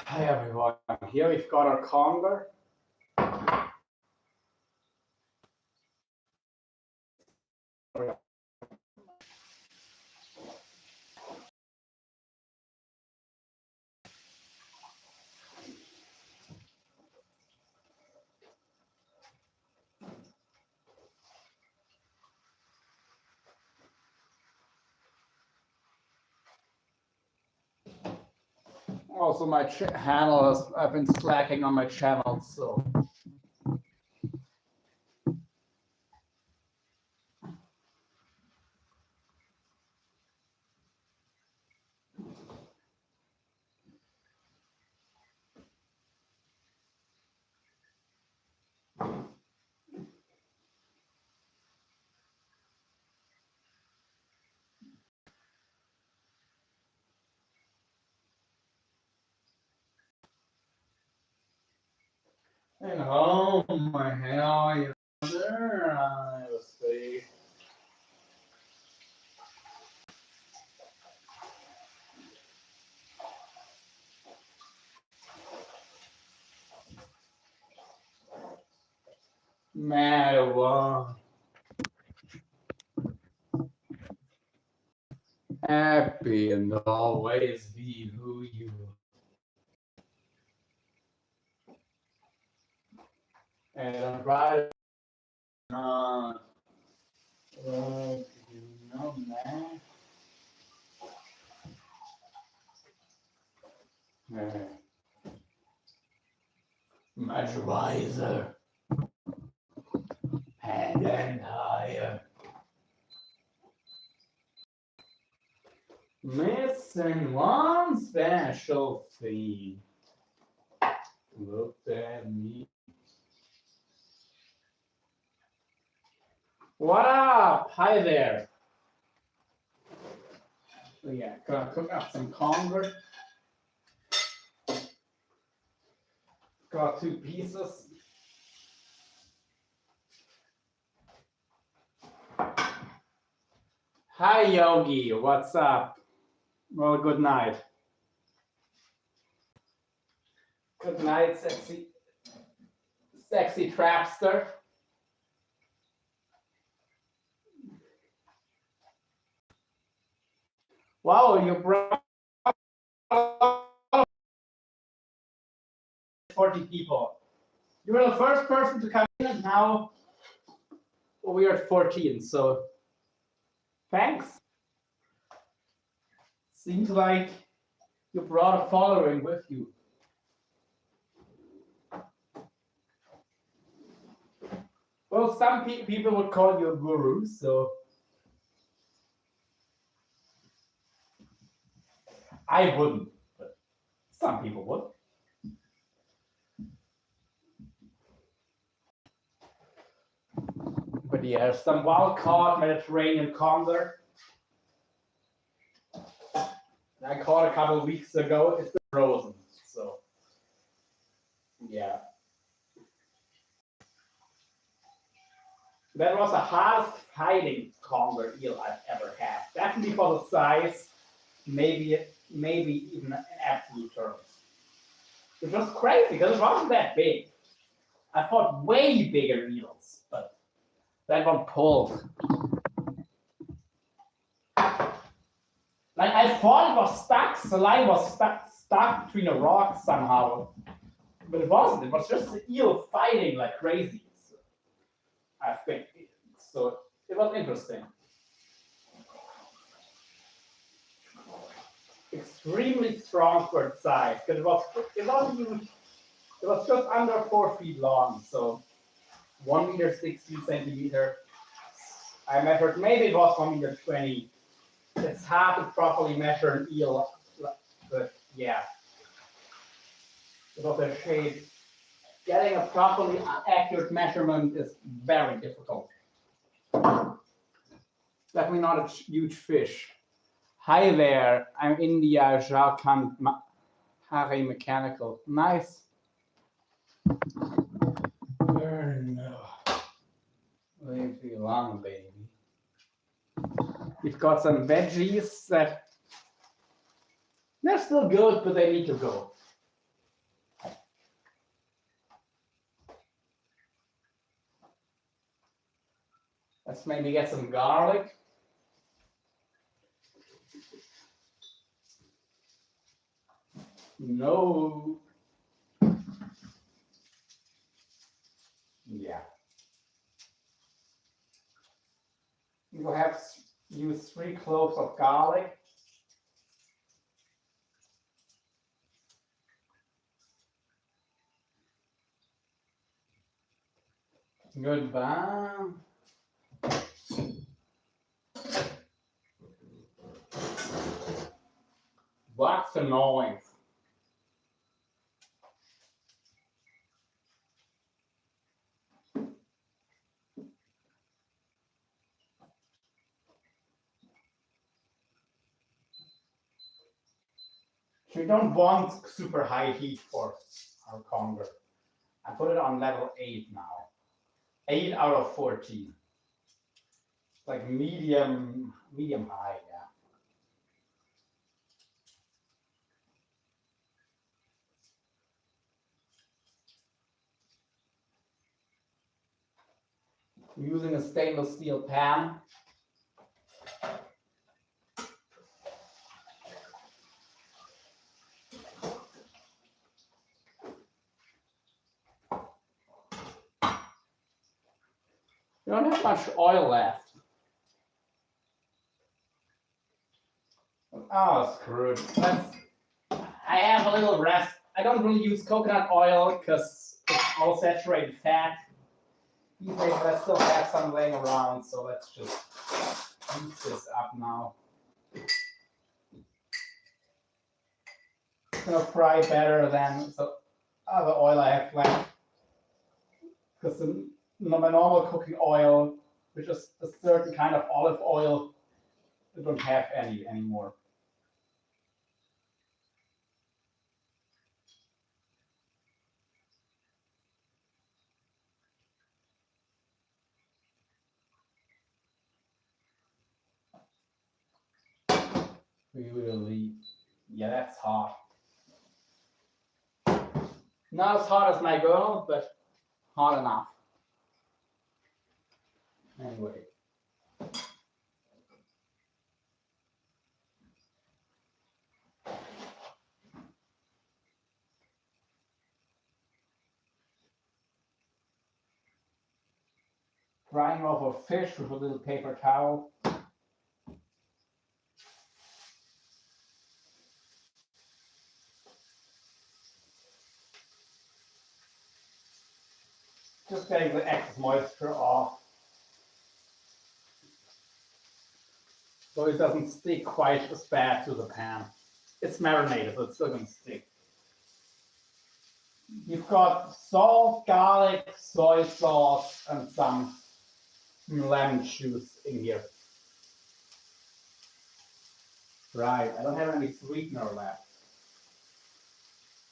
Hi everyone, here we've got our Conger. Also, my channel is, I've been slacking on my channel, so. And oh my hell, you there? Let's see. Marijuana. Happy and always be who you are. And right on. You know, man. Much wiser and higher. Missing one special thing. Looked at me. What up? Hi there. So yeah, gonna cook up some conger. Got 2 pieces. Hi Yogi, what's up? Well, good night. Good night, sexy trapster. Wow, you brought 40 people. You were the first person to come in, and now we are at 14. So thanks. Seems like you brought a following with you. Well, some people would call you a guru, so I wouldn't, but some people would. But yeah, some wild-caught Mediterranean conger. I caught a couple of weeks ago. It's been frozen, so yeah. That was the hardest fighting conger eel I've ever had. Definitely for the size, maybe even in absolute terms. It was crazy because it wasn't that big. I fought way bigger eels, but that one pulled. Like I thought it was stuck, the line was stuck between a rock somehow. But it wasn't. It was just the eel fighting like crazy. So, I think. So it was interesting. Extremely strong for its size, because it wasn't huge. It was just under 4 feet long, so 1 meter 60 centimeter. I measured, maybe it was 1 meter 20. It's hard to properly measure an eel, but yeah. It was a shape. Getting a properly accurate measurement is very difficult. Definitely not a huge fish. Hi there, I'm India, Jharkhand, Hari Mechanical. Nice. No. Leave me alone, baby. We've got some veggies that they're still good, but they need to go. Let's maybe get some garlic. No. Yeah. You will have use 3 cloves of garlic. Goodbye. What's the noise? We don't want super high heat for our conger. I put it on level 8 now. 8 out of 14. Like medium high, yeah. I'm using a stainless steel pan. You don't have much oil left. Oh, screwed. I have a little rest. I don't really use coconut oil because it's all saturated fat. These days I still have some laying around, so let's just use this up now. It's gonna fry better than the other oil I have left. Because my normal cooking oil, which is a certain kind of olive oil, I don't have any anymore. Really, yeah, that's hot. Not as hot as my girl, but hot enough. Anyway. Drying off a fish with a little paper towel. Just getting the excess moisture off. So it doesn't stick quite as bad to the pan. It's marinated, but it's still going to stick. You've got salt, garlic, soy sauce, and some lemon juice in here. Right, I don't have any sweetener left.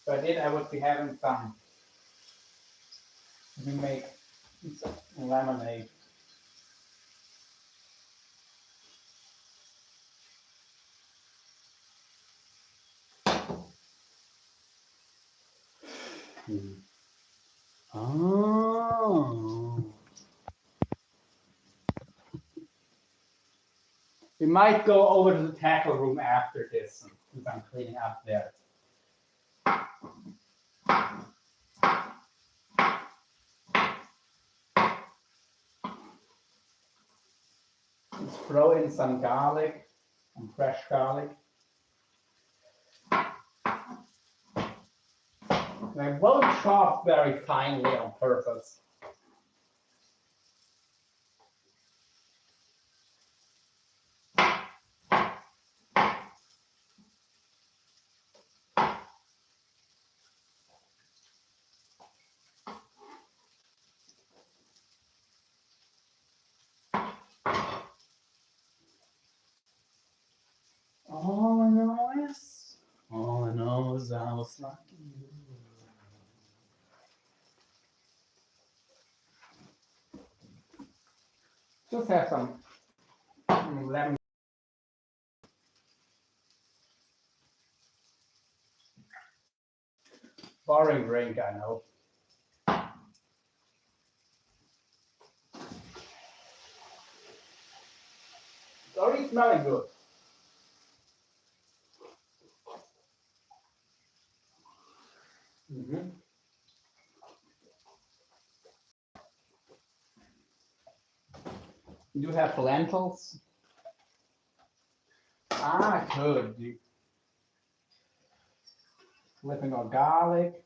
If I did, I would be having some. We make some lemonade. Oh. We might go over to the tackle room after this, since I'm cleaning up there. Let's throw in some garlic, some fresh garlic. And I won't chop very finely on purpose. All I know is I was like you. Just have some lemon. Boring drink, I know. smelling good. Mm-hmm. You have lentils. Ah, good. You flipping on garlic.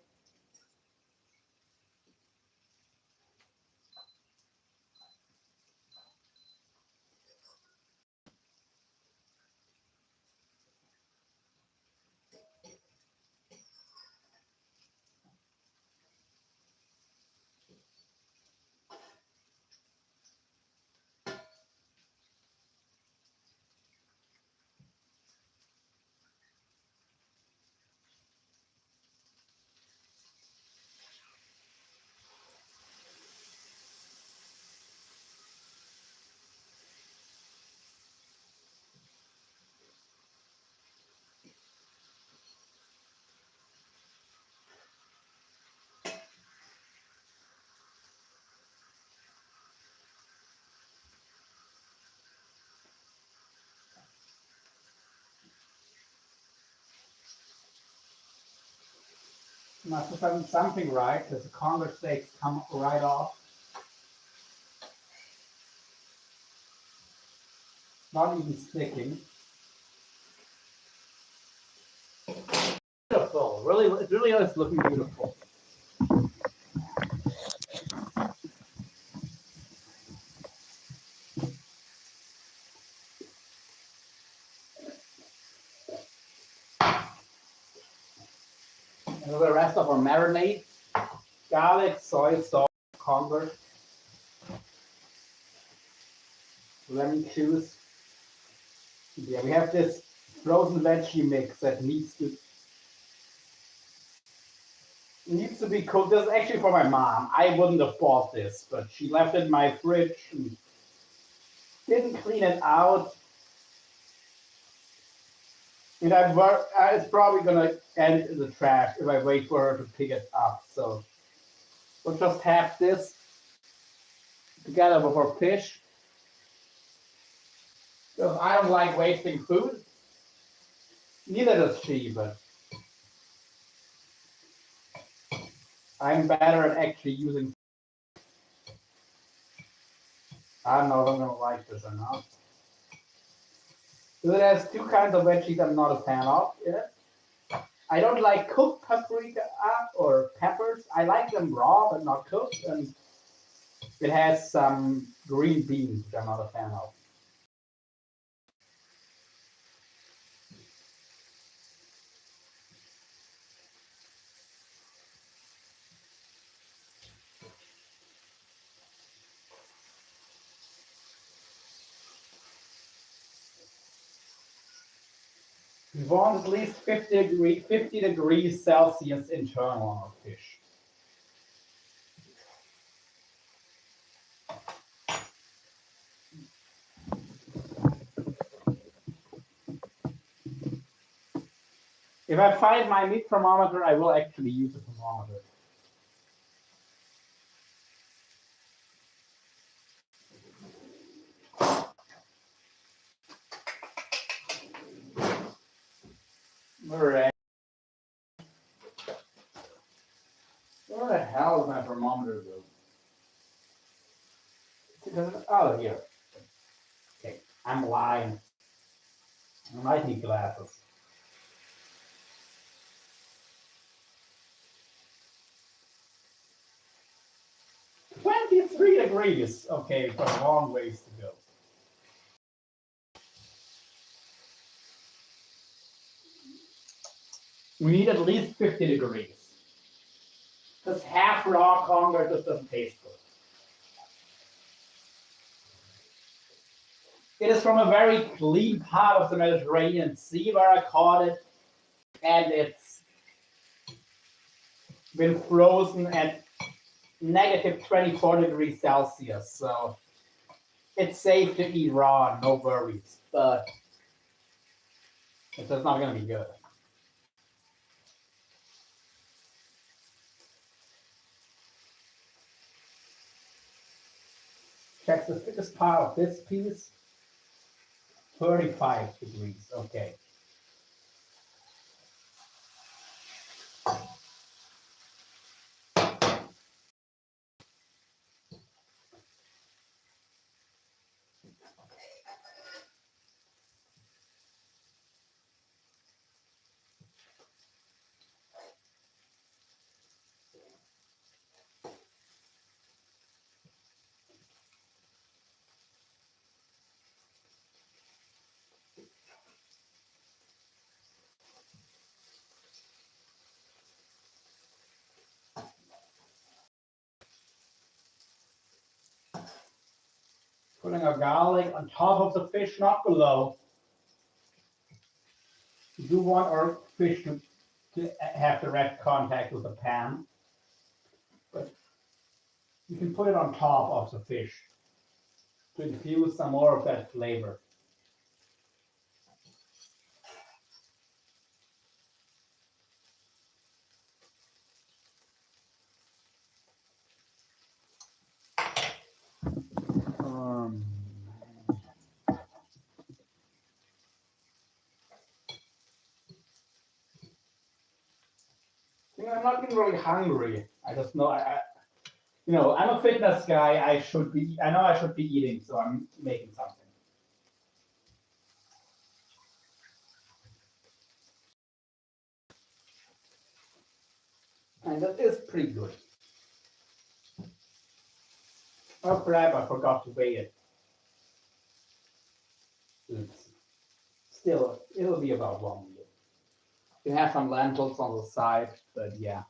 Must have done something right because the Conger steaks come right off. Not even sticking. Beautiful. Really, it really is looking beautiful. And the rest of our marinade: garlic, soy sauce, Conger, lemon juice. Yeah, we have this frozen veggie mix that needs to be cooked. This is actually for my mom. I wouldn't have bought this, but she left it in my fridge and didn't clean it out. And it's probably gonna end in the trash if I wait for her to pick it up. So we'll just have this together with our fish. Because I don't like wasting food. Neither does she, but I'm better at actually using. I don't know if I'm gonna like this or not. So it has two kinds of veggies I'm not a fan of. Yeah. I don't like cooked paprika or peppers. I like them raw but not cooked. And it has some green beans, which I'm not a fan of. We want at least 50 degrees Celsius internal on our fish. If I find my meat thermometer, I will actually use a thermometer. Alright. Where the hell is my thermometer go? Oh, here. Okay, I'm lying. I might need glasses. 23 degrees. Okay, but a long ways to go. We need at least 50 degrees. Because half raw Conger just doesn't taste good. It is from a very clean part of the Mediterranean Sea where I caught it, and it's been frozen at negative 24 degrees Celsius. So it's safe to eat raw, no worries. But it's just not going to be good. Check the thickest part of this piece. 35 degrees, okay. Putting our garlic on top of the fish, not below. We do want our fish to have direct contact with the pan, but you can put it on top of the fish to infuse some more of that flavor. I'm not getting really hungry. I just know I'm a fitness guy. I know I should be eating, so I'm making something. And that is pretty good. Oh crap, I forgot to weigh it. Oops. Still, it'll be about 1 meal. You have some lentils on the side, but yeah.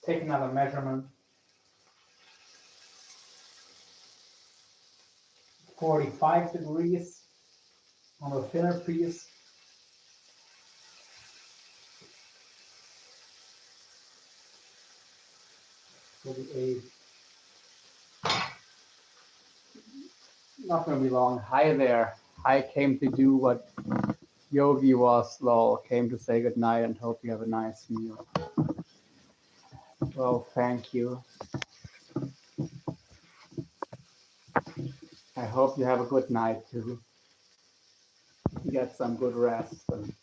Let's take another measurement. 45 degrees on the thinner piece. 48. Not gonna be long. Hi there. I came to do what Yogi was lol. Came to say goodnight and hope you have a nice meal. Well, thank you. I hope you have a good night too. Get some good rest and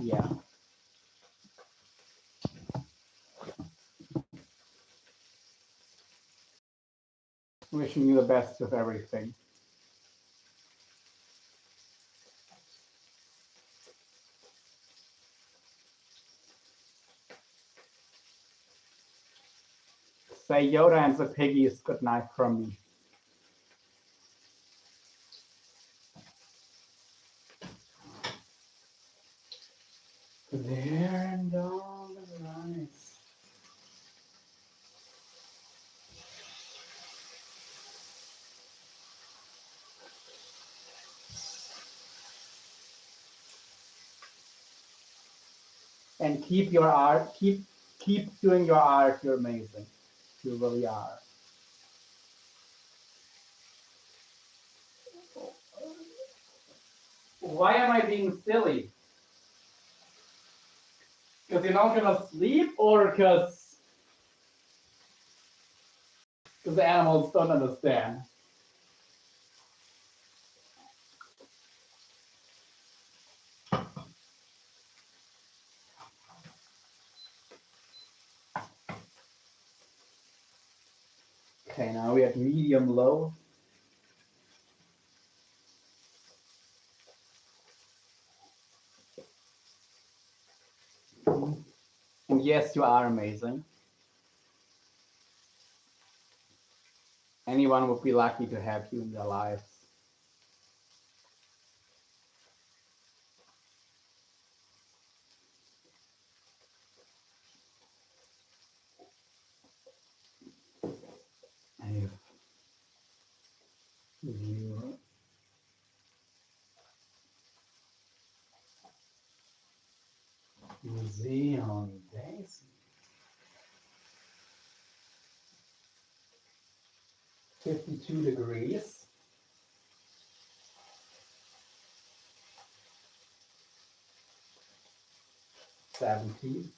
yeah. Wishing you the best with everything. Say Yoda and the piggies good night from me. There and all the lights. And keep your art. Keep doing your art. You're amazing. You really are. Why am I being silly? Because you're not gonna sleep, or because the animals don't understand? Okay, now we have medium low. And yes, you are amazing. Anyone would be lucky to have you in their lives. New Zealand daisy. 52 degrees. 70.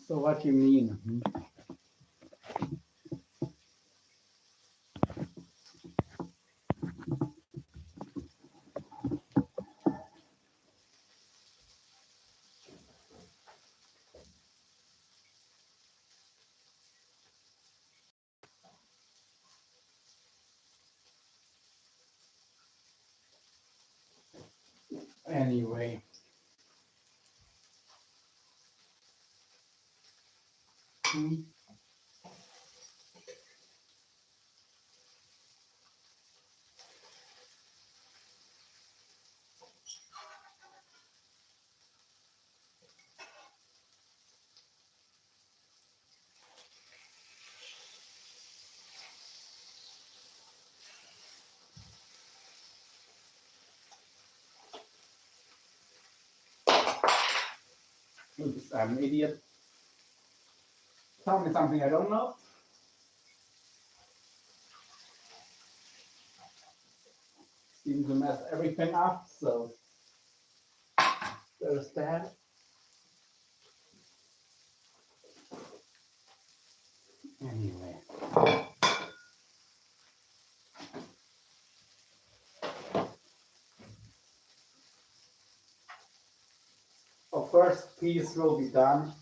So what do you mean? Anyway. Oops, I'm an idiot. Tell me something I don't know. Seem to mess everything up, so there's that. Anyway. The first piece will be done.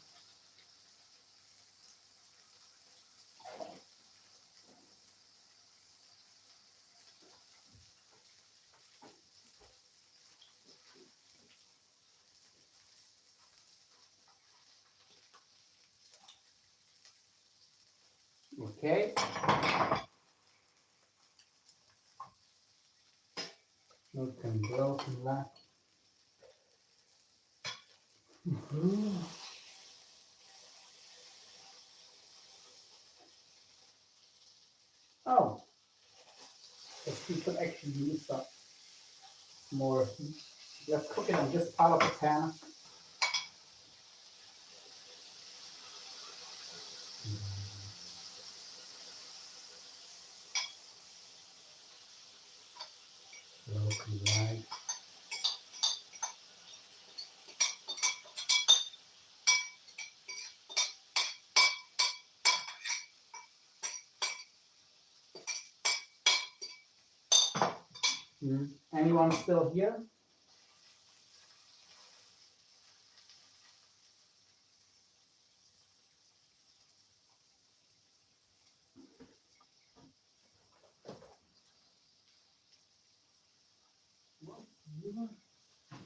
Okay. You can go to that. Oh, we could actually use some more heat. Just cook it on this part of the pan. Broken right. Anyone still here?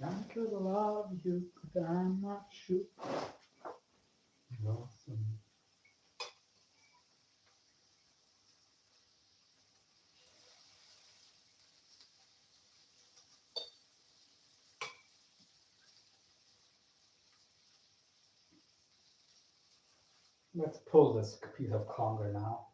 I could love you, but I'm not sure. Awesome. Let's pull this piece of conger now.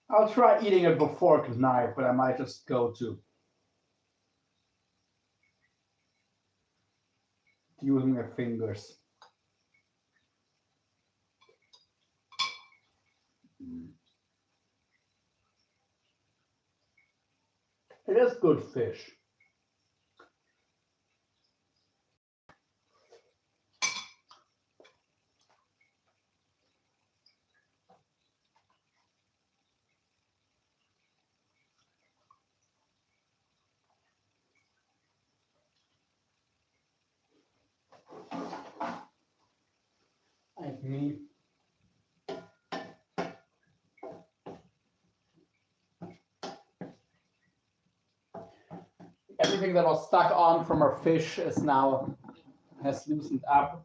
I'll try eating it with fork and knife, but I might just go to using my fingers. It is good fish. me. Everything that was stuck on from our fish is now has loosened up.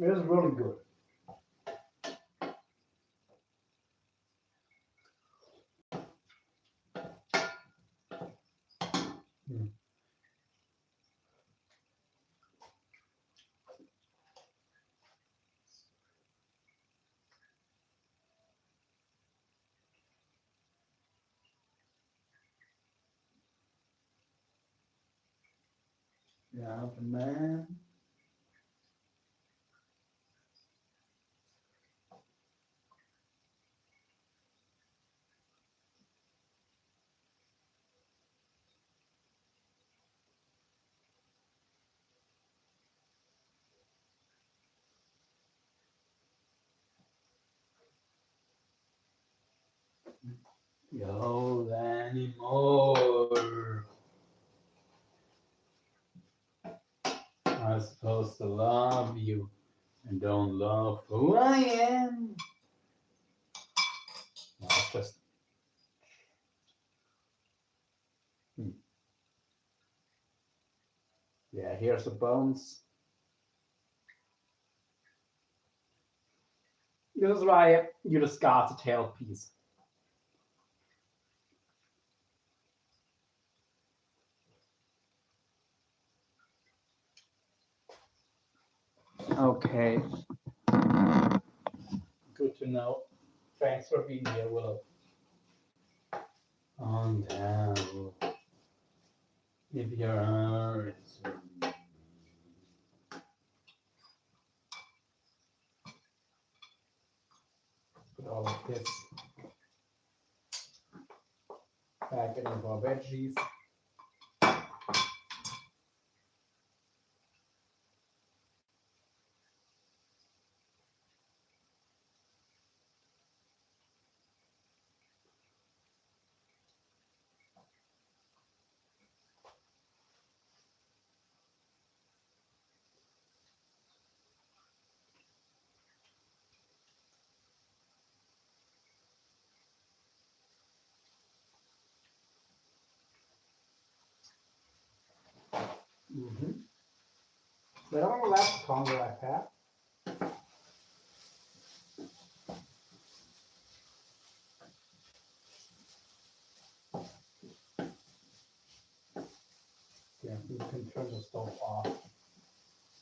It is really good. Yeah, man. Yo, anymore. I'm supposed to love you and don't love who I am. No, it's just. Yeah, here's the bones. This is why you discard the tail piece. Okay. Good to know. Thanks for being here, Willow. On down. If your heart's put all of this back into our veggies. Mm-hmm. But I don't know last Conger I've had. Yeah, you can turn the stove off.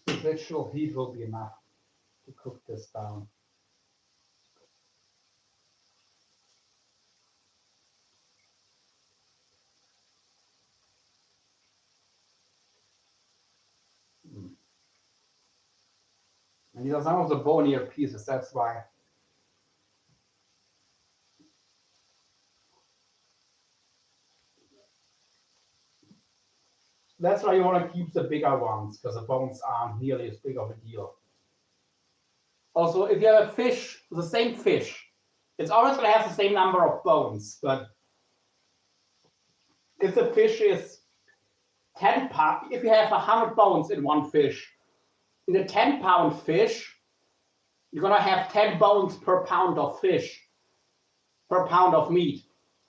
The vegetable heat will be enough to cook this down. And these are some of the bonier pieces, that's why. That's why you want to keep the bigger ones, because the bones aren't nearly as big of a deal. Also, if you have a fish, the same fish, it's always going to have the same number of bones, but if the fish is 10 pounds, if you have 100 bones in one fish, in a 10-pound fish, you're going to have 10 bones per pound of fish, per pound of meat.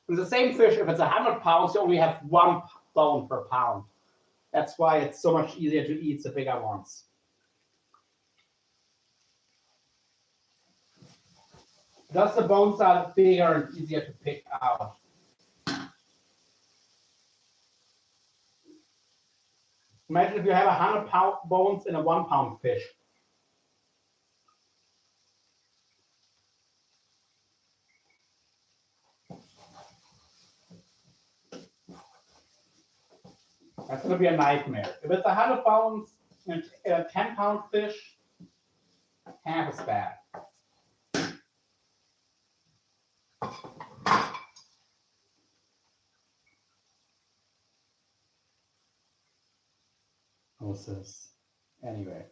In the same fish, if it's 100 pounds, you only have 1 bone per pound. That's why it's so much easier to eat the bigger ones. Thus, the bones are bigger and easier to pick out. Imagine if you have 100 bones in a 1-pound fish. That's gonna be a nightmare. If it's 100 pounds and a 10-pound fish, half as bad. What's this? Anyway.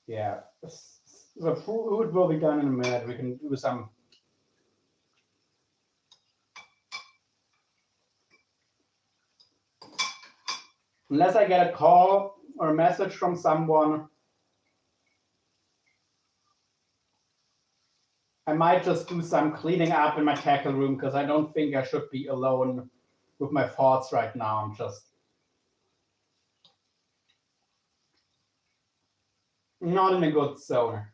Yeah, the food will be done in a minute. We can do some. Unless I get a call or a message from someone, I might just do some cleaning up in my tackle room because I don't think I should be alone with my thoughts right now. I'm just not in a good zone.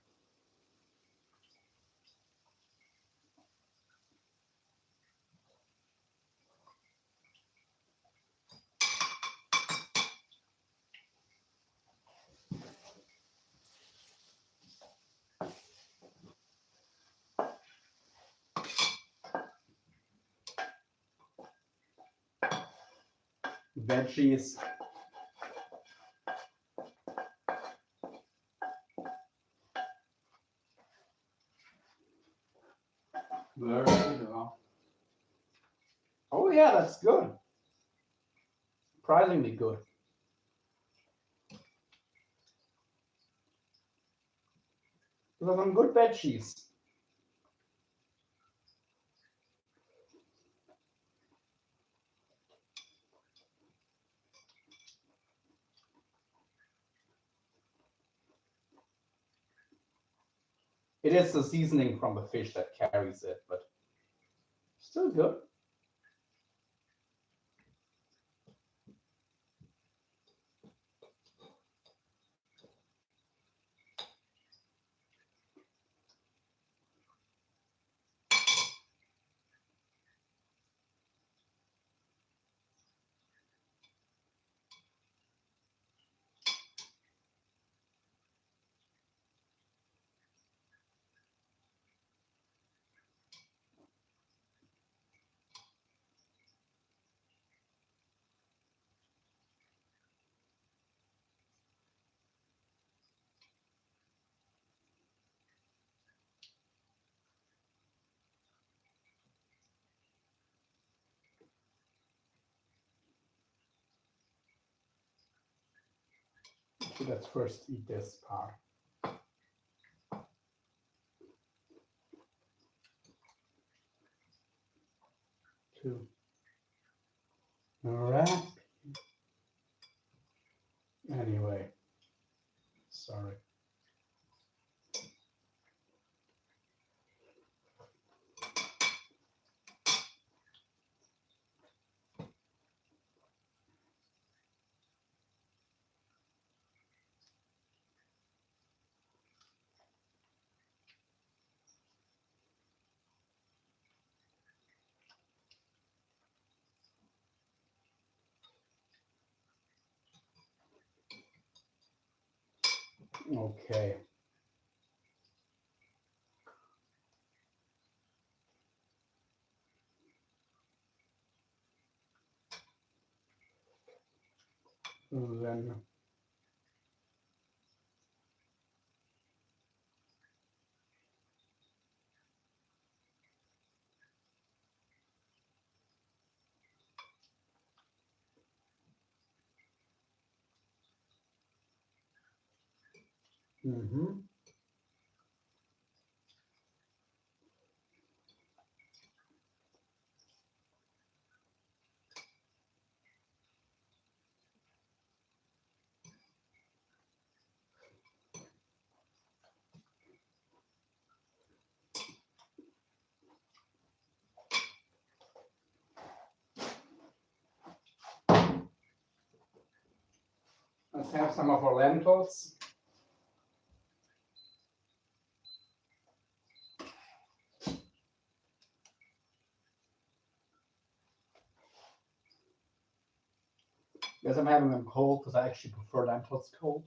Veggies. Where is it? Oh yeah, that's good. Surprisingly good. Those are some good veggies. It is the seasoning from the fish that carries it, but still good. So let's first eat this part. Two. All right. Anyway, sorry. Okay. Then let's have some of our lentils. Yes, I'm having them cold because I actually prefer lentils cold.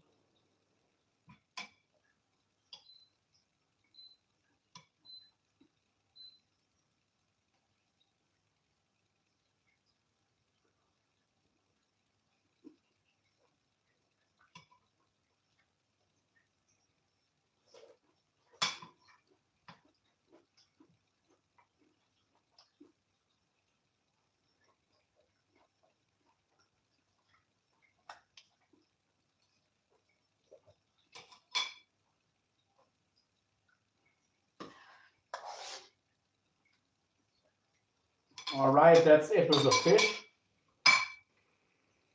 All right, that's it with the fish.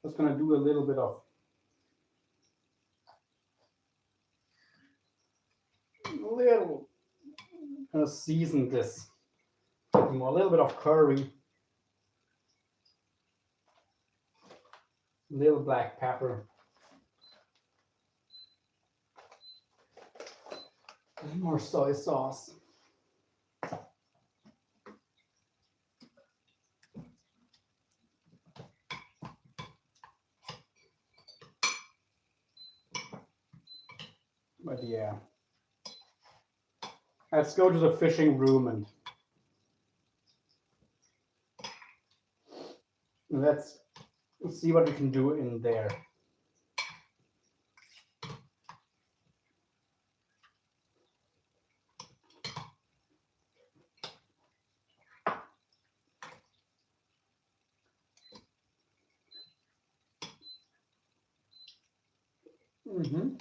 Just gonna do a little bit of gonna season this. A little bit of curry, little black pepper, more soy sauce. But yeah, let's go to the fishing room and let's see what we can do in there. Mm-hmm.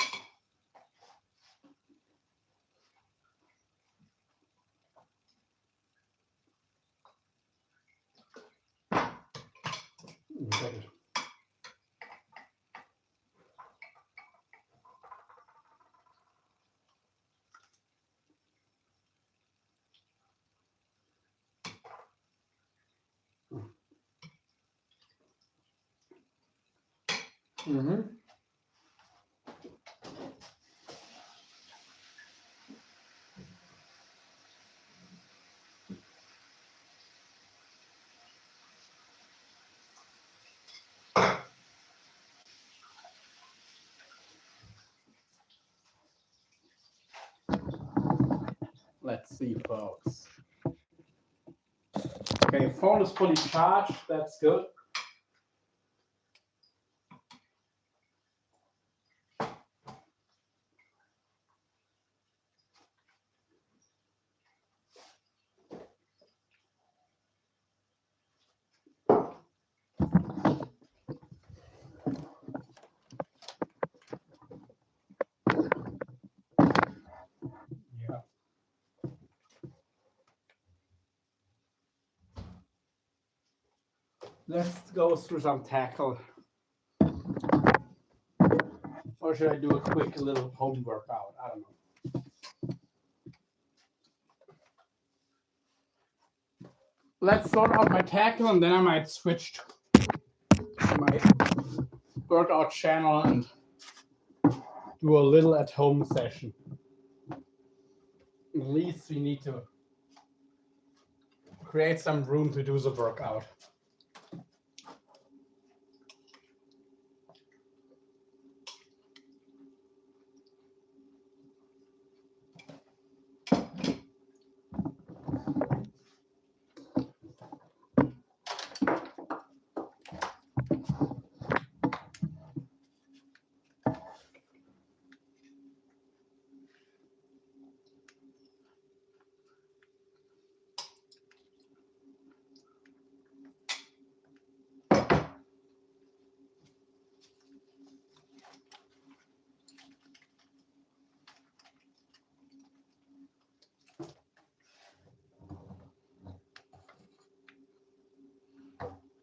Mm-hmm. Let's see, folks. Okay, phone is fully charged. That's good. Yeah. Let's go through some tackle. Or should I do a quick little home workout? I don't know. Let's sort out my tackle and then I might switch to my workout channel and do a little at-home session. At least we need to create some room to do the workout.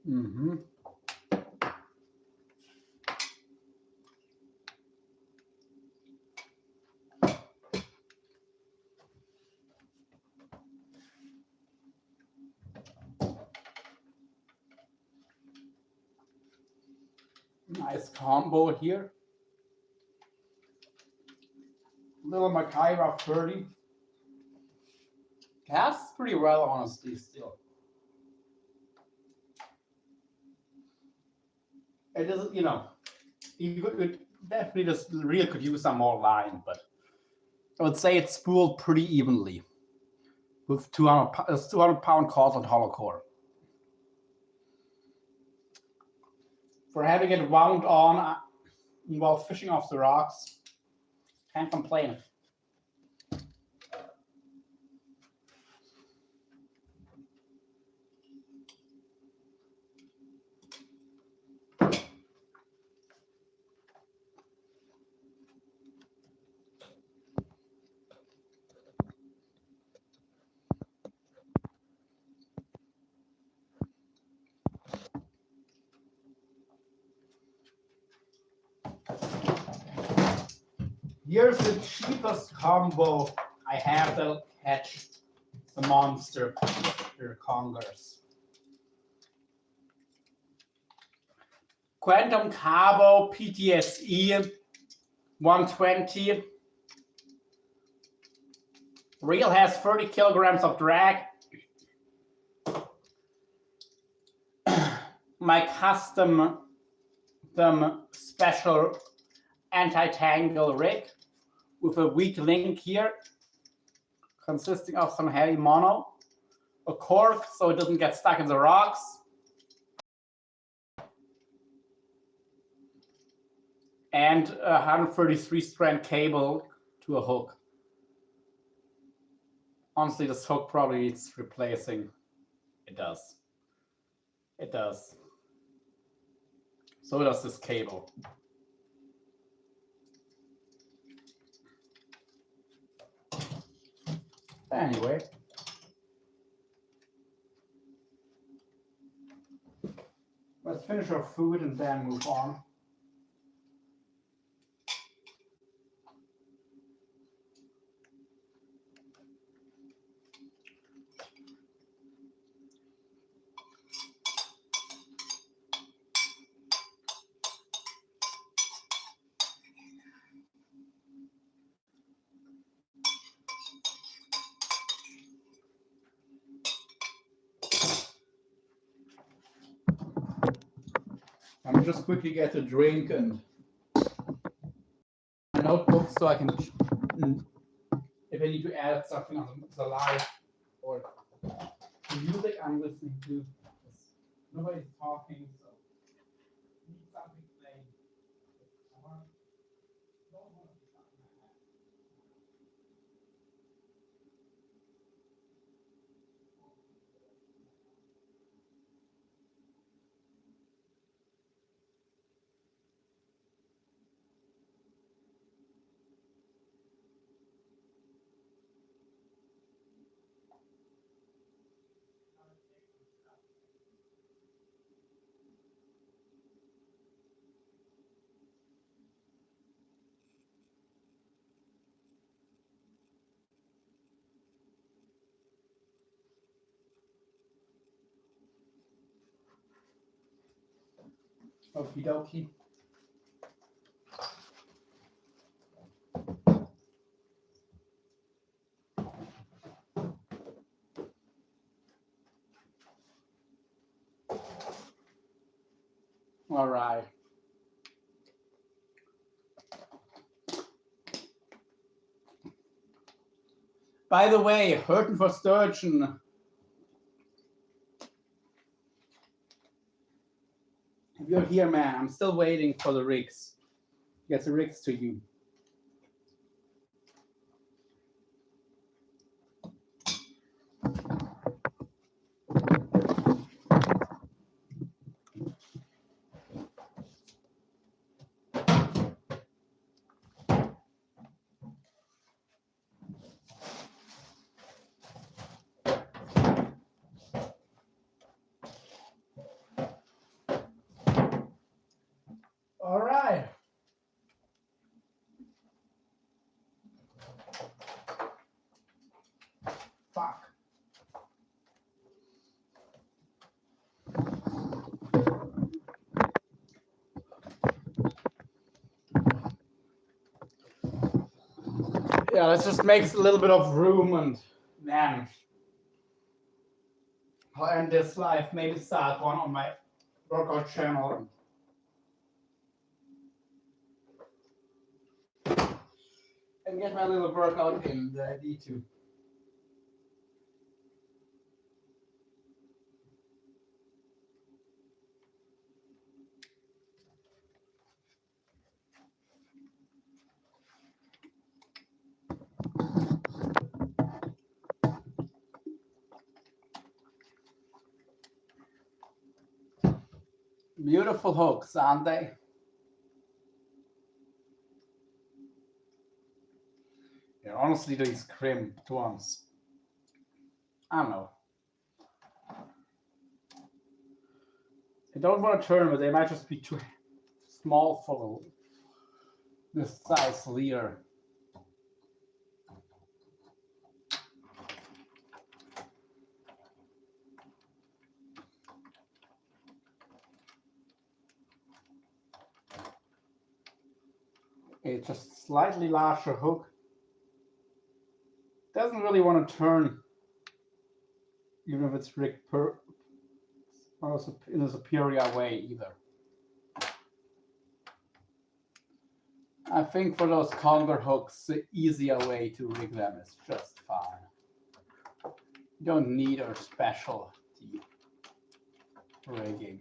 Mm-hmm. Nice combo here. Little Macaira 30. Casts pretty well, honestly, still. It is, you know, you definitely just really could use some more line, but I would say it's spooled pretty evenly with 200-pound caught and hollow core. For having it wound on while fishing off the rocks, can't complain. Here's the cheapest combo I have that'll catch the monster Congers. Quantum Carbo PTSE 120. Reel has 30 kilograms of drag. My custom special anti-tangle rig with a weak link here, consisting of some heavy mono, a cork so it doesn't get stuck in the rocks, and a 133 strand cable to a hook. Honestly, this hook probably needs replacing. It does. It does. So does this cable. Anyway. Let's finish our food and then move on. Let me just quickly get a drink and a notebook so I can, if I need to add something on the live or the music I'm listening to. Nobody's talking, so I need something playing. Okie dokie. All right. By the way, hurting for sturgeon. If you're here, man, I'm still waiting for the rigs. Get the rigs to you. All right. Fuck. Yeah, let's just make a little bit of room and then I'll end this live, maybe start one on my workout channel. And get my little workout in that I need to. Beautiful hooks, aren't they? Yeah, honestly, these crimped ones. I don't know. I don't want to turn, but they might just be too small for this size leader. Okay, just slightly larger hook. Doesn't really want to turn, even if it's rigged in a superior way either. I think for those Conger hooks, the easier way to rig them is just fine. You don't need a special deep rigging.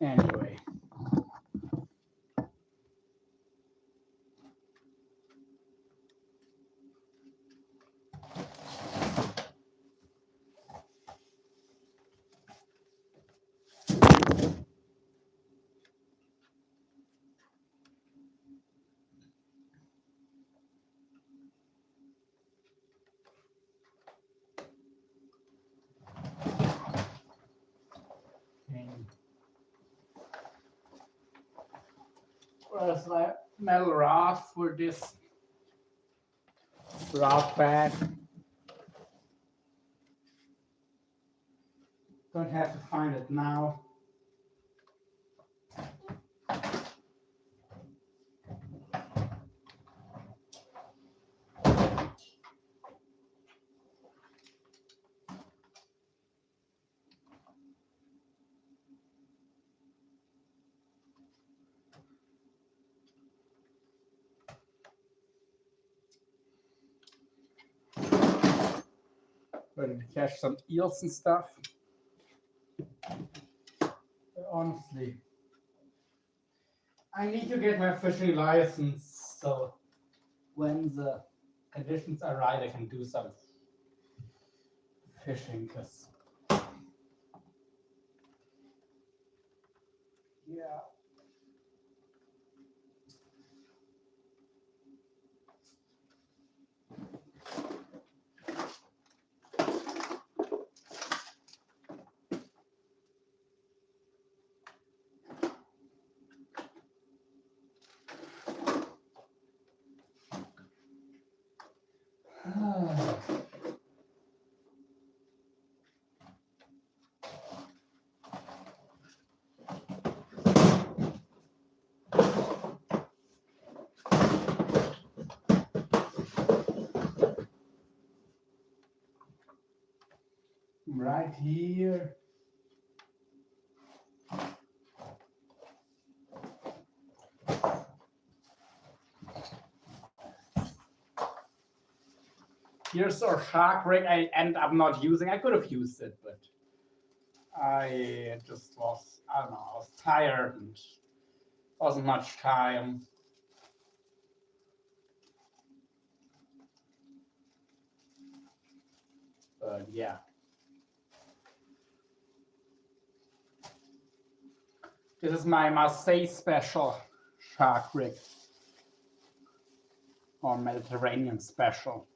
Anyway. Where's my metal rod for this rod bag? Don't have to find it now. Ready to catch some eels and stuff. But honestly, I need to get my fishing license, so when the conditions are right, I can do some fishing. Cause yeah. Right here. Here's our shark rig I end up not using. I could have used it, but I just was, I don't know, I was tired and wasn't much time. But yeah. This is my Marseille special shark rig. Or Mediterranean special.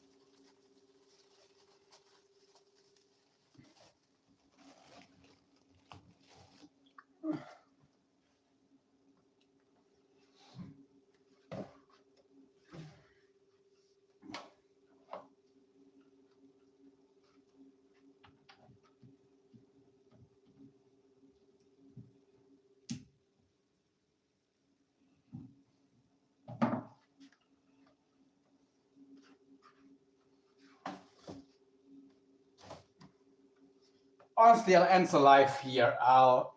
Honestly, I'll end the live here. I'll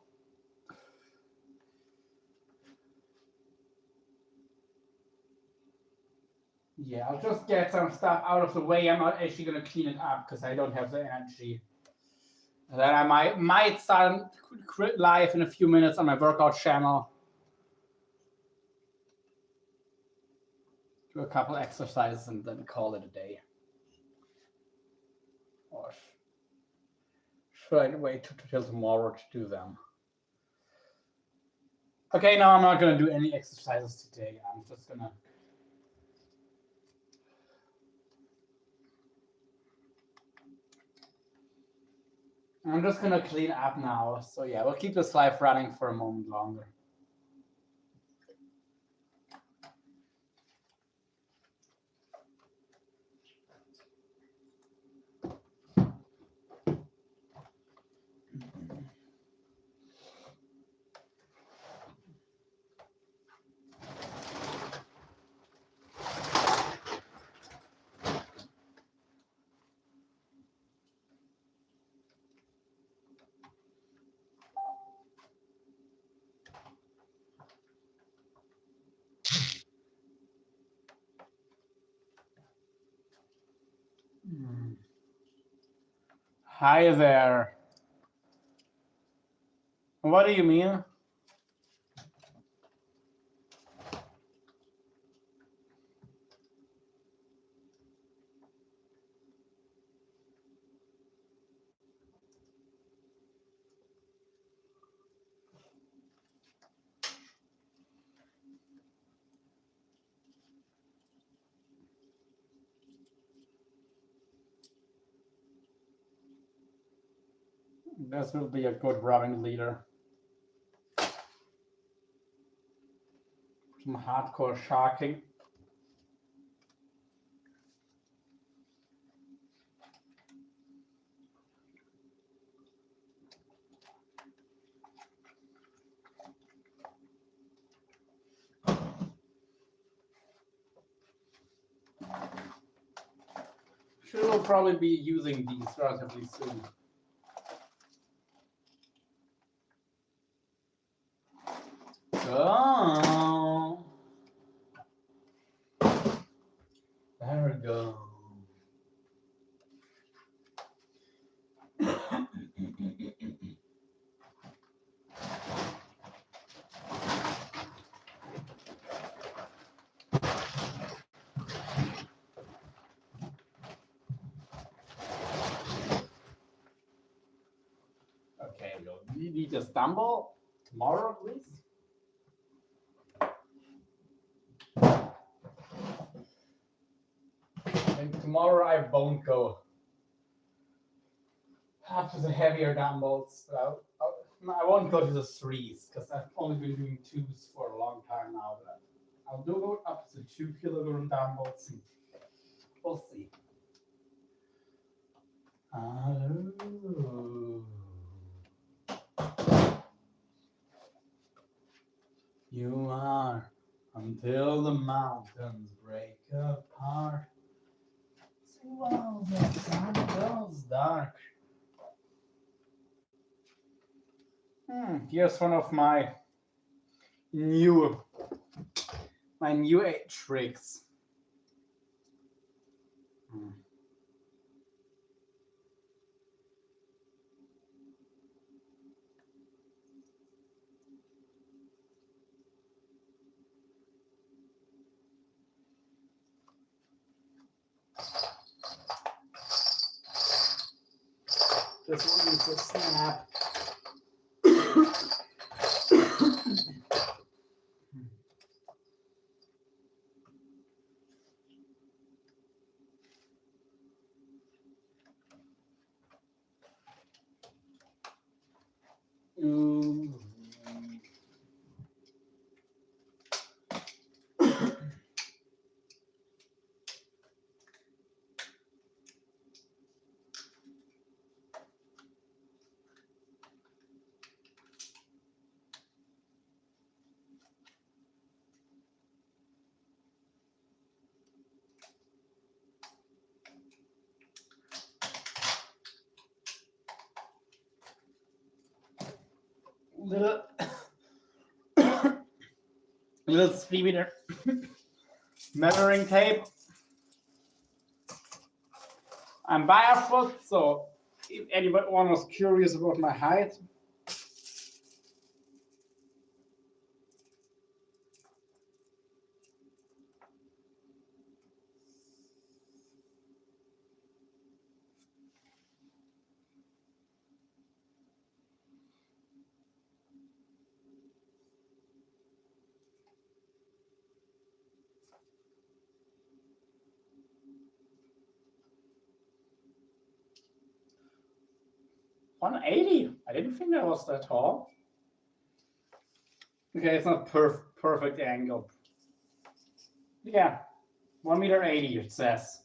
just get some stuff out of the way. I'm not actually gonna clean it up because I don't have the energy. And then I might start live in a few minutes on my workout channel. Do a couple exercises and then call it a day. Or should I wait till tomorrow to do them? Okay, now I'm not gonna do any exercises today. I'm just gonna. I'm just gonna clean up now. So yeah, we'll keep this live running for a moment longer. Hi there. What do you mean? This will be a good running leader. Some hardcore sharking. She will probably be using these relatively soon. Oh, there we go. Okay, we need a stumble tomorrow, please. And tomorrow I won't go up to the heavier dumbbells. I won't go to the threes because I've only been doing twos for a long time now. But I'll do up to 2 kilogram dumbbells. And we'll see. Oh. You are until the mountains break apart. While the sun goes dark. Here's one of my new age tricks. This one is a snap. Ooh. Little 3-meter measuring tape. I'm barefoot, so if anyone was curious about my height, 180. I didn't think that was that tall. Okay, it's not perfect angle. Yeah, 1 meter 80 it says.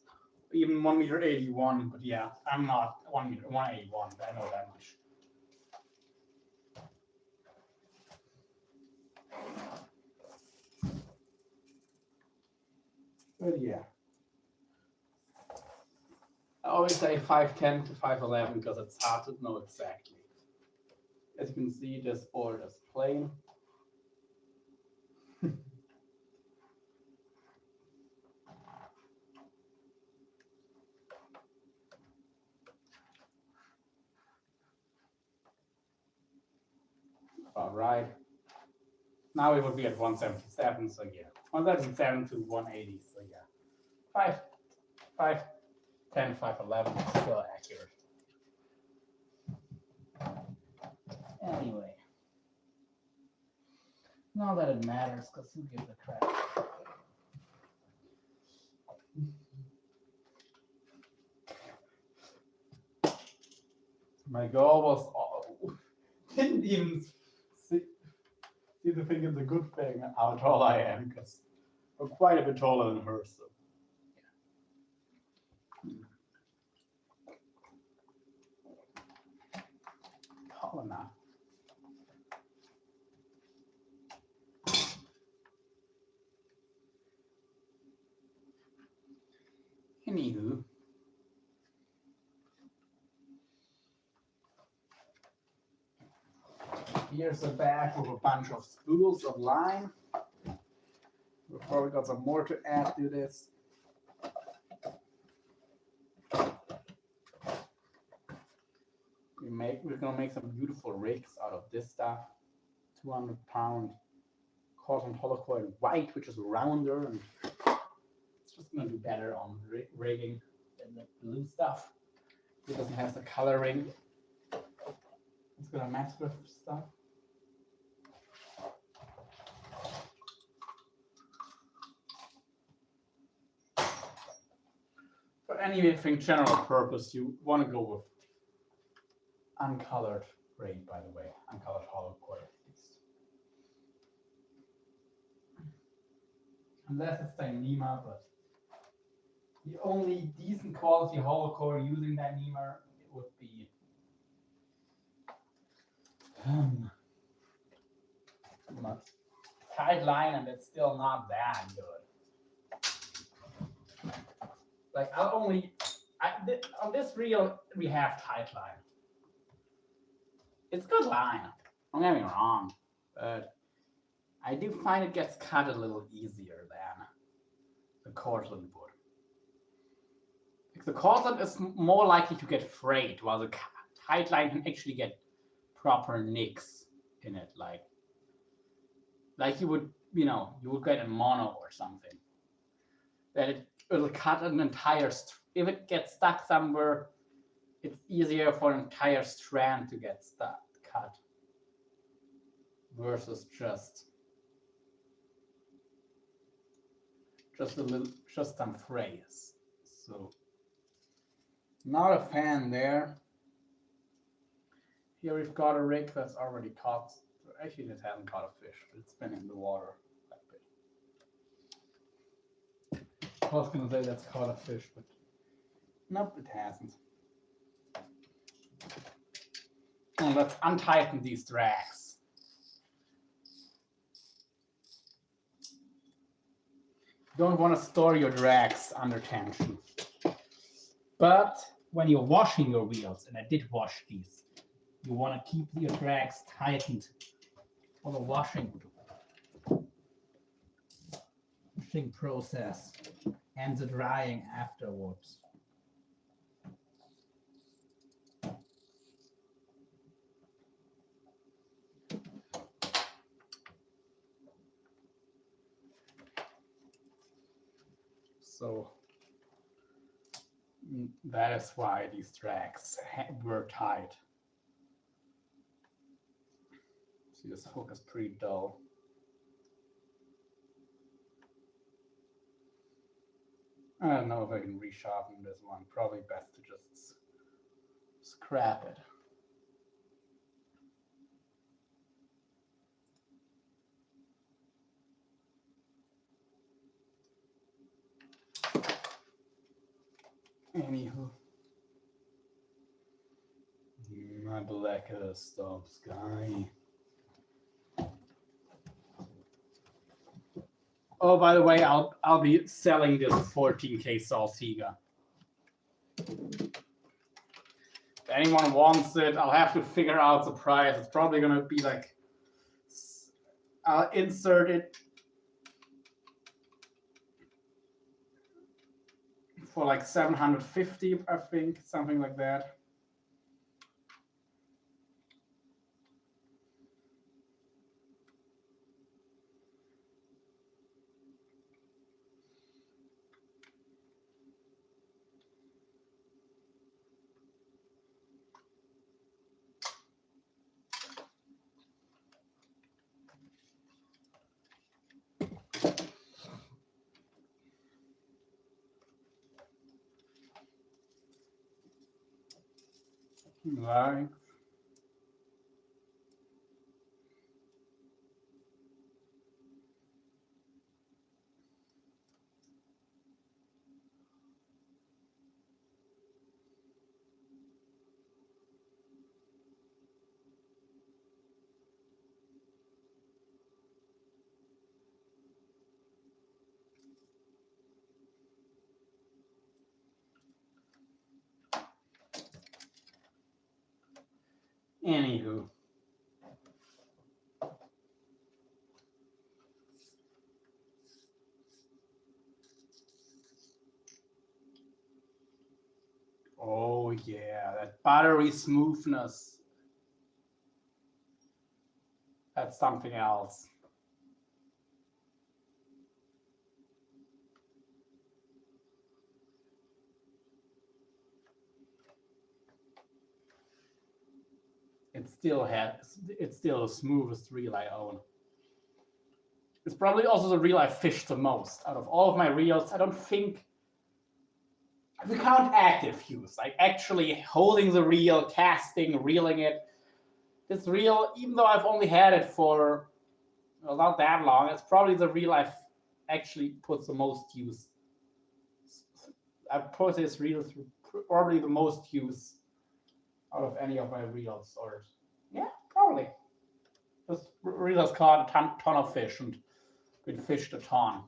Even 1 meter 81, but yeah, I'm not 1 meter 181. I know that much. But yeah. I always say 5'10 to 5'11 because it's hard to know exactly. As you can see, this board is plain. All right. Now we would be at 177, so yeah. 177 to 180, so yeah. 5'10, 5'11 is still accurate. Anyway. Not that it matters, because who gives a crap? My goal was didn't even see the thing is a good thing how tall I am, because I'm quite a bit taller than her, so tall enough. Anywho. Here's a bag with a bunch of spools of line. We've probably got some more to add to this. We're gonna make some beautiful rigs out of this stuff. 200-pound cotton hollow coil white, which is rounder, and it's just gonna do better on rigging than the blue stuff. It doesn't have the coloring. It's gonna match with stuff. For anything general purpose, you want to go with uncolored braid, by the way, uncolored hollow coil. Unless it's Dyneema, but the only decent quality hollow coil using Dyneema it would be tight line, and it's still not that good. Like on this reel we have tight line. It's good line. Don't get me wrong, but I do find it gets cut a little easier than the Cortland would. Like the Cortland is more likely to get frayed, while the tight line can actually get proper nicks in it, like you would get a mono or something. That it'll cut an entire. If it gets stuck somewhere, it's easier for an entire strand to get cut versus just some frays. So not a fan there. Here we've got a rig that's already caught. Actually, this hasn't caught a fish, but it's been in the water quite a bit. I was gonna say that's caught a fish, but nope, it hasn't. And let's untighten these drags. You don't want to store your drags under tension. But when you're washing your wheels, and I did wash these, you want to keep your drags tightened for the washing process and the drying afterwards. So that is why these drags were tight. See, this hook is pretty dull. I don't know if I can resharpen this one. Probably best to just scrap it. Anywho. My black stop sky. Oh, by the way, I'll be selling this 14K Saltiga. If anyone wants it, I'll have to figure out the price. It's probably gonna be like, I'll insert it for like 750, I think, something like that. Right. Anywho. Oh yeah, that buttery smoothness. That's something else. It's still the smoothest reel I own. It's probably also the reel I fished the most out of all of my reels. I don't think, if we count active use, like actually holding the reel, casting, reeling it. This reel, even though I've only had it for not that long, it's probably the reel I've actually put the most use. I've put this reel through probably the most use out of any of my reels, or yeah, probably. This reel has caught a ton of fish and been fished a ton.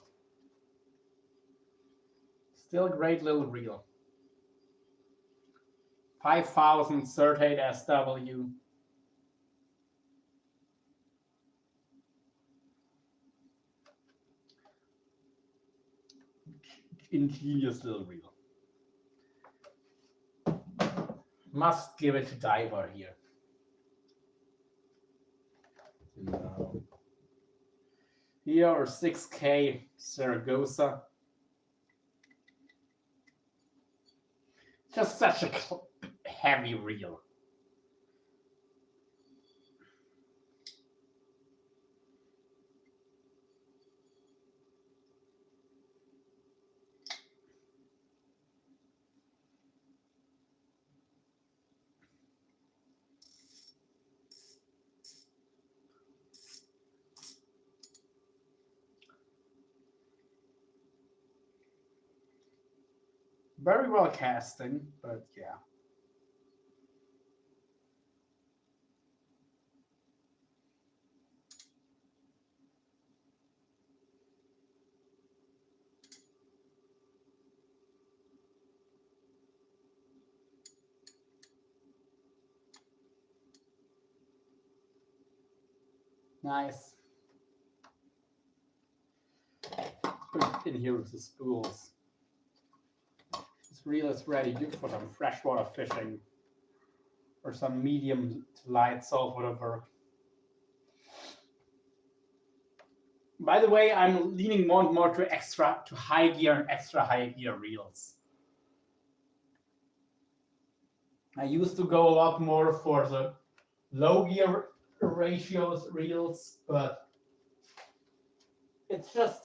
Still a great little reel. 5,000 Certate SW. Ingenious little reel. Must give it to diver here. No. Here are 6K Saragossa. Just such a heavy reel. Very well casting, but yeah. Nice. Put it in here with the spools. This reel is ready for some freshwater fishing or some medium to light saltwater work. By the way, I'm leaning more and more to high gear and extra high gear reels. I used to go a lot more for the low gear ratios reels, but it's just,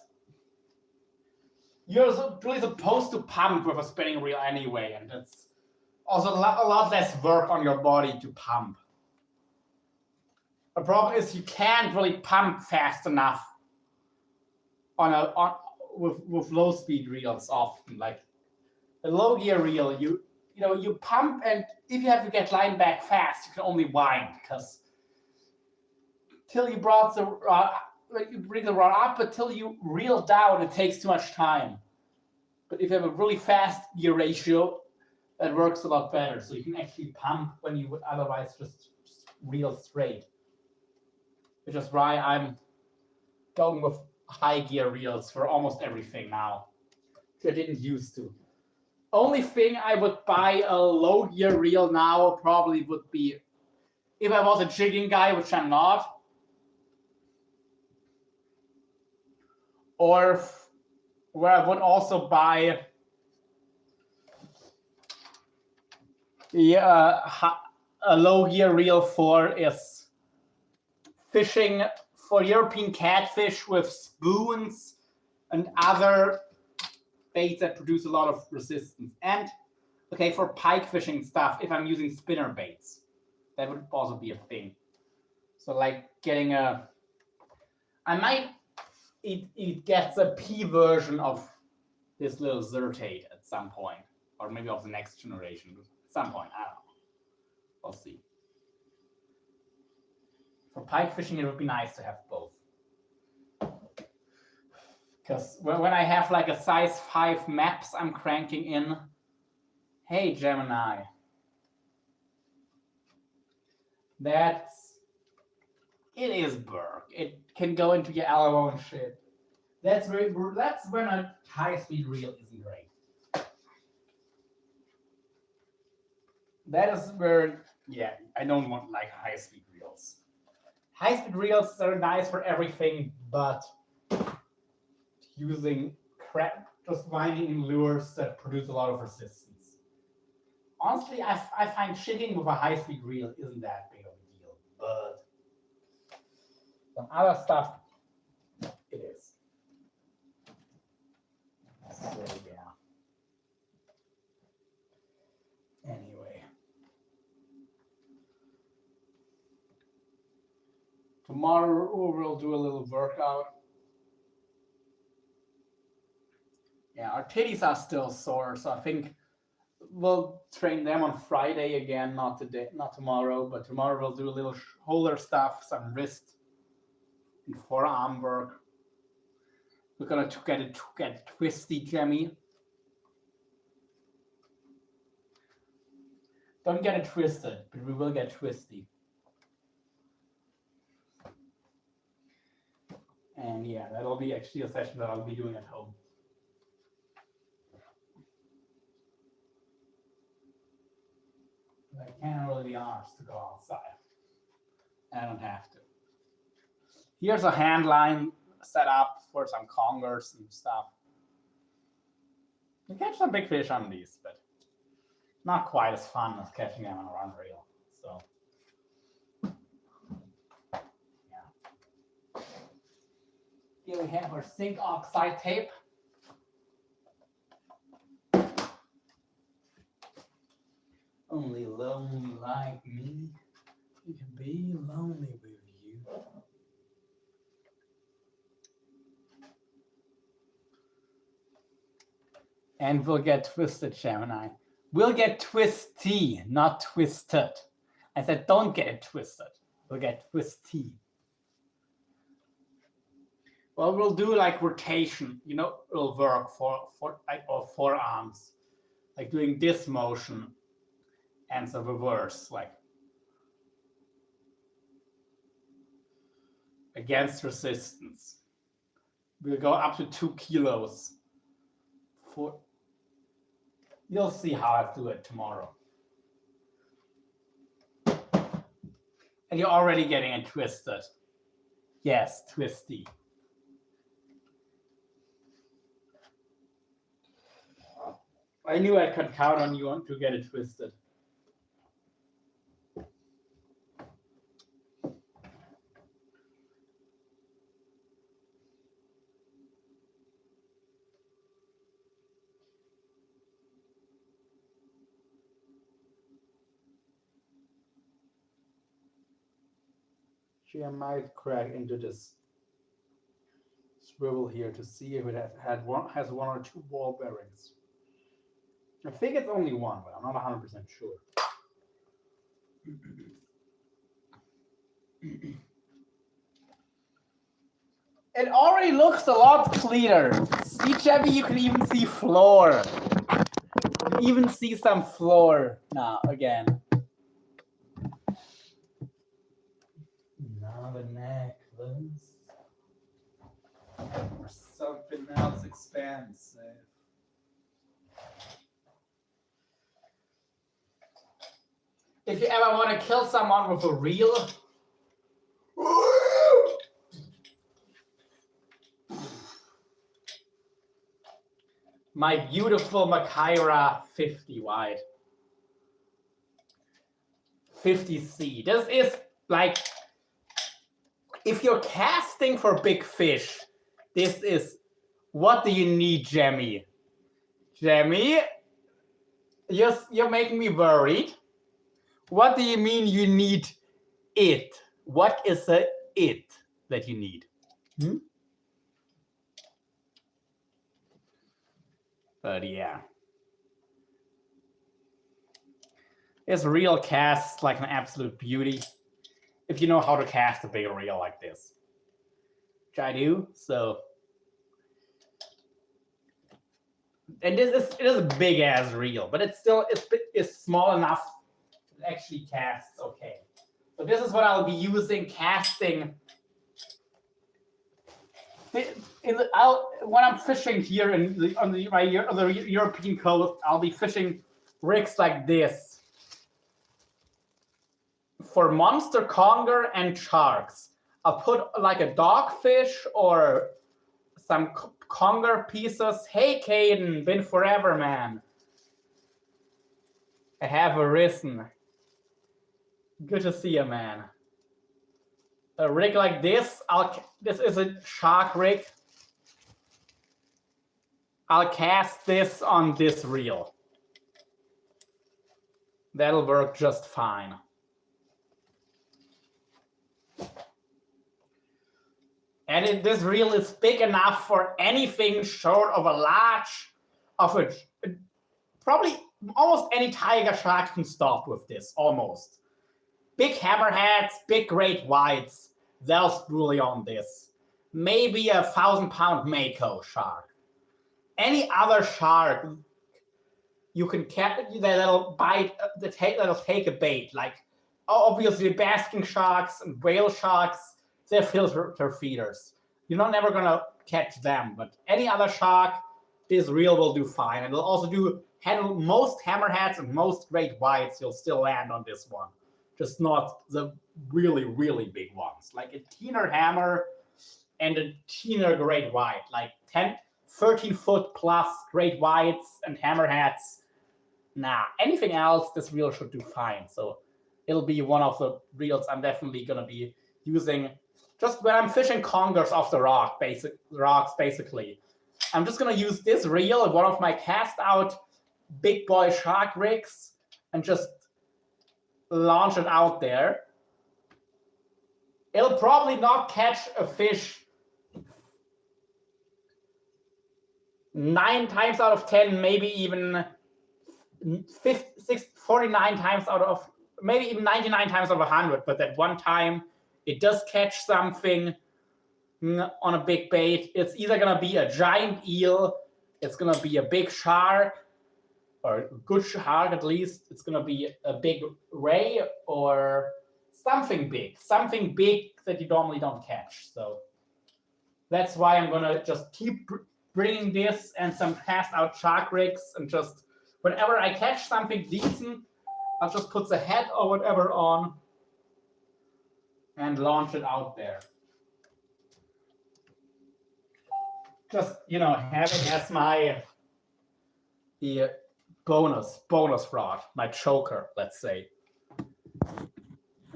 you're really supposed to pump with a spinning reel anyway, and it's also a lot less work on your body to pump. The problem is you can't really pump fast enough with low speed reels often. Like A low gear reel, you pump, and if you have to get line back fast, you can only wind because till you brought the you bring the rod up, but till you reel down, it takes too much time. But if you have a really fast gear ratio, that works a lot better. So you can actually pump when you would otherwise just reel straight. Which is why I'm going with high gear reels for almost everything now. Which I didn't used to. Only thing I would buy a low gear reel now probably would be if I was a jigging guy, which I'm not, or where I would also buy a low gear reel for is fishing for European catfish with spoons and other baits that produce a lot of resistance. And okay, for pike fishing stuff, if I'm using spinner baits, that would also be a thing. So like getting it gets a P version of this little Zertate at some point, or maybe of the next generation at some point. I don't know. We'll see. For pike fishing, it would be nice to have both. Because when I have like a size 5 maps I'm cranking in, hey Gemini, it is Berg. It can go into your elbow and shit. That's when a high-speed reel isn't great. That is where, yeah, I don't want like high-speed reels. High-speed reels are nice for everything, but using just winding in lures that produce a lot of resistance. Honestly, I find shitting with a high-speed reel isn't that big of a deal, but some other stuff, it is. So yeah. Anyway. Tomorrow we'll do a little workout. Yeah, our titties are still sore, so I think we'll train them on Friday again, not today, not tomorrow, but tomorrow we'll do a little shoulder stuff, some wrist and forearm work. We're gonna get twisty, Jemmy. Don't get it twisted, but we will get twisty. And yeah, that'll be actually a session that I'll be doing at home. I can't really be asked to go outside. I don't have to. Here's a hand line set up for some congers and stuff. You catch some big fish on these, but not quite as fun as catching them on a run reel. So, yeah. Here we have our zinc oxide tape. Only lonely like me, you can be lonely with you. And we'll get twisted, Gemini. We'll get twisty, not twisted. I said, don't get it twisted. We'll get twisty. Well, we'll do like rotation. It'll work for like or forearms, like doing this motion and the reverse, like against resistance. We'll go up to 2 kilos. You'll see how I do it tomorrow. And you're already getting it twisted. Yes, twisty. I knew I could count on you to get it twisted. She might crack into this swivel here to see if it has one or two ball bearings. I think it's only one, but I'm not 100% sure. It already looks a lot cleaner. See, Chevy, you can even see floor. You can even see some floor now again. Now the necklace. Or something else expensive. If you ever want to kill someone with a reel, my beautiful Makaira 50 wide. 50C. This is like, if you're casting for big fish, this is, what do you need, Jemmy? Jemmy, you're making me worried. What do you mean you need it? What is the it that you need? But yeah. This reel casts like an absolute beauty. If you know how to cast a big reel like this. Which I do, so. And it is a big ass reel, but it's still it's small enough it actually casts okay. So this is what I'll be using casting. When I'm fishing here on the European coast, I'll be fishing rigs like this for monster conger and sharks. I'll put like a dogfish or some conger pieces. Hey, Caden, been forever, man. I have arisen. Good to see you, man. A rig like this, this is a shark rig. I'll cast this on this reel. That'll work just fine. And this reel is big enough for anything short of probably almost any tiger shark can stop with this, almost. Big hammerheads, big great whites, they'll spool on this. Maybe a 1,000-pound mako shark. Any other shark you can catch that'll bite, that'll take a bait. Like obviously basking sharks and whale sharks, they're filter feeders. You're not never gonna catch them, but any other shark, this reel will do fine. And it'll also handle most hammerheads and most great whites. You'll still land on this one, just not the really, really big ones. Like a teener hammer and a teener great white, like 13-foot plus great whites and hammerheads. Nah, anything else, this reel should do fine. So it'll be one of the reels I'm definitely gonna be using just when I'm fishing congers off the rocks, basically. I'm just gonna use this reel, one of my cast out big boy shark rigs, and just launch it out there. It'll probably not catch a fish 9 times out of 10, maybe even 49 times out of, maybe even 99 times out of 100. But that one time, it does catch something on a big bait. It's either going to be a giant eel, it's going to be a big shark, or a good shark at least. It's going to be a big ray or something big that you normally don't catch. So that's why I'm going to just keep bringing this and some cast out shark rigs, and just whenever I catch something decent, I'll just put the head or whatever on and launch it out there. Just, have it as my bonus rod, my choker, let's say.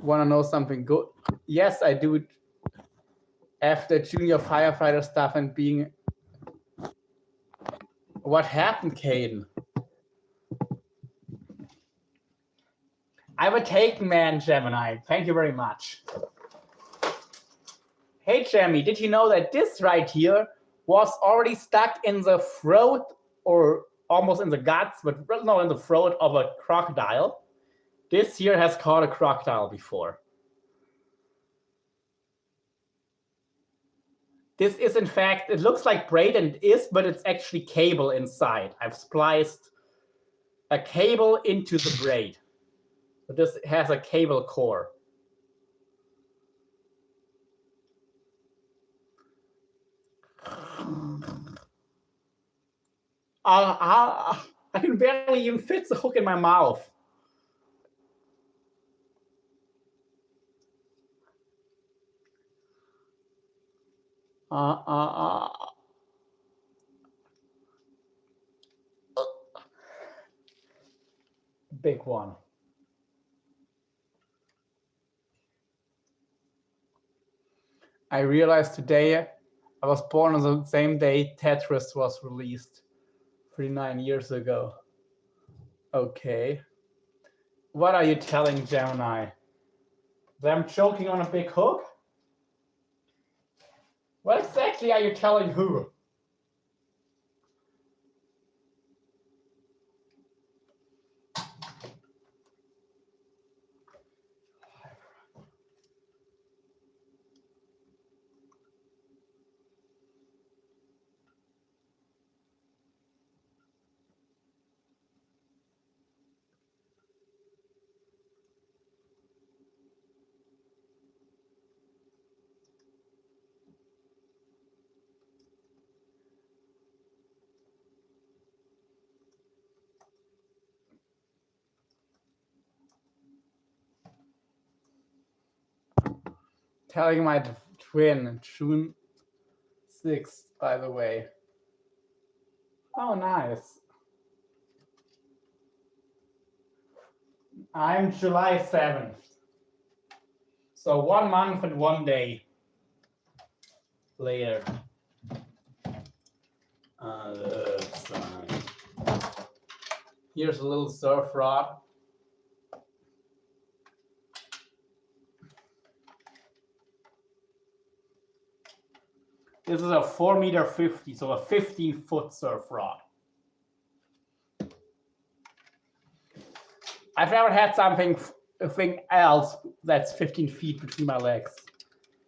Want to know something good? Yes, I do it after junior firefighter stuff and being... What happened, Caden? I would take man, Gemini. Thank you very much. Hey, Jamie, did you know that this right here was already stuck in the throat or almost in the guts, but no, in the throat of a crocodile. This here has caught a crocodile before. This is, in fact, it looks like braid and it is, but it's actually cable inside. I've spliced a cable into the braid. But this has a cable core. I can barely even fit the hook in my mouth. Big one. I realized today I was born on the same day Tetris was released 39 years ago. Okay. What are you telling Gemini? That I'm choking on a big hook? What exactly are you telling who? Telling my twin, June 6th, by the way. Oh, nice. I'm July 7th. So 1 month and 1 day later. Here's a little surf rod. This is a 4.50 meters, so a 15-foot surf rod. I've never had something else that's 15 feet between my legs.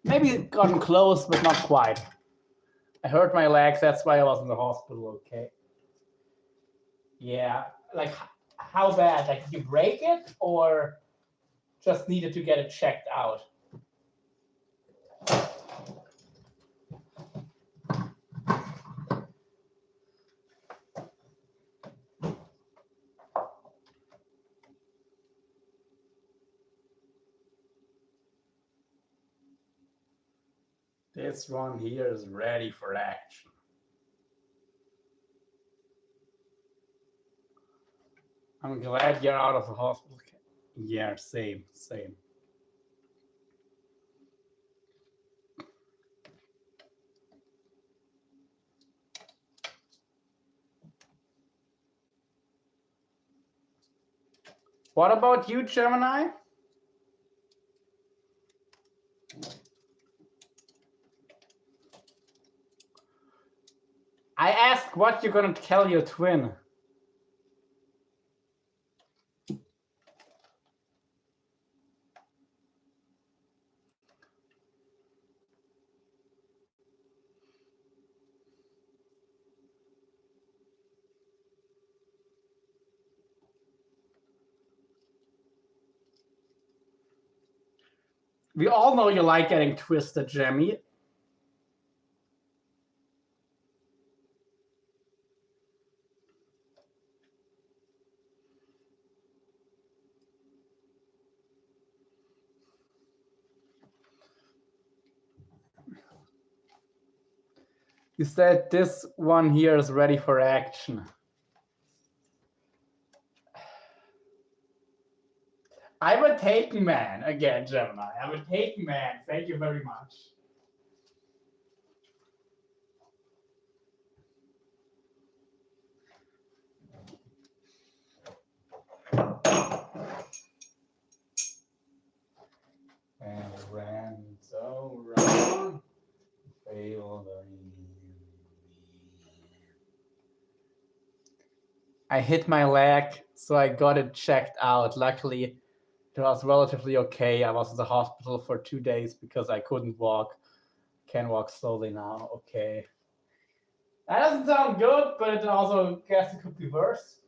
Maybe gotten close, but not quite. I hurt my legs, that's why I was in the hospital, okay? Yeah, like how bad? Like, did you break it or just needed to get it checked out? This one here is ready for action. I'm glad you're out of the hospital. Yeah, same. What about you, Gemini? I asked what you're gonna tell your twin. We all know you like getting twisted, Jemmy. You said this one here is ready for action. I'm a taken man. Again, Gemini. I'm a taken man. Thank you very much. And ran so wrong. I hit my leg, so I got it checked out. Luckily, it was relatively okay. I was in the hospital for 2 days because I couldn't walk. Can walk slowly now. Okay. That doesn't sound good, but it also guess it could be worse.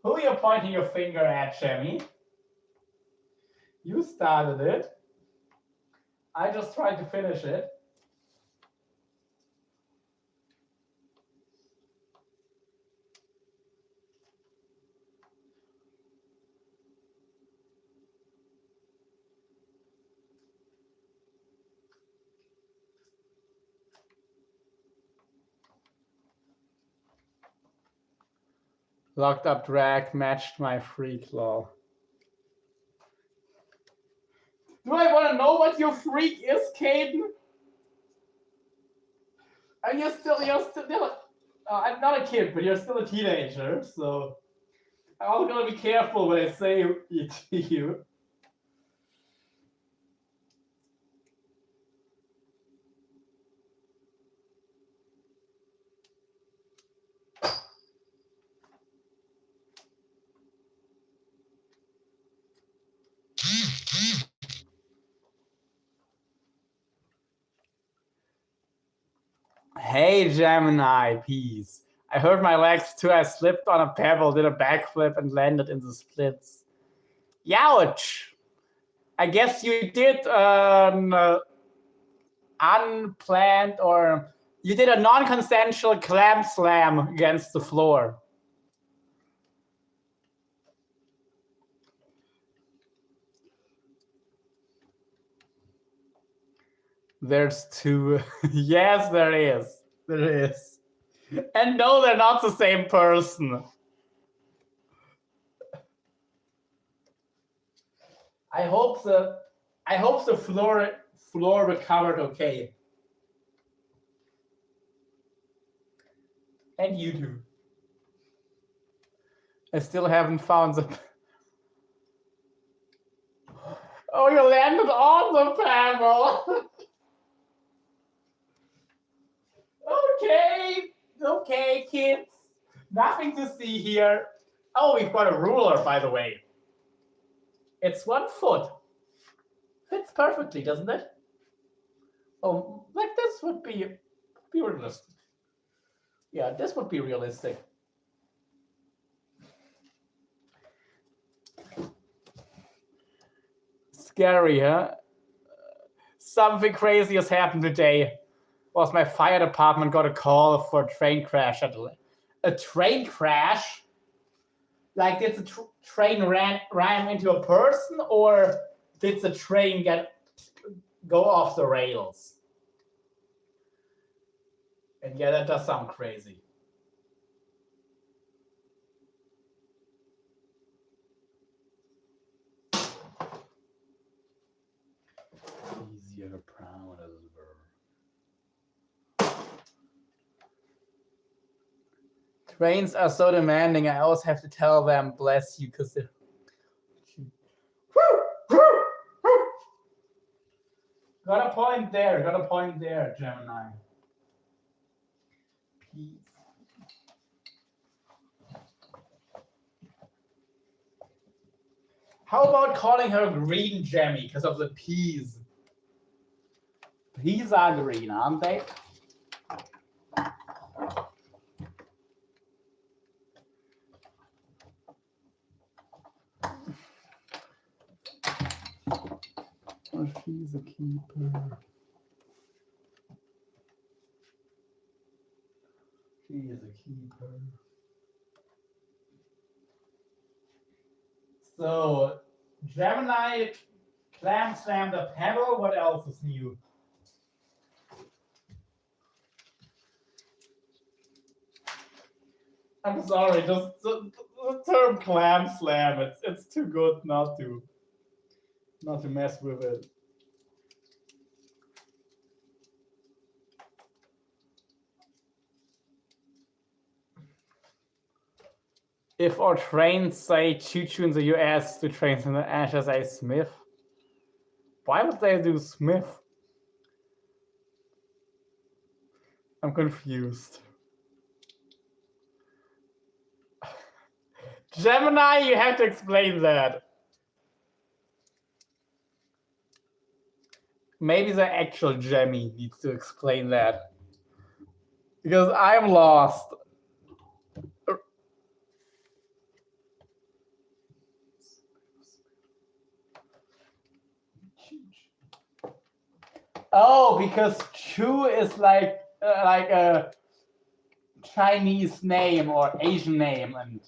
Who are you pointing your finger at, Jamie? You started it. I just tried to finish it. Locked up drag matched my freak law. Do I want to know what your freak is, Caden? And you're still, I'm not a kid, but you're still a teenager, so I'm gonna be careful when I say it to you. Hey, Gemini, peace. I hurt my legs too. I slipped on a pebble, did a backflip, and landed in the splits. Youch! I guess you did unplanned, or you did a non-consensual clam slam against the floor. There's two. Yes, there is. There is. And no, they're not the same person. I hope the floor recovered okay. And you too. I still haven't found the. Oh, you landed on the pebble. Okay, kids. Nothing to see here. Oh, we've got a ruler, by the way. It's 1 foot. Fits perfectly, doesn't it? Oh, like this would be realistic. Yeah, this would be realistic. Scary, huh? Something crazy has happened today. Was my fire department got a call for a train crash a train crash? Like, did the train ram into a person, or did the train go off the rails? And yeah, that does sound crazy. Easier, proud as trains are so demanding. I always have to tell them, bless you, because they're. Got a point there, Gemini. Peace. How about calling her green Gemmy because of the peas? Peas are green, aren't they? Oh, she's a keeper. She is a keeper. So, Gemini clam slammed a pebble. What else is new? I'm sorry, just the term clam slam, it's too good not to mess with it. If our trains say choo-choo in the US, do trains in the Asia say Smith? Why would they do Smith? I'm confused. Gemini, you have to explain that. Maybe the actual Gemmy needs to explain that. Because I'm lost. Oh, because Chu is like a Chinese name or Asian name, and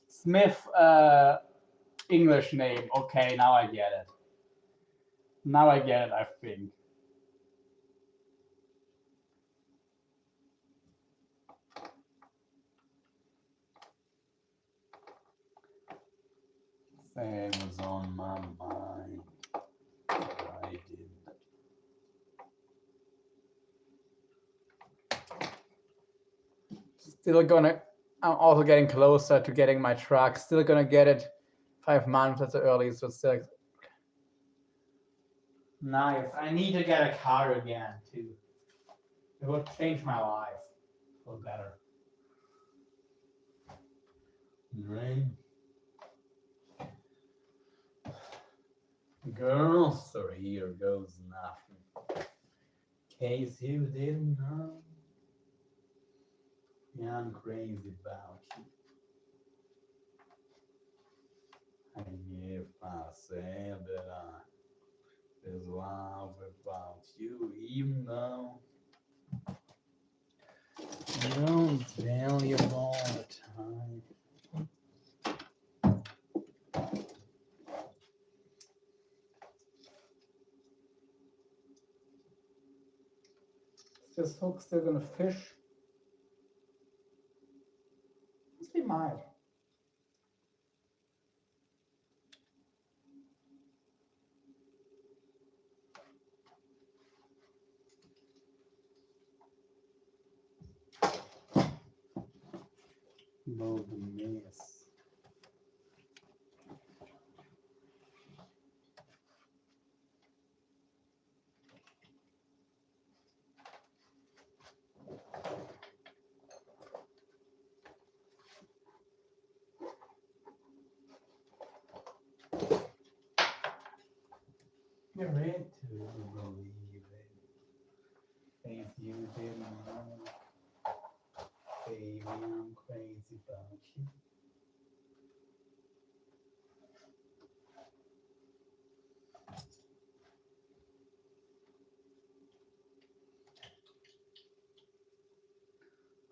Smith English name. Okay, now I get it. Now I get it, I think. Same was on my mind. I did. Still gonna. I'm also getting closer to getting my truck. Still gonna get it 5 months at the earliest. So still. Nice. I need to get a car again too. It would change my life for better. Right. Girls, so here goes nothing. Case you didn't know. Yeah, I'm crazy about you. And if I said that I is love without you, even though you don't tell you all the time. Is this hook still gonna fish? He might. No mess. You're ready to believe it. Things you didn't know. Baby, I'm crazy about you.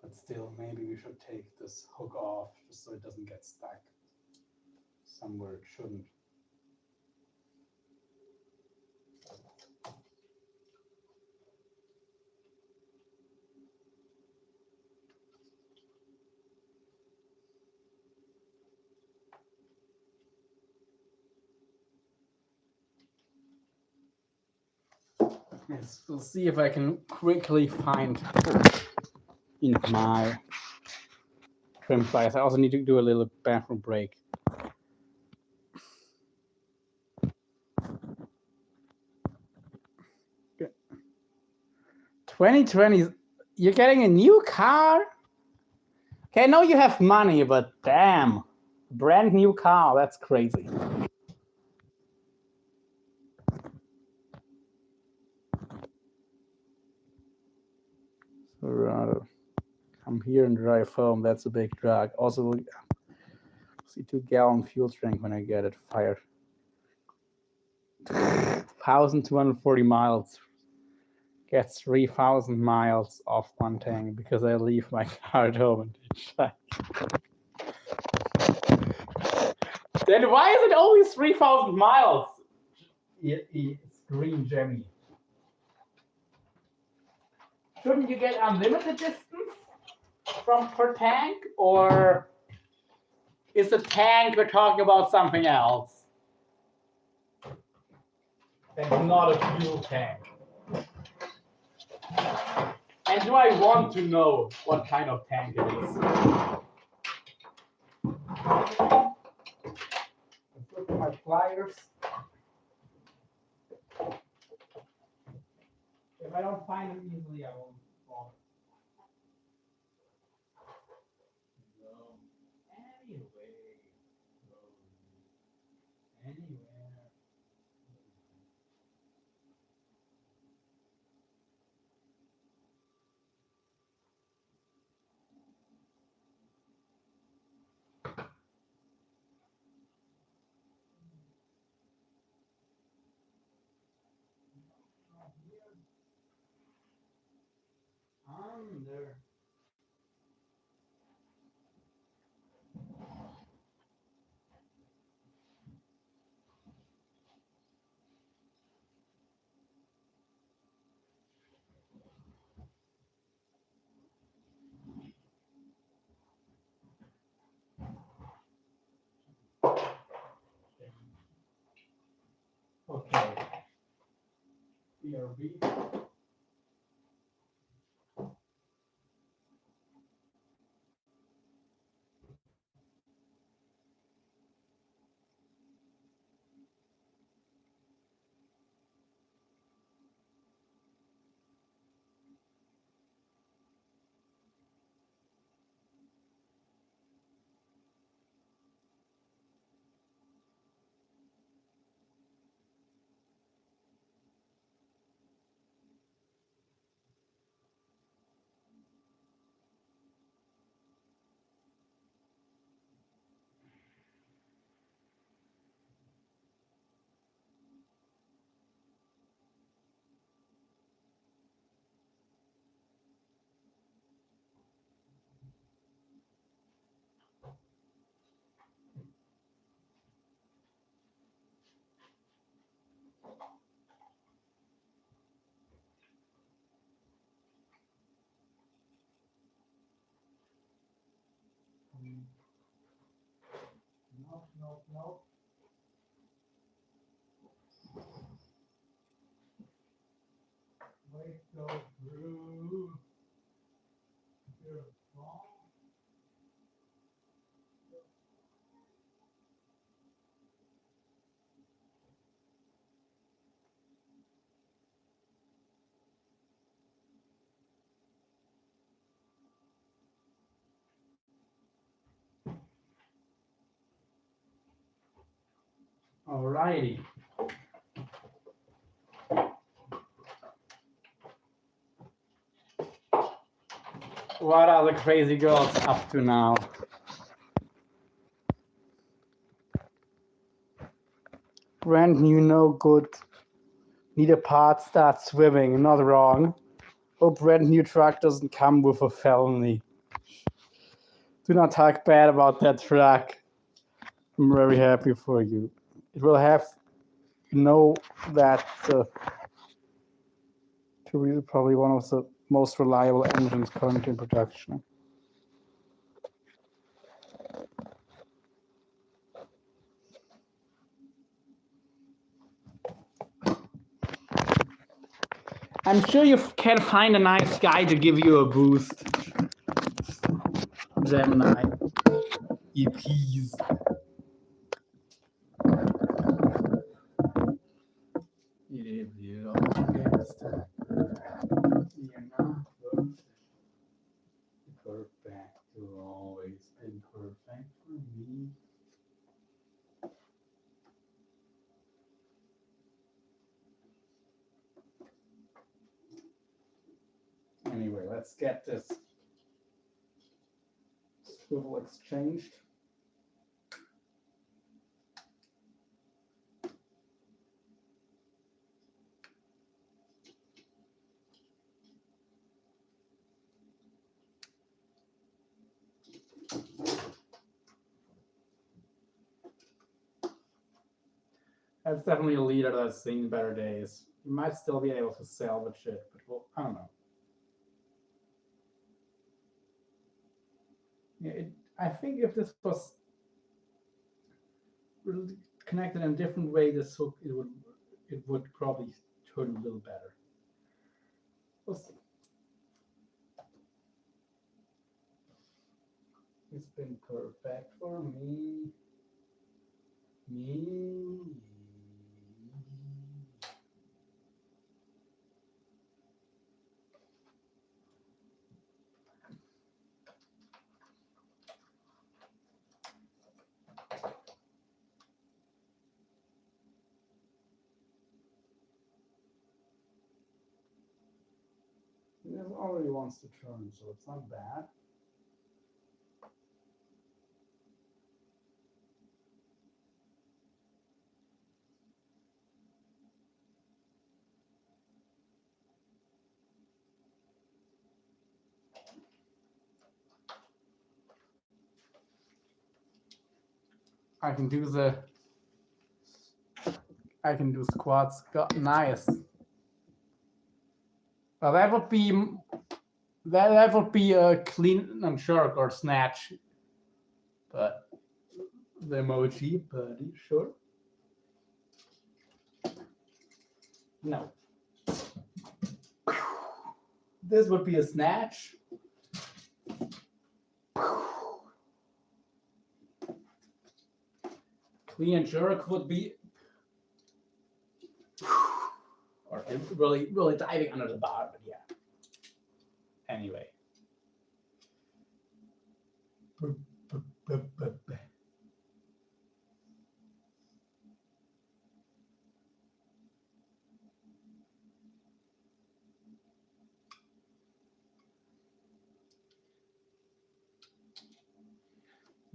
But still, maybe we should take this hook off just so it doesn't get stuck somewhere it shouldn't. Yes, we'll see if I can quickly find in my trim pliers. I also need to do a little bathroom break. 2020, you're getting a new car? Okay, I know you have money, but damn, brand new car, that's crazy. So come here and drive home, that's a big drag. Also, see 2-gallon fuel tank when I get it fired. 1,240 miles. Gets 3,000 miles off one tank because I leave my car at home and check. Then why is it always 3,000 miles? It's green Jemmy. Shouldn't you get unlimited distance from per tank, or is the tank we're talking about something else? That's not a fuel tank. And do I want to know what kind of tank it is? Let's look at my pliers. If I don't find them easily, I won't bother. BRB. No. Wait, go through. Here, wrong. Alrighty. What are the crazy girls up to now? Brand new, no good. Need a part, start swimming. Not wrong. Hope brand new truck doesn't come with a felony. Do not talk bad about that truck. I'm very happy for you. It will have, that probably one of the most reliable engines currently in production. I'm sure you can find a nice guy to give you a boost. Gemini EPs. If you don't get to, you're not perfect. You've always been perfect for me. Anyway, let's get this swivel exchanged. That's definitely a leader that's seen better days. You might still be able to salvage it, but well, I don't know. Yeah, I think if this was connected in a different way, this hook it would probably turn a little better. We'll see. It's been perfect for me. It already wants to turn, so it's not bad. I can do squats. Nice. Well, that would be a clean and jerk or snatch, but the emoji, buddy, sure. No. This would be a snatch. Clean and jerk would be, or really, really diving under the bar, but yeah. Anyway.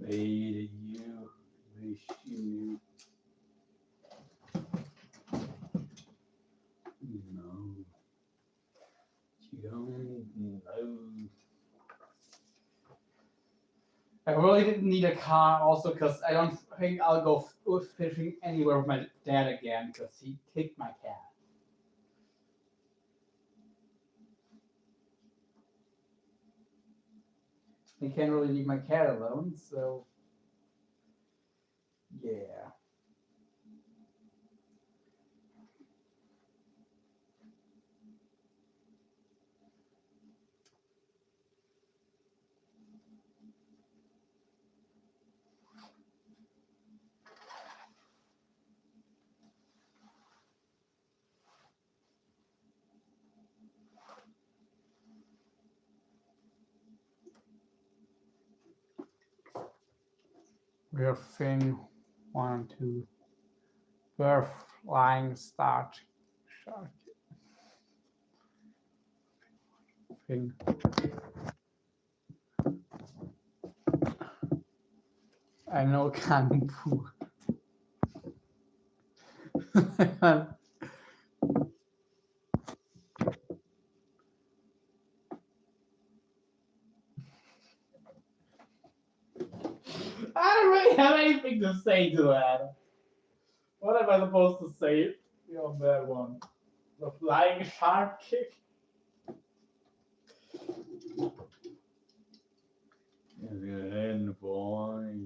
Wait, you wish you no, you don't know. I really didn't need a car also because I don't think I'll go fishing anywhere with my dad again because he kicked my cat. I can't really leave my cat alone, so yeah. We're fin 1, 2. We're flying start shark. Fin. I know Kung Fu. I don't really have anything to say to that. What am I supposed to say on that one? The flying shark kick? Good boy.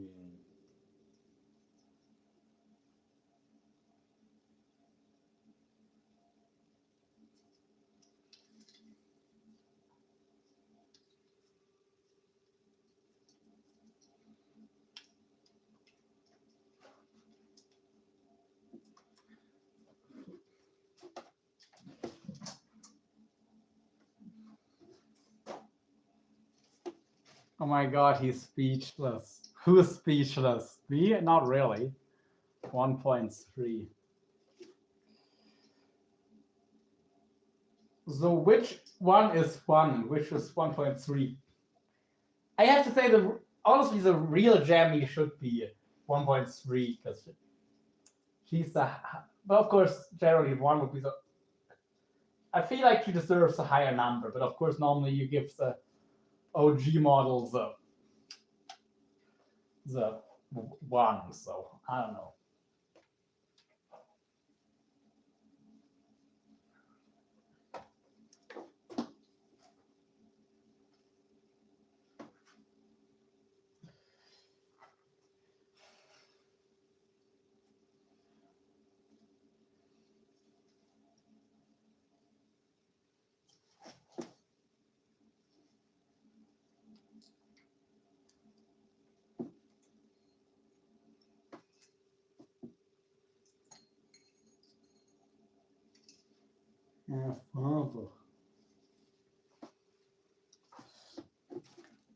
Oh my god, he's speechless. Who's speechless? Me? Not really. 1.3. So which one is 1? Which is 1.3? I have to say that honestly the real Jamie should be 1.3 because she's the, but of course generally 1 would be the, I feel like she deserves a higher number, but of course normally you give the OG model the 1, so I don't know.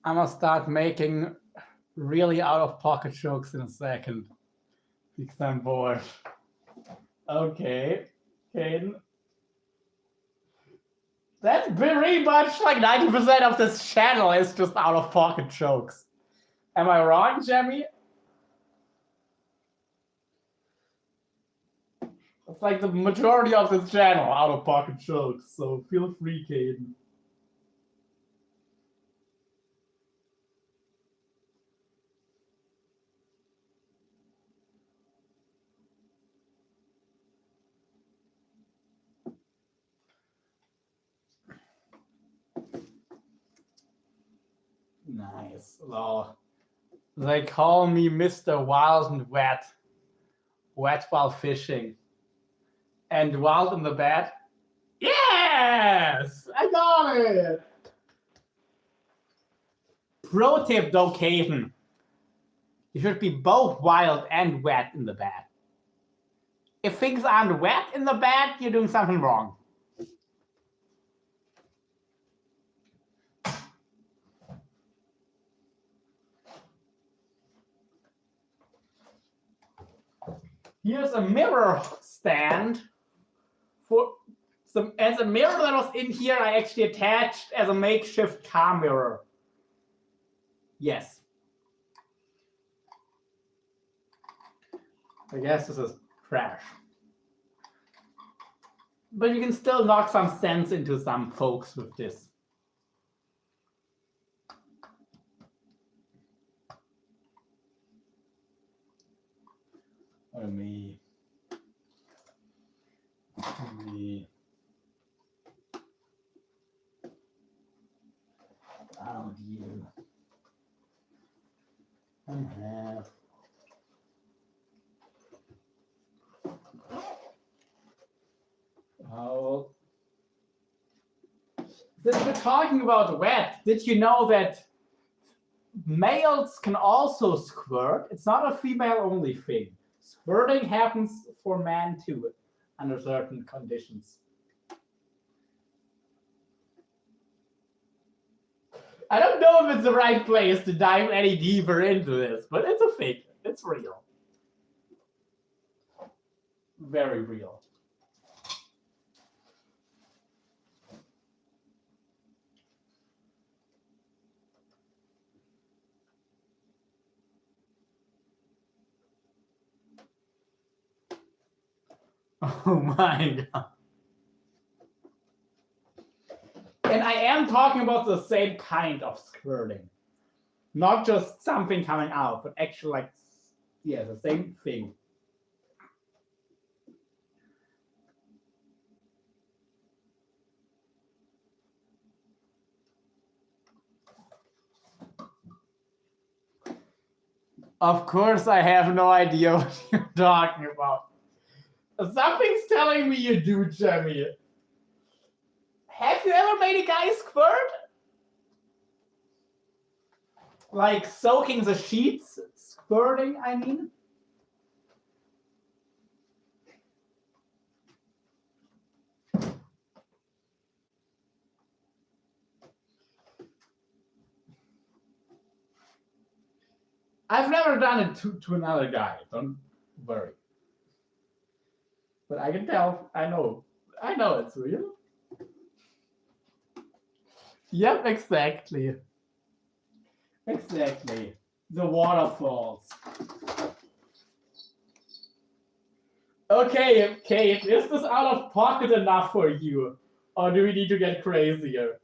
I'm gonna start making really out of pocket jokes in a second because I'm bored. Okay, Caden. That's very much like 90% of this channel is just out of pocket jokes. Am I wrong, Jamie? It's like the majority of this channel out of pocket jokes, so feel free, Caden. Nice. Well, they call me Mr. Wild and Wet. Wet while fishing. And wild in the bed. Yes! I got got it! Pro tip though, Caden. You should be both wild and wet in the bed. If things aren't wet in the bed, you're doing something wrong. Here's a mirror stand for some. As a mirror that was in here, I actually attached as a makeshift car mirror. Yes. I guess this is trash. But you can still knock some sense into some folks with this. Oh, me. Me. Oh, you. And half. Oh. Since we're talking about wet, did you know that males can also squirt? It's not a female-only thing. Squirting happens for men too, under certain conditions. I don't know if it's the right place to dive any deeper into this, but it's a thing. It's real. Very real. Oh my god. And I am talking about the same kind of squirting. Not just something coming out, but actually like, yeah, the same thing. Of course I have no idea what you're talking about. Something's telling me you do, Jemmy. Have you ever made a guy squirt? Like soaking the sheets? Squirting, I mean? I've never done it to another guy, don't worry. But I can tell, I know it's real. Yep, exactly. Exactly. The waterfalls. Okay, is this out of pocket enough for you? Or do we need to get crazier?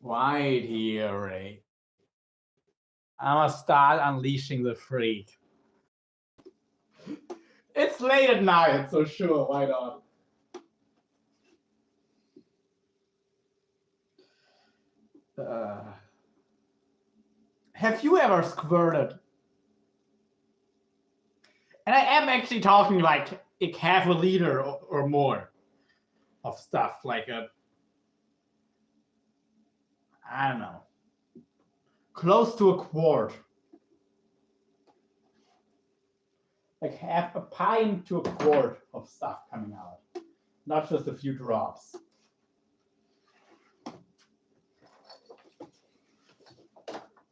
Right here, Ray. I'm gonna start unleashing the freak. It's late at night, so sure, why not? Have you ever squirted? And I am actually talking like half a liter or more of stuff, like I don't know, close to a quart. Like half a pint to a quart of stuff coming out, not just a few drops.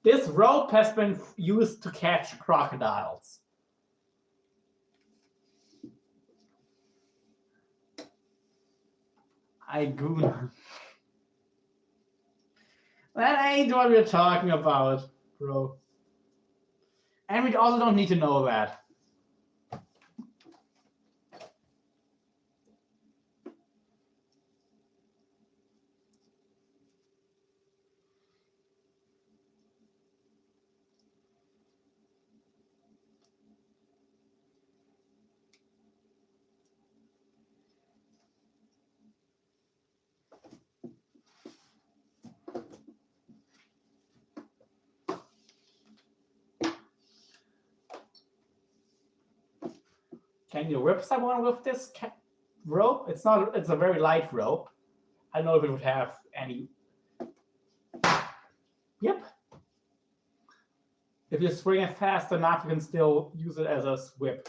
This rope has been used to catch crocodiles. I goon. That ain't what we're talking about, bro. And we also don't need to know that. Can you whip someone with this rope? It's not. It's a very light rope. I don't know if it would have any. Yep. If you swing it fast enough, you can still use it as a whip.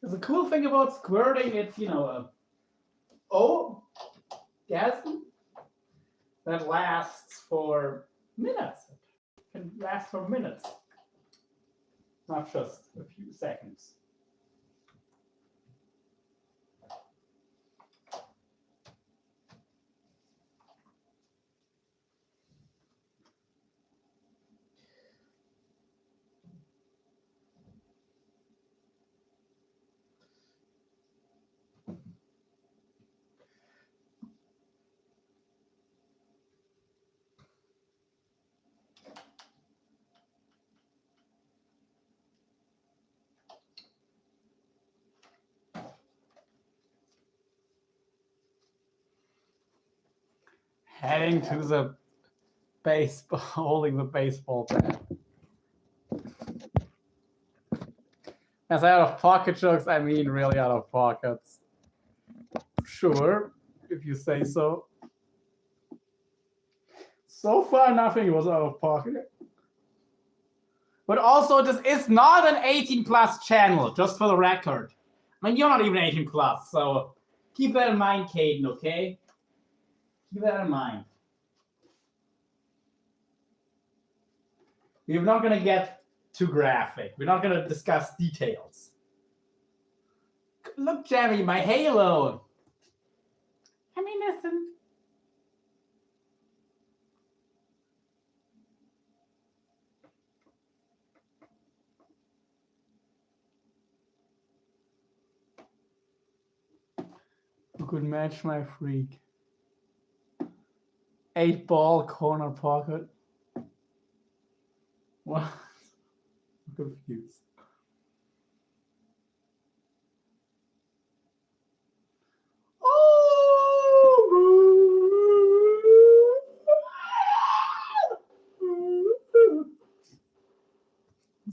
The cool thing about squirting, it's gasm that lasts for minutes. It can last for minutes, not just a few seconds. Heading to the baseball, holding the baseball bat. As out of pocket jokes, I mean really out of pockets. Sure, if you say so. So far, nothing was out of pocket. But also, this is not an 18 plus channel, just for the record. I mean, you're not even 18 plus, so keep that in mind, Caden, okay? Keep that in mind. We're not going to get too graphic. We're not going to discuss details. Look, Jamie, my halo. I mean, listen. You could match my freak. 8-ball corner pocket. What? I'm confused.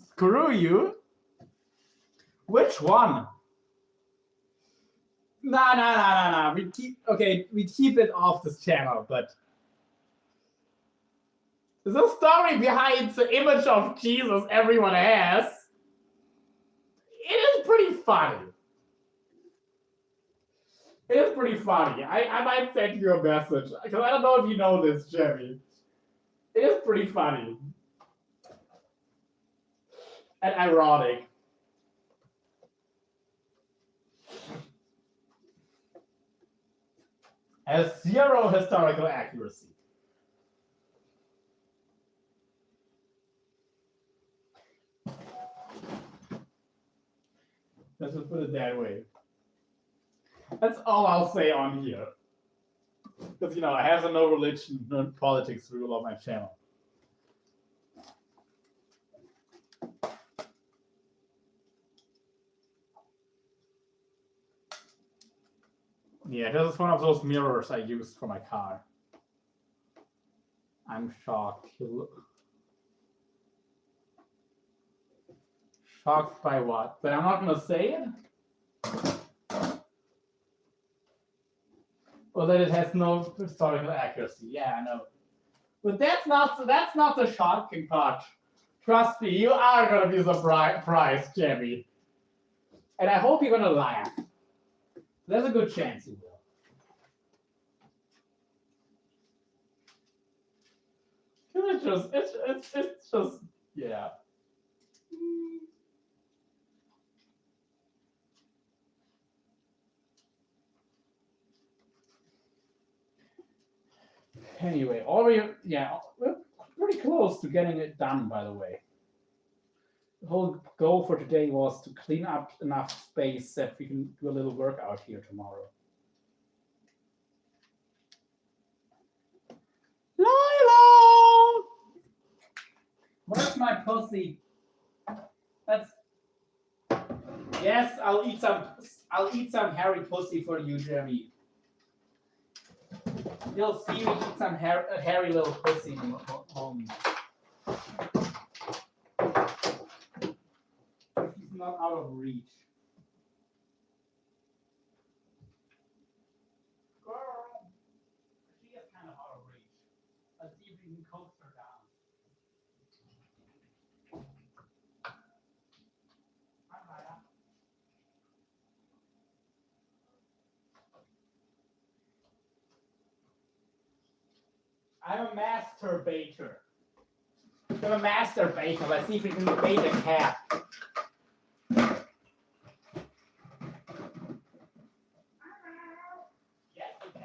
Screw you? Which one? No. We keep it off this channel, but the story behind the image of Jesus everyone has, it is pretty funny. It is pretty funny. I might send you a message, because I don't know if you know this, Jemmy. It is pretty funny. And ironic. Has zero historical accuracy. Let's just put it that way. That's all I'll say on here. Because, I have a no religion, no politics rule on my channel. Yeah, this is one of those mirrors I used for my car. I'm shocked. Shocked by what? But I'm not gonna say it? Or that it has no historical accuracy. Yeah, I know. But that's not the shocking part. Trust me, you are gonna be surprised, Jemmy. And I hope you're gonna laugh. There's a good chance you will. It's just yeah. Anyway, already we're pretty close to getting it done. By the way, the whole goal for today was to clean up enough space that we can do a little workout here tomorrow. Lila, where's my pussy? That's yes. I'll eat some. I'll eat some hairy pussy for you, Jeremy. You'll see me eat some hairy little pussy home. If he's not out of reach. Girl, she is kind of out of reach. Let's see if we can coax her down. I'm a masturbator. I'm a masturbator. Let's see if we can bait a cat. Yes, we can.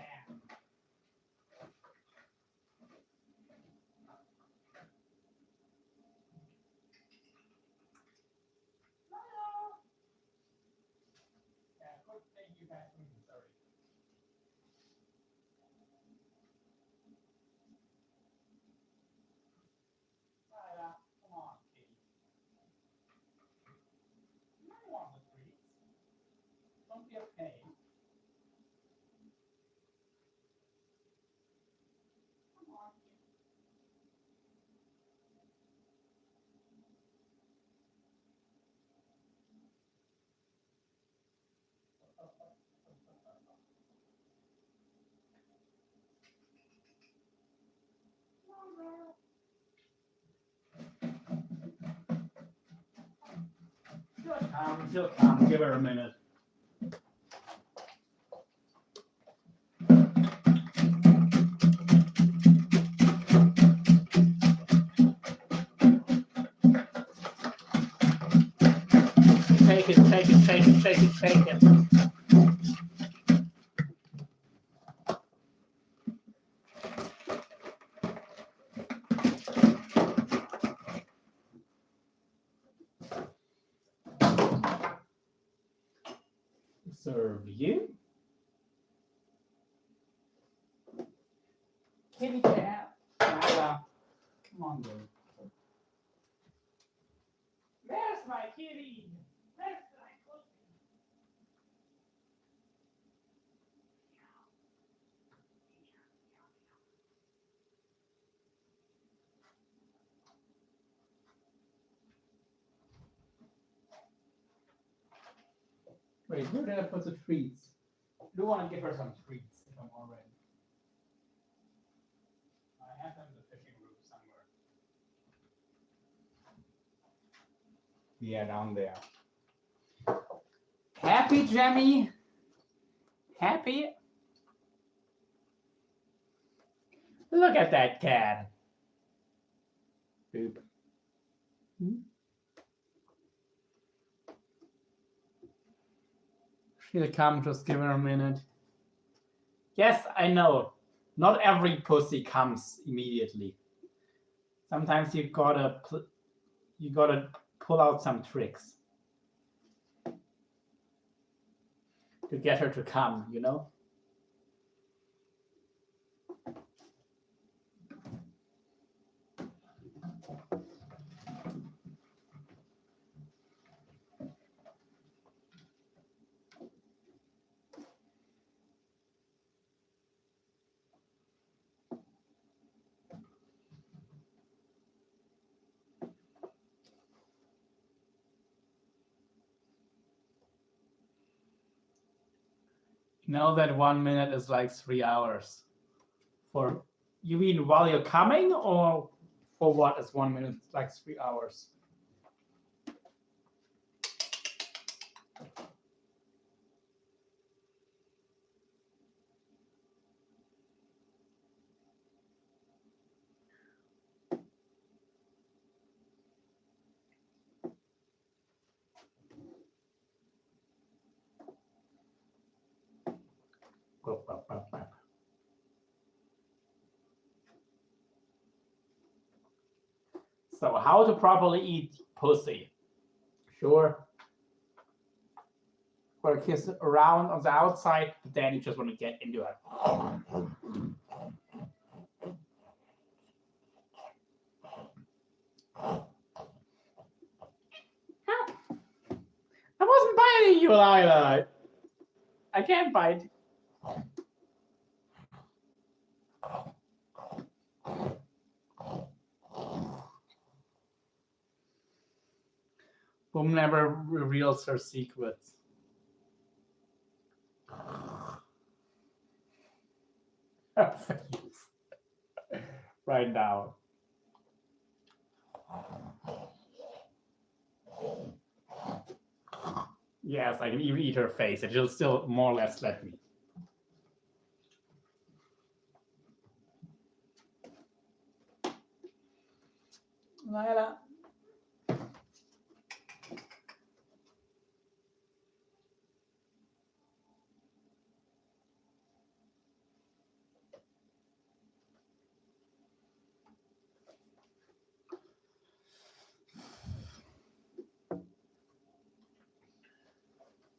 Yeah, quick, thank you guys. Sorry. Come on, kitty. You don't want the treats. Don't be a pain. Come on, kitty. She'll come. Give her a minute. Shake it, shake it, shake it, shake it, shake it. Serve you. Kitty cat. Lila. Come on, girl. There's my kitty. There's my pussy. Wait, where did I put the treats? I do want to give her some treats if I'm already. I have them in the fishing room somewhere. Yeah, down there. Happy, Jemmy? Happy? Look at that cat. Boop. She'll come, just give her a minute. Yes, I know. Not every pussy comes immediately. Sometimes you gotta pull out some tricks to get her to come, you know? You know that 1 minute is like 3 hours. For you mean while you're coming, or for what is 1 minute like 3 hours? So how to properly eat pussy? Sure. Or kiss around on the outside, but then you just want to get into it. I wasn't biting you, Lila. I can't bite. Boom never reveals her secrets. Right now. Yes, I can even eat her face. It'll still more or less let me. Lila.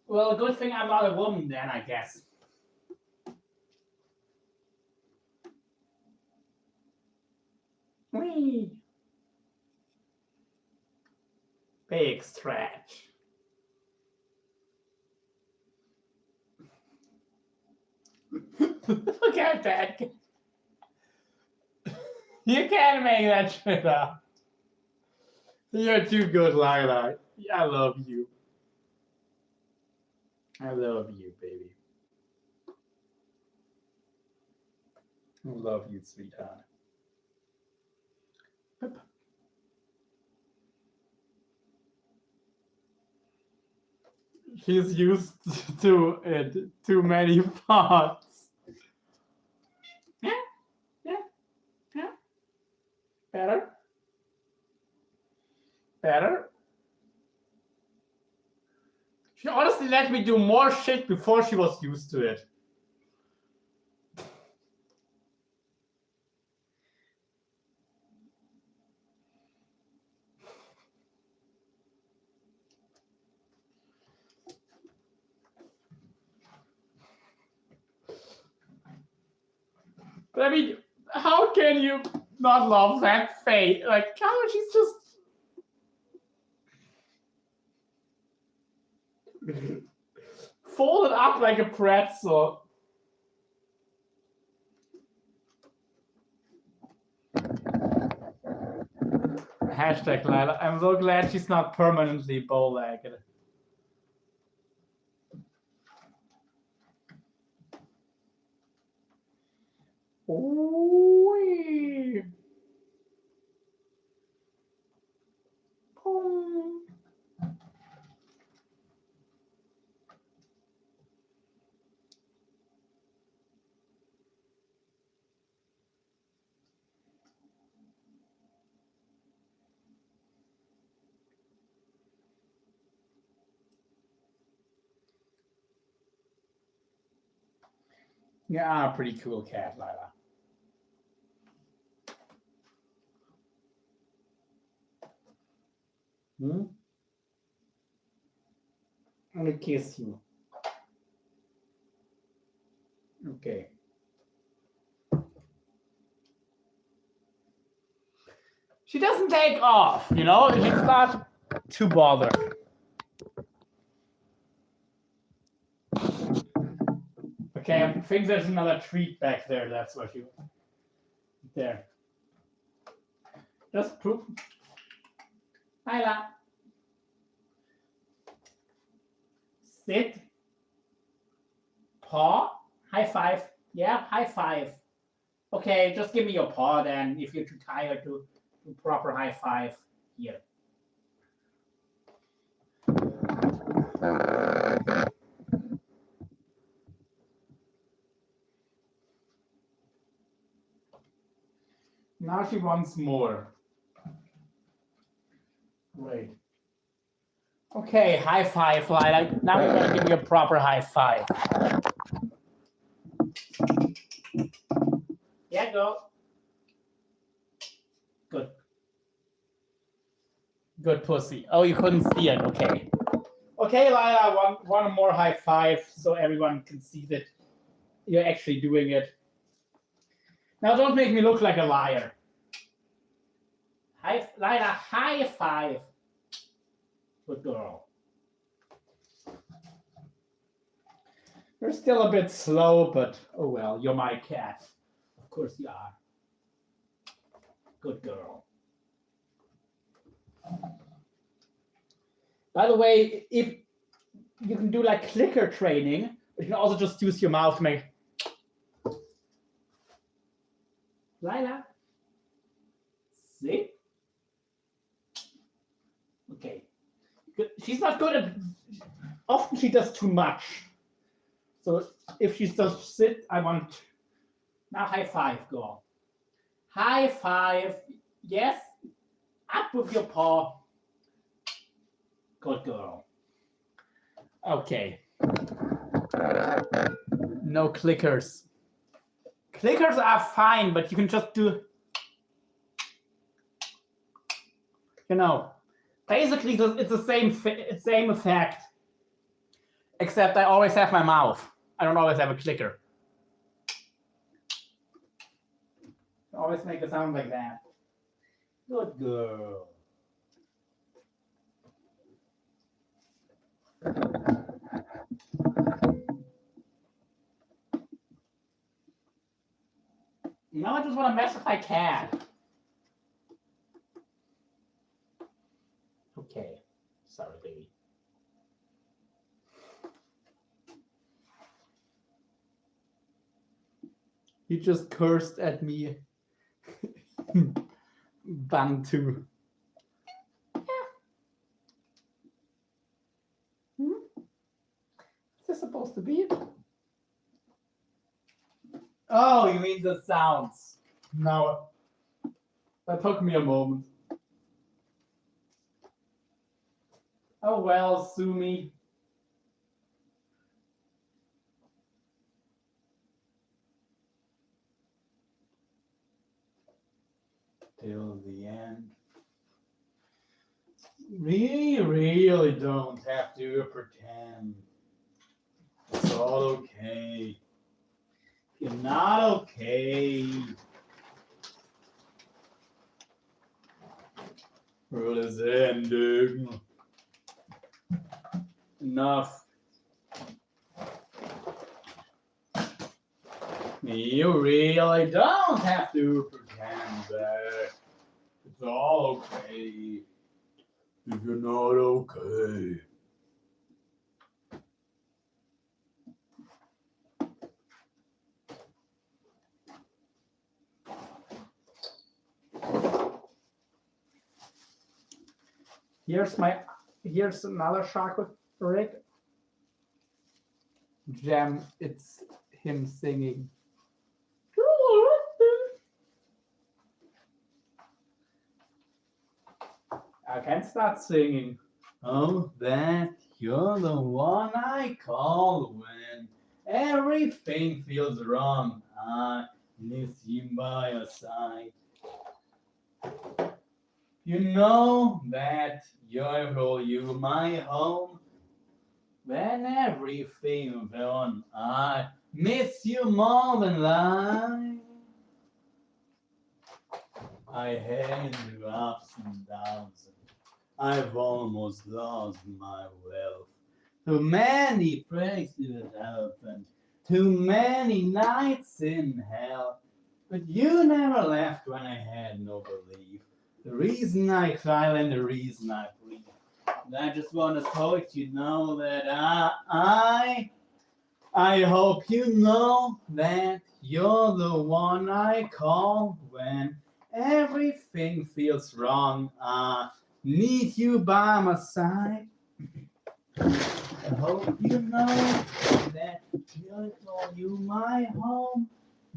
Well, good thing I'm not a woman then, I guess. Whee! Big stretch. Look at that. You can't make that shit up. You're too good, Lila. I love you. I love you, baby. I love you, sweetheart. She's used to it too many parts. Yeah. Better? Better? She honestly let me do more shit before she was used to it. But I mean, how can you not love that face? Like, come on, she's just folded up like a pretzel. Hashtag Lila. I'm so glad she's not permanently bow-legged. Ooh. Boom. Yeah, pretty cool cat, Lila. I'm gonna kiss you. Okay. She doesn't take off, you know? She's not too bothered. Okay, I think there's another treat back there. That's what you. There. Just poop. Lila. Sit. Paw. High five. Yeah, high five. Okay, just give me your paw then if you're too tired to do proper high five here. Now she wants more. Wait. Okay, high five, Lila. Now we're gonna give you a proper high five. girl. Good. Good pussy. Oh, you couldn't see it. Okay. Okay, Lila, one more high five so everyone can see that you're actually doing it. Now, don't make me look like a liar. Lila, high five. Good girl. You're still a bit slow, but oh well, you're my cat. Of course you are. Good girl. By the way, if you can do like clicker training, but you can also just use your mouth to make. Lila. See? Okay. She's not good at. Often she does too much. So if she just sit, I want. Now high five, girl. High five. Yes. Up with your paw. Good girl. Okay. No clickers. Clickers are fine, but you can just do. You know, basically it's the same effect. Except I always have my mouth. I don't always have a clicker. I always make a sound like that. Good girl. Now I just want to mess with my cat. Okay. Sorry, baby. He just cursed at me. Bantu. Yeah. Is this supposed to be? Oh, you mean the sounds. No. That took me a moment. Oh well, sue me. Till the end. We really don't have to pretend. It's all okay. You're not okay. World is ending. Enough. You really don't have to pretend that it's all okay if you're not okay. Here's another chocolate brick. Jam, it's him singing. I can start singing. Oh, that you're the one I call when everything feels wrong. I miss you by your side. You know that you're my home. When everything gone, I miss you more than life. I had your ups and downs. I've almost lost my wealth. Too many places happened, too many nights in hell. But you never left when I had no belief. The reason I cry and the reason I breathe. And I just want to let you know that I hope you know that you're the one I call when everything feels wrong. I need you by my side. I hope you know that you're my home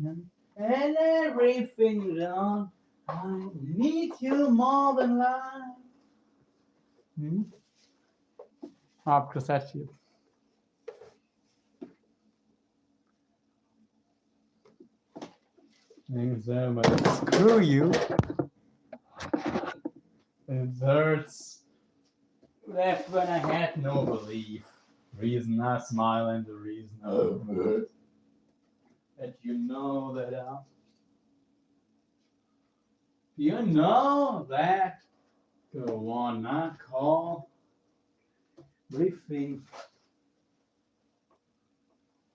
and everything wrong. I need you more than life. Appreciate. Think so, but screw you. It hurts. Left when I had no belief. Reason I smile and the reason I hurt. That you know that I. You know that. Go on, not call. Briefing.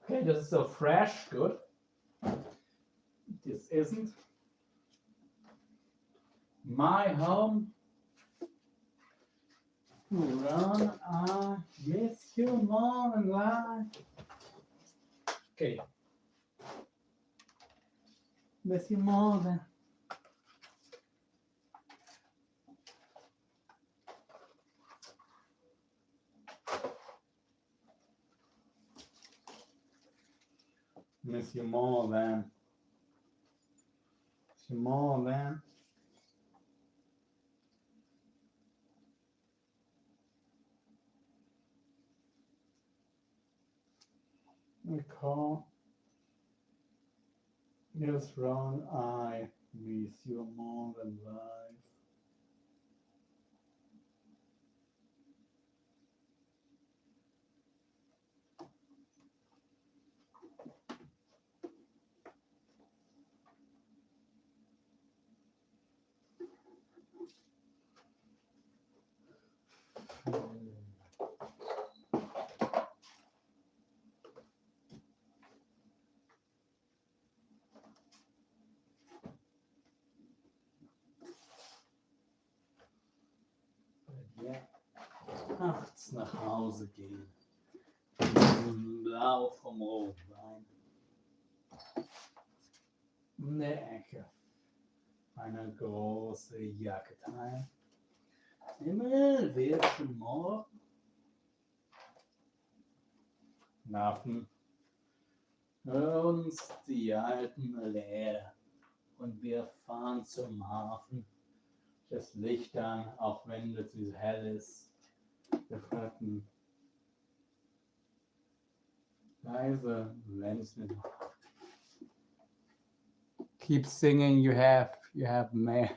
Okay, this is so fresh. Good. This isn't. My home. Run, I miss you more than life. Okay. Miss you more than. Miss you more than. Miss you more than. Recall. Yes, wrong. I miss you more than life. Ja. Nachts nach Hause gehen. Blau vom Rotwein. In der Ecke. Eine große Jacke teilen. Himmel wird schon morgen. Naffen. Hör uns die alten Lehrer. Und wir fahren zum Hafen. Das Licht an, auch wenn es zu hell ist. Wir fragen leise, wenn es nicht. Keep singing, you have man.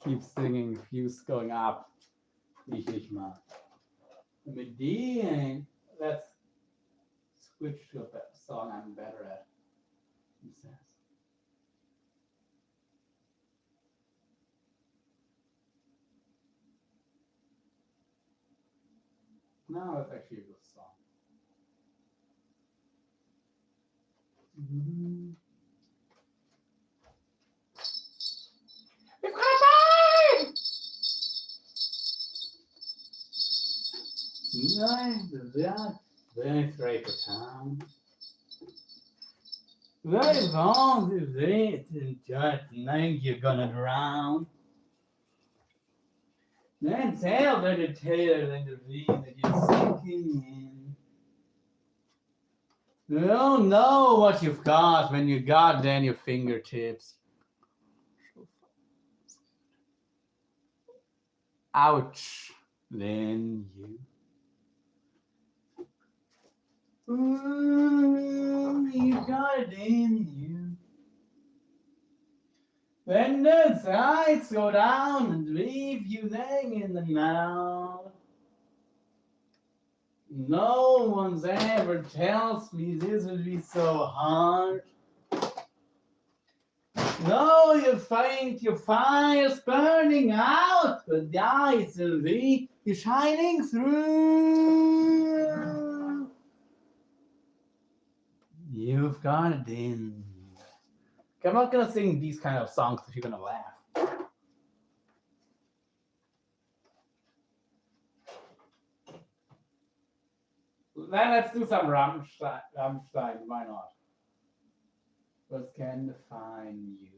Keep singing, views going up. Ich nicht mal. Mit denen, let's switch to a song I'm better at. He says. No, it's actually a good song. Mm-hmm. Nein, very straight to town. Very long to wait and just think you're gonna drown. Then tell the tale and the reason that you're sinking in. You don't know what you've got when you got then your fingertips. Ouch. Then you. You got it in you. When the sights go down and leave you hanging in the now. No one's ever tells me this would be so hard. No, you think your fire's burning out, but the eyes will be shining through. You've got it in. I'm not gonna sing these kind of songs if you're gonna laugh. Then let's do some Rammstein, why not? What can define you?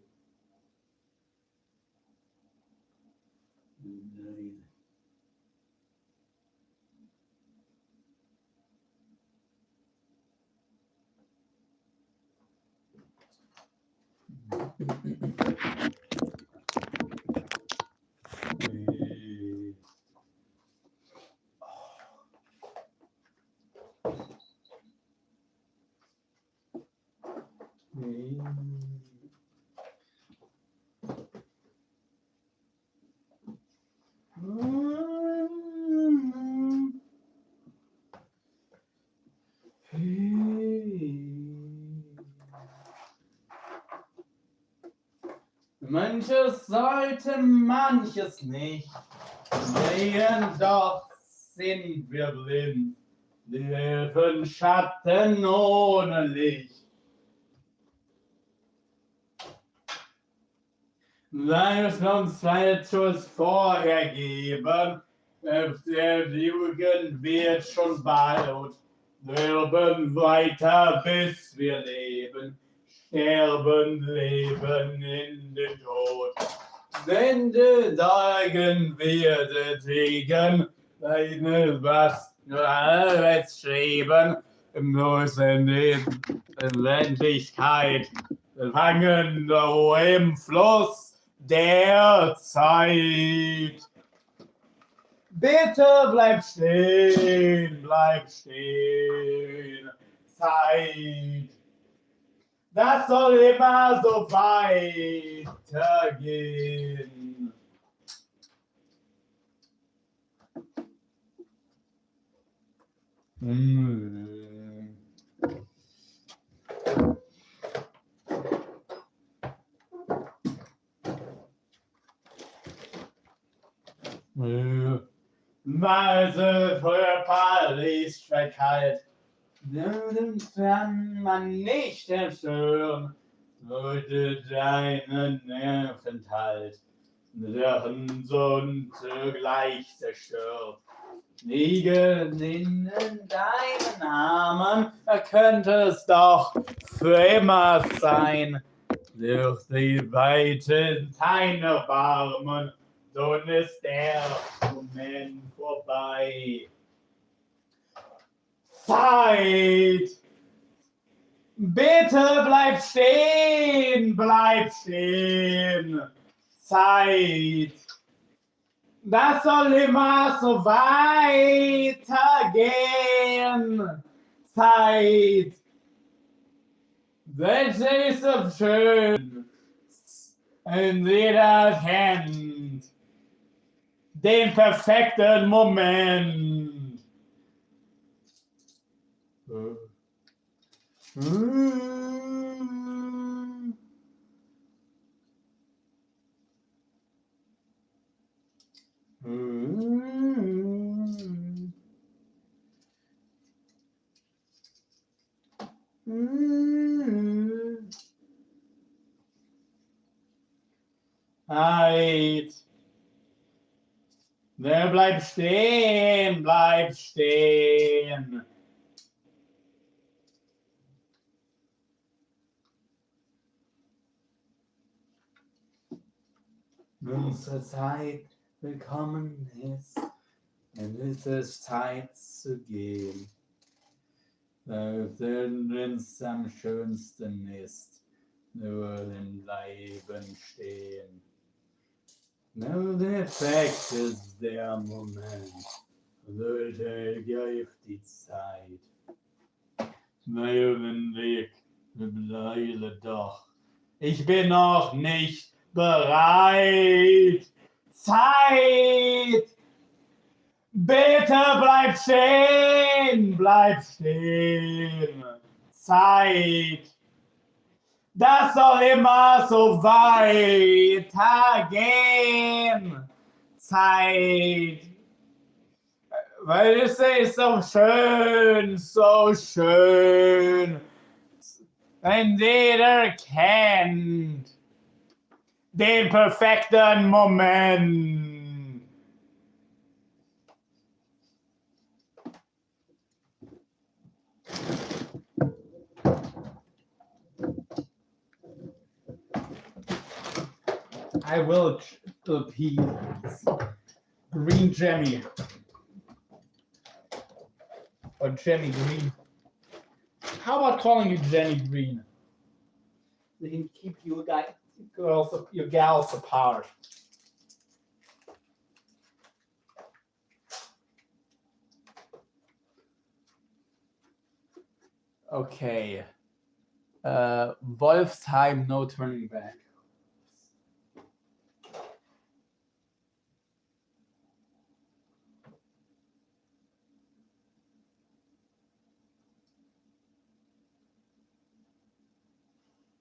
Manches sollte, manches nicht. Sehen, doch sind wir blind. Leben Schatten ohne Licht. Lass uns Falsches vorher geben. Der Jugend wird schon bald. Leben weiter, bis wir leben. Sterben, leben in den Tod. Sende sagen wir Segen, deine was alles schreiben, muss in Endlichkeit fangen im Fluss der Zeit. Bitte bleib stehen, Zeit. Das soll immer so weitergehen. Weise Körper ist verkalt. Den kann man nicht zerstören, würde deinen Nervenhalt deren Sonne gleich zerstört. Liegen in deinen Armen, könnte es doch für immer sein. Durch die Weite deiner Barmen, dann ist der Moment vorbei. Zeit! Bitte bleib stehen, Zeit! Das soll immer so weitergehen, Zeit! Das ist so schön, und jeder kennt den perfekten Moment. Halt. Bleib stehen, Unsere Zeit willkommen ist, dann ist es Zeit zu gehen. Wenn es am schönsten ist, nur im Leben stehen. Nur der Effekt ist der Moment, sollte greift die Zeit. Meinen Weg bleibe doch, ich bin noch nicht bereit. Zeit! Bitte bleib stehen, Zeit! Das soll immer so weitergehen, Zeit! Weil es ist so schön, wenn jeder kennt den perfekten Moment. I will appease Green Jemmy. Or Jenny Green. How about calling you Jenny Green? They can keep you your gals apart. Okay. Wolfsheim, no turning back.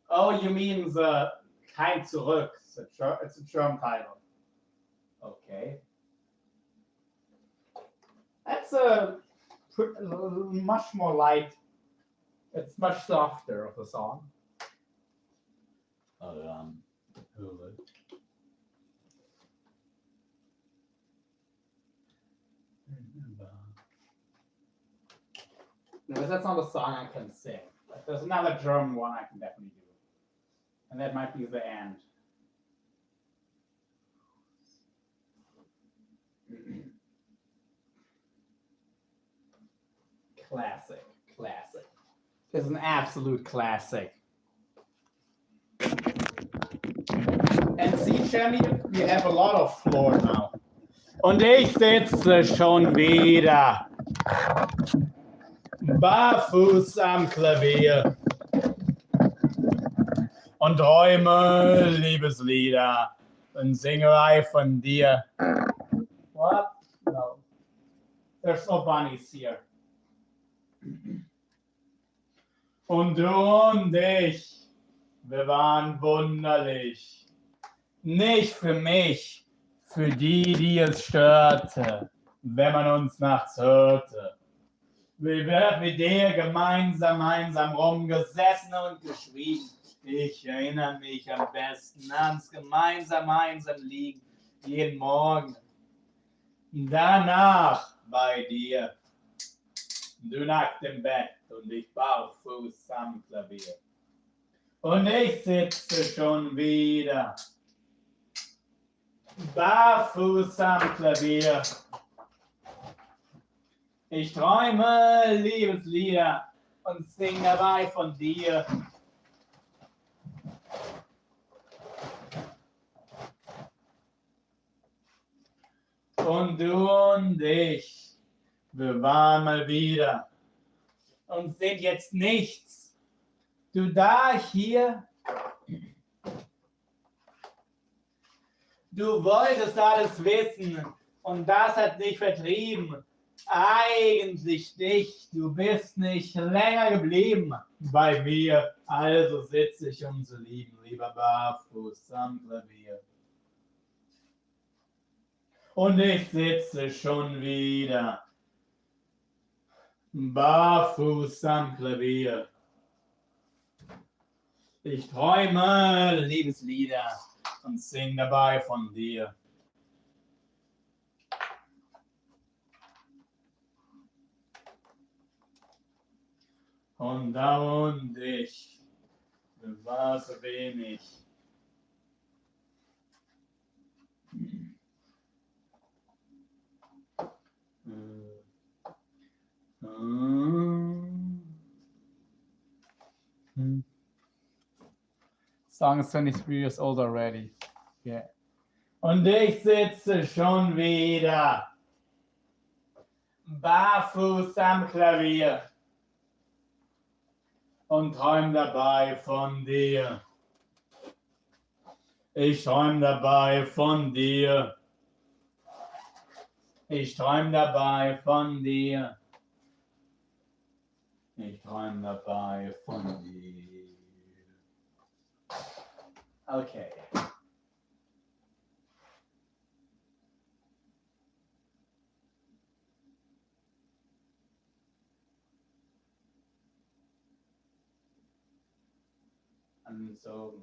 Oh, you mean the Kein Zurück? It's a German title. Okay. That's a much more light. It's much softer of a song. No, that's not a song I can sing. But there's another German one I can definitely do. And that might be the end. Classic. It's an absolute classic. And see, Jeremy, we have a lot of floor now. Und ich sitze schon wieder barfuß am Klavier und träume Liebeslieder und singe von dir. What? No. There's no bunnies here. Und du und ich, wir waren wunderlich. Nicht für mich, für die es störte, wenn man uns nachts hörte. Wir werden mit dir gemeinsam rumgesessen und geschwiegen. Ich erinnere mich am besten ans gemeinsam liegen, jeden Morgen. Danach bei dir. Du nackt im Bett und ich barfuß am Klavier. Und ich sitze schon wieder barfuß am Klavier. Ich träume Liebeslieder und sing dabei von dir. Und du und ich, wir waren mal wieder und sind jetzt nichts. Du da, hier. Du wolltest alles wissen und das hat dich vertrieben. Eigentlich nicht, du bist nicht länger geblieben bei mir. Also sitze ich, um zu lieben, lieber barfuß am Klavier. Und ich sitze schon wieder barfuß am Klavier. Ich träume Liebeslieder und sing dabei von dir. Und da und ich, du warst so wenig. Song is 23 years old already. Yeah. Und ich sitze schon wieder barfuß am Klavier und träum dabei von dir. Ich träum dabei von dir. Ich träum dabei von dir. Ich träum dabei von dir. Okay. And so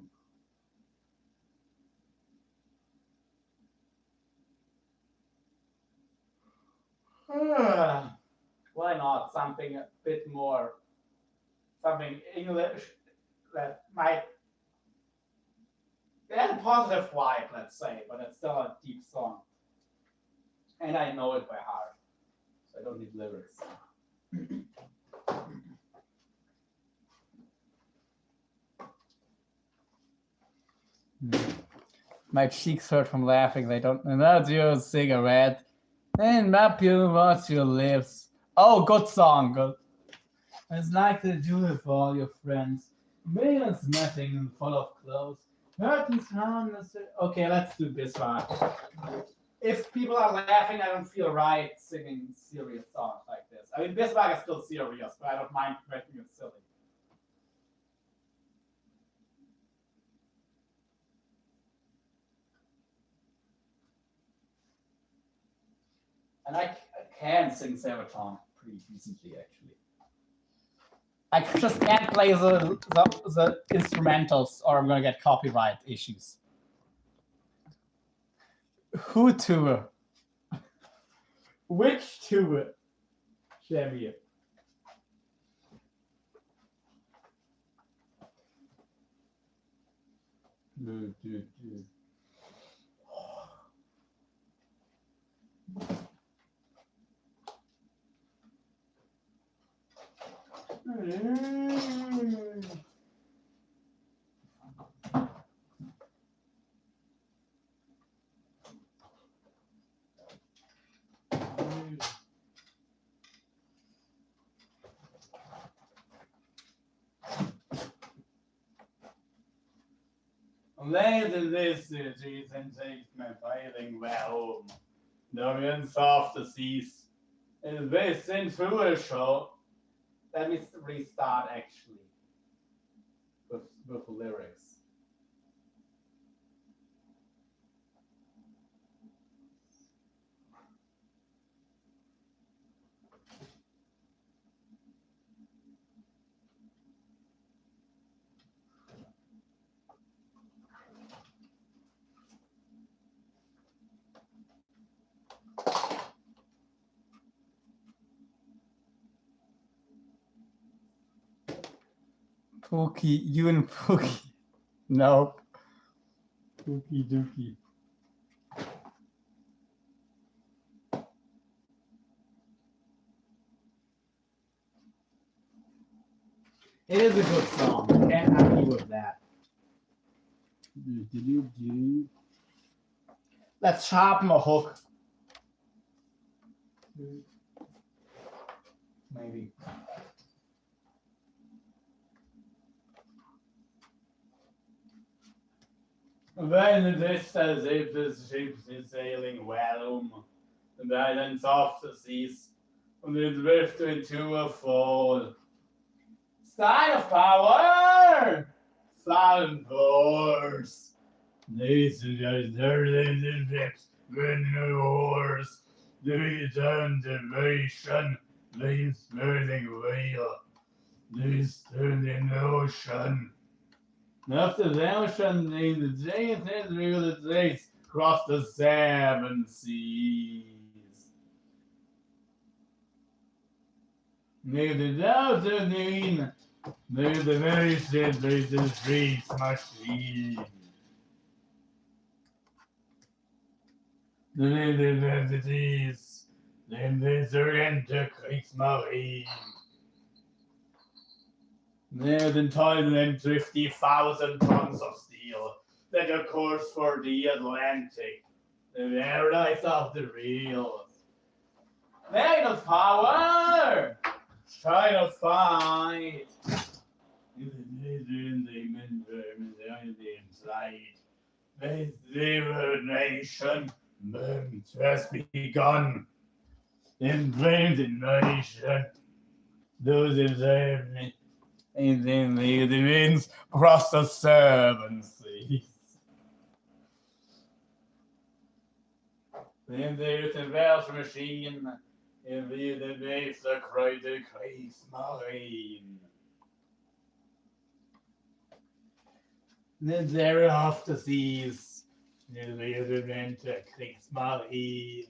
why not something a bit more, something English that might get a positive vibe, let's say, but it's still a deep song. And I know it by heart, so I don't need lyrics. My cheeks hurt from laughing. They don't. And that's your cigarette. And map you what's your lips. Oh, good song. Good. It's like to do it for all your friends. Millions matting and full of clothes. Curtains round okay, let's do this one. If people are laughing, I don't feel right singing serious songs like this. I mean, Bismarck is still serious, but I don't mind making it silly. And I can sing Sabaton pretty decently, actually. I just can't play the instrumentals, or I'm gonna get copyright issues. Who tour? Which tour? Xavier. Later this city and takes my filing well home. Dorian's off the seas. And this into a show. Let me restart actually with lyrics. Pookie, you and Pookie. Nope. Pookie Dookie. It is a good song. Can't argue with that. Let's sharpen a hook. Maybe. When this says if the ship is sailing well the islands off the seas, and it drift into a fall. Sign of power! Silent force! These are the ships, when the wars, the return generation, this burning whale, this turning ocean. After the ocean, in the giant river trace cross the 7 seas. Near the Daltonine, near the very ship, there's the streets machine. Near the entities, then there's the renter Kriegsmarine. Near the 150,000 tons of steel that are course for the Atlantic, the paradise of the real. Made of power! Try to fight! In the inside, this nation has begun. In dreams in nation, those in and then the winds across the 7 seas. Then there's a Welsh machine, and the waves the Kriegsmarine. Then there off the seas, and the winter Kriegsmarine.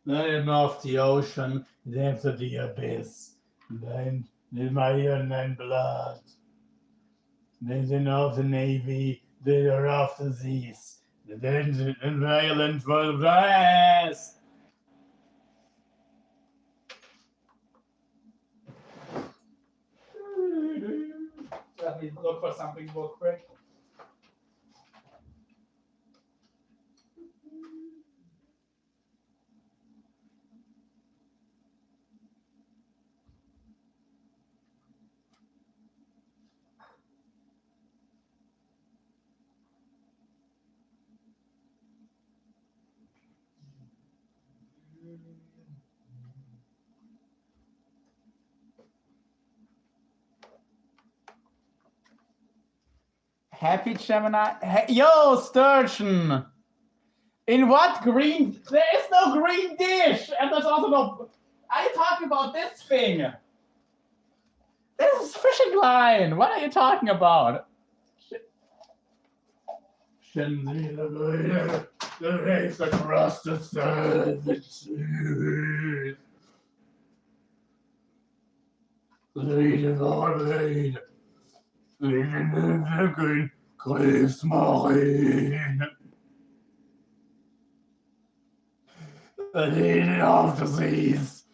Then off the ocean, depths of the abyss, then the iron and blood. Then off the navy, they are off the seas, then and violent will rise. Let me look for something real quick. Happy Gemini. Yo, Sturgeon! In what green? There is no green dish! And there's also no... Are you talking about this thing? This is fishing line! What are you talking about? The race across the surface. Lead of our blade. The green cliffs marine. The leading of the seas.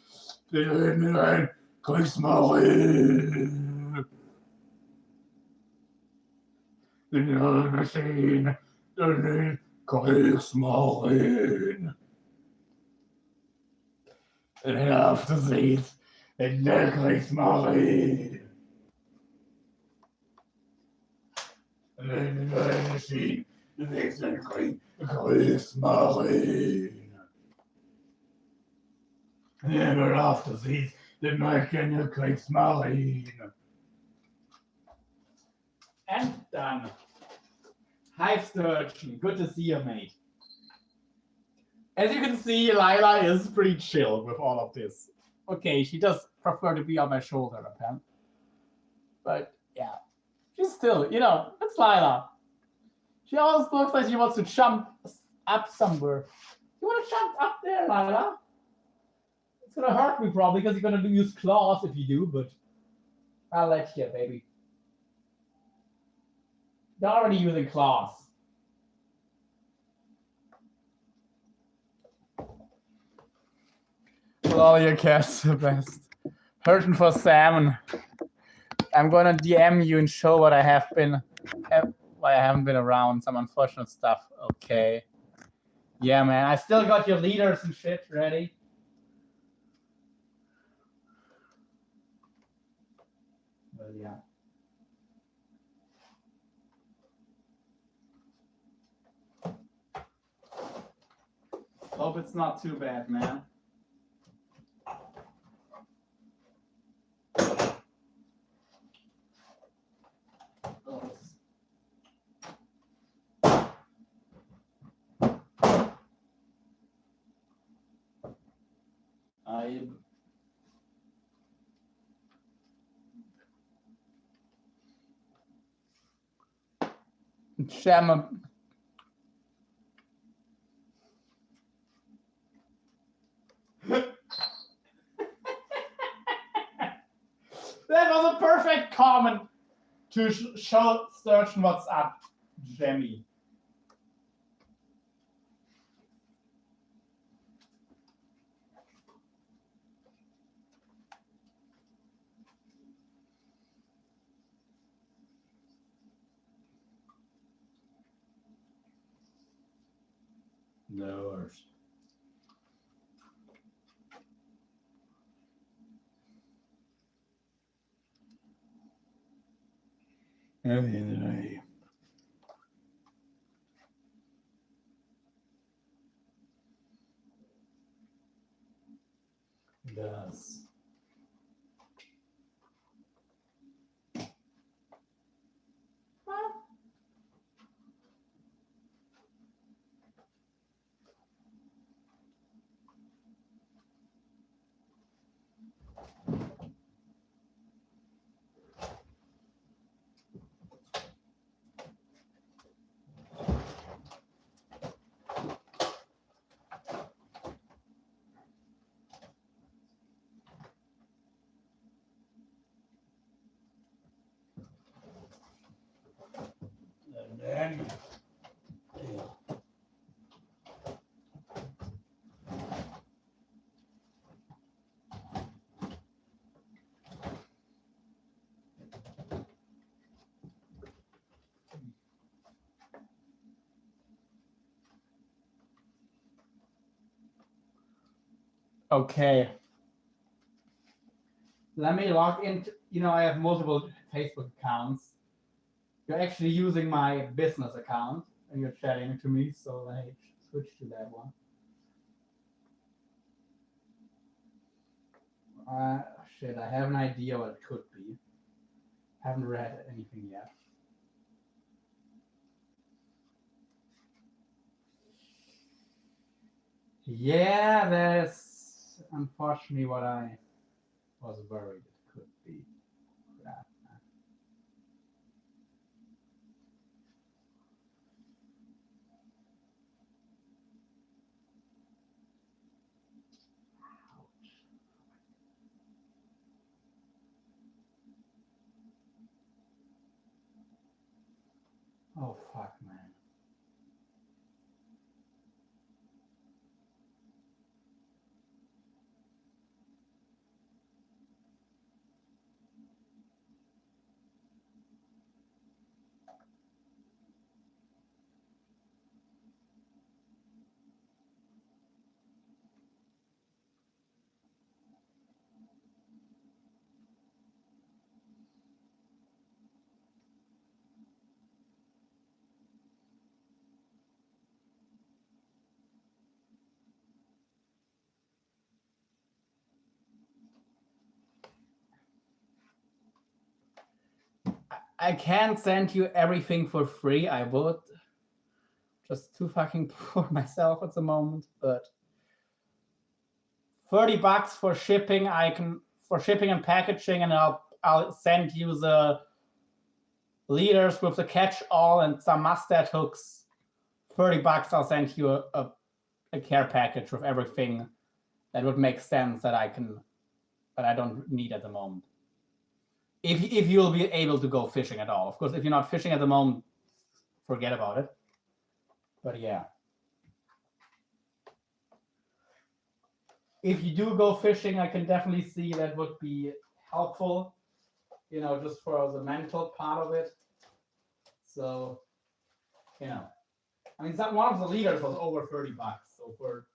The green cliffs marine. The machine. The green cliffs marine. The of the seas. The cliffs marine. The machine. The green cliffs marine. Never after these, the American cliffs marine. And done. Hi, Sturgeon. Good to see you, mate. As you can see, Lila is pretty chill with all of this. Okay, she does prefer to be on my shoulder, apparently. But, yeah. She's still, you know, it's Lila. She always looks like she wants to jump up somewhere. You want to jump up there, Lila? It's gonna hurt me probably because you're gonna use claws if you do, but I'll let you, baby. They're already using claws. Well, all your cats are best. Hurting for salmon. I'm gonna DM you and show what I have been, why I haven't been around. Some unfortunate stuff. Okay. Yeah, man. I still got your leaders and shit ready. Well, yeah. Hope it's not too bad, man. Shama. That was a perfect comment to show Sturgeon what's up, Jemmy. No worries. At the end of the day. It does. And then, yeah. Okay. Let me log into, I have multiple Facebook accounts. You're actually using my business account and you're chatting to me, so let me switch to that one. Shit, I have an idea what it could be. Haven't read anything yet. Yeah, that's unfortunately what I was worried it could be. Oh fuck, man. I can't send you everything for free. I would. Just too fucking poor myself at the moment, but $30 for shipping. For shipping and packaging, and I'll send you the leaders with the catch-all and some mustache hooks. $30. I'll send you a care package with everything that would make sense that I don't need at the moment. If you'll be able to go fishing at all. Of course, if you're not fishing at the moment, forget about it. But yeah. If you do go fishing, I can definitely see that would be helpful, just for the mental part of it. So, I mean, one of the leaders was over $30. So for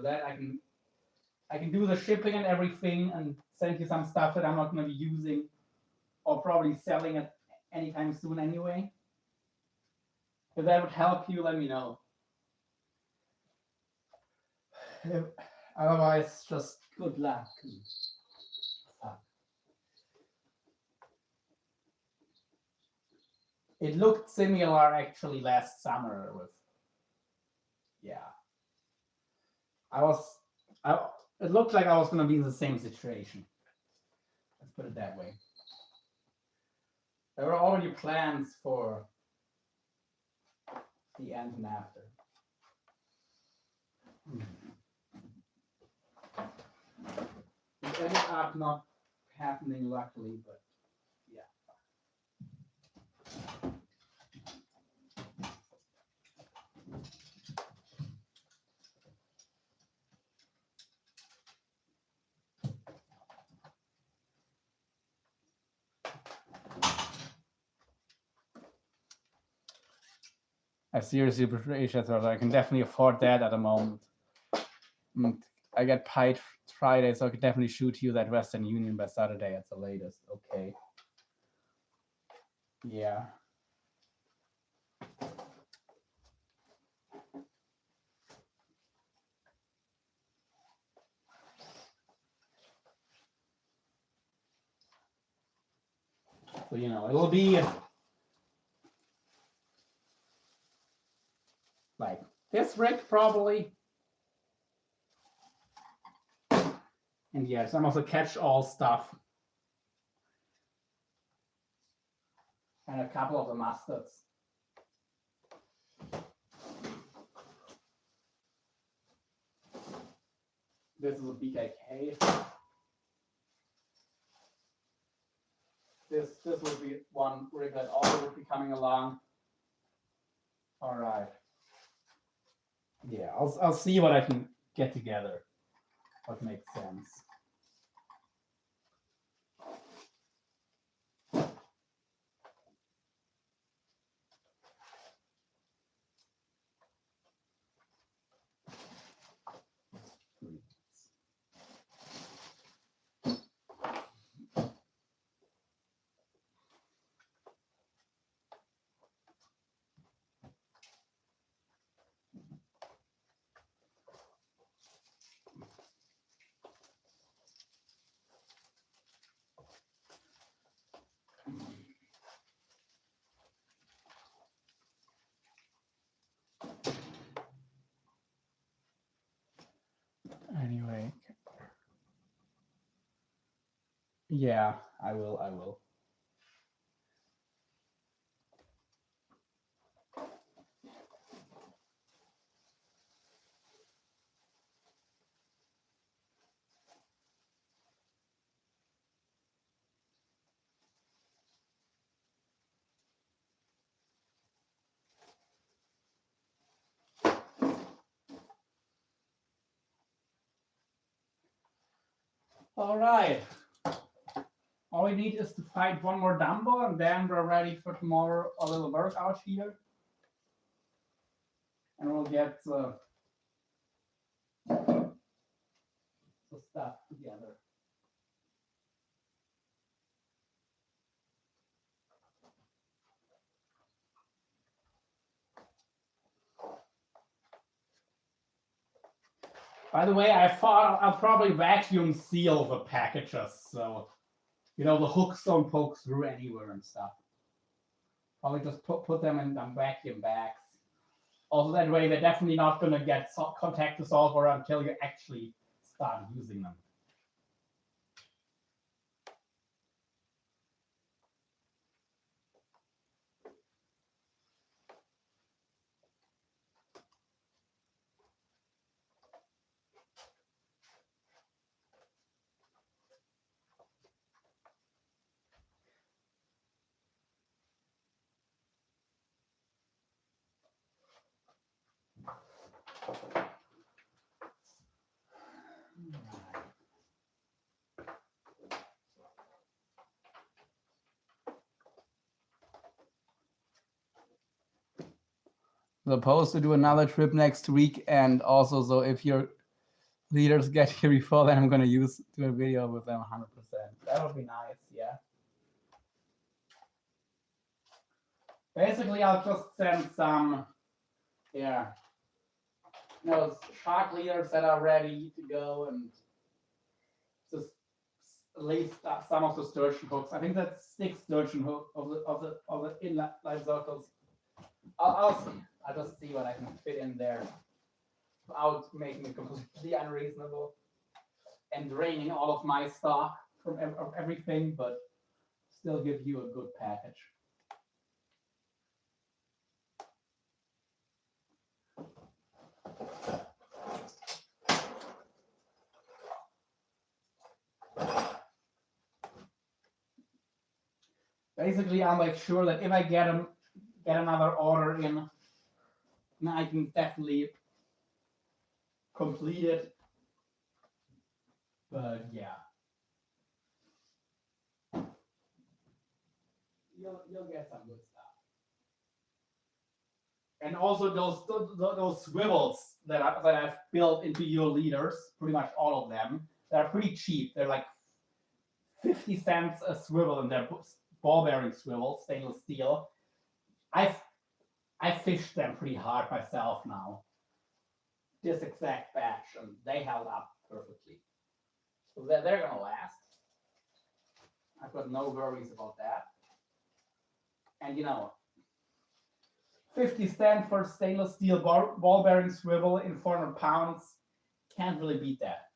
that, I can do the shipping and everything and send you some stuff that I'm not going to be using or probably selling it anytime soon anyway. If that would help you, let me know. Otherwise, just good luck. It looked similar actually last summer with, it looked like I was going to be in the same situation. Let's put it that way. There were already plans for the end and after. It ended up not happening, luckily, but yeah. I seriously appreciate it. I can definitely afford that at the moment. I get paid Friday, so I could definitely shoot you that Western Union by Saturday at the latest. Okay. Yeah. So, it'll be like this rig probably. And yeah, some of the catch-all stuff. And a couple of the mustards. This is a BKK. This would be one rig that also would be coming along. All right. Yeah, I'll see what I can get together. What makes sense. Yeah, I will. I will. All right. All we need is to fight one more dumbbell, and then we're ready for tomorrow. A little workout here, and we'll get the stuff together. By the way, I thought I'll probably vacuum seal the packages, so the hooks don't poke through anywhere and stuff. Probably just put them in vacuum bags. Also, that way they're definitely not gonna get contact dissolver until you actually start using them. Supposed to do another trip next week, and also, so if your leaders get here before, then I'm gonna do a video with them 100%. That would be nice, yeah. Basically, I'll just send some, shark leaders that are ready to go, and just lay some of the sturgeon hooks. I think that's 6 sturgeon hook of the inline circles. I'll see. I'll just see what I can fit in there without making it completely unreasonable and draining all of my stock from everything, but still give you a good package. Basically, I'll make sure that if I get another order in, then I can definitely complete it. But yeah, you'll get some good stuff. And also those swivels that I've built into your leaders, pretty much all of them, they're pretty cheap. They're like 50 cents a swivel, and they're ball bearing swivels, stainless steel. I fished them pretty hard myself now. This exact batch, and they held up perfectly. So they're gonna last. I've got no worries about that. And 50 cents for stainless steel ball bearing swivel in 400 pounds, can't really beat that.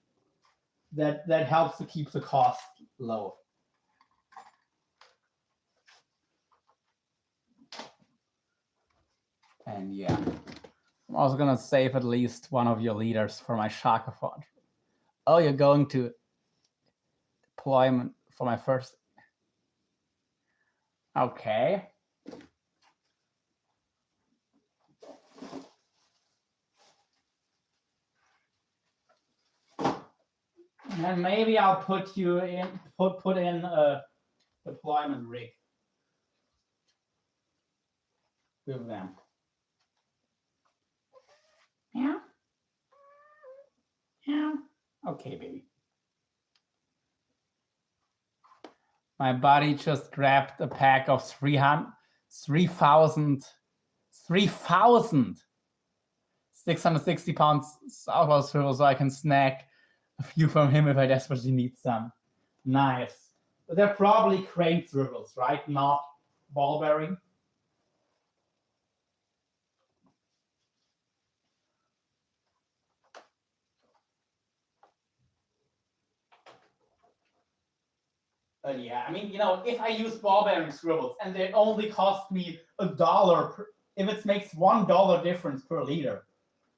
That helps to keep the cost low. And yeah, I'm also gonna save at least one of your leaders for my Sharkathon. Oh, you're going to deployment for my first. Okay. And maybe I'll put you in put in a deployment rig with them. Yeah. Yeah. Okay, baby. My buddy just grabbed a pack of 3,660 pounds southwest swivel, so I can snag a few from him if I desperately need some. Nice. But they're probably crane swivels, right? Not ball bearing. Yeah, I mean, if I use ball bearing swivels and they only cost me $1 per, if it makes $1 difference per liter,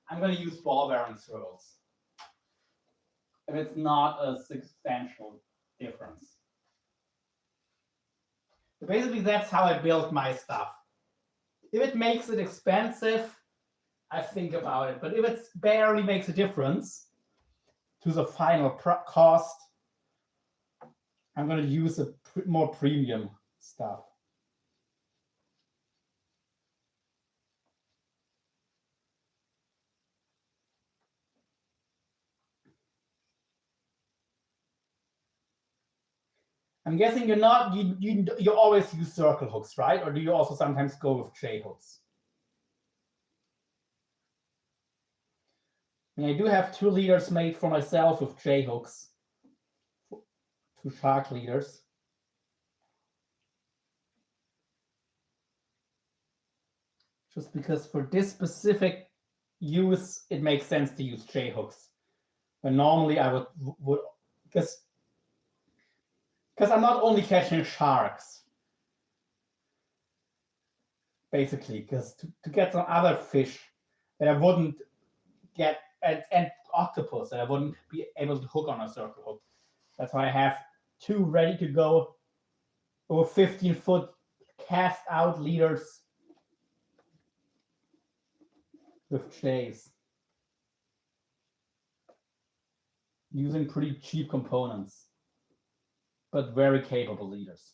I'm going to use ball bearing swivels. If it's not a substantial difference. But basically, that's how I build my stuff. If it makes it expensive, I think about it. But if it barely makes a difference to the final cost, I'm going to use a more premium stuff. I'm guessing you're not you always use circle hooks, right? Or do you also sometimes go with J hooks? I mean, I do have 2 leaders made for myself with J hooks, 2 shark leaders. Just because for this specific use, it makes sense to use J hooks. But normally I would because I'm not only catching sharks, basically, because to get some other fish that I wouldn't get, and octopus that I wouldn't be able to hook on a circle hook. That's why I have 2 ready to go over 15-foot cast out leaders with J's using pretty cheap components, but very capable leaders.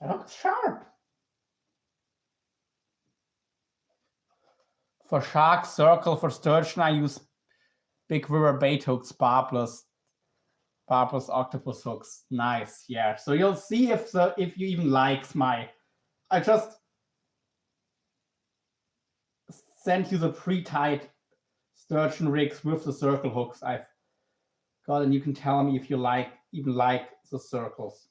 That looks sharp. For shark, circle. For sturgeon, I use big river bait hooks, barbless octopus hooks. Nice, yeah. So you'll see if you even likes my. I just sent you the pre-tied sturgeon rigs with the circle hooks I've got, and you can tell me if you even like the circles.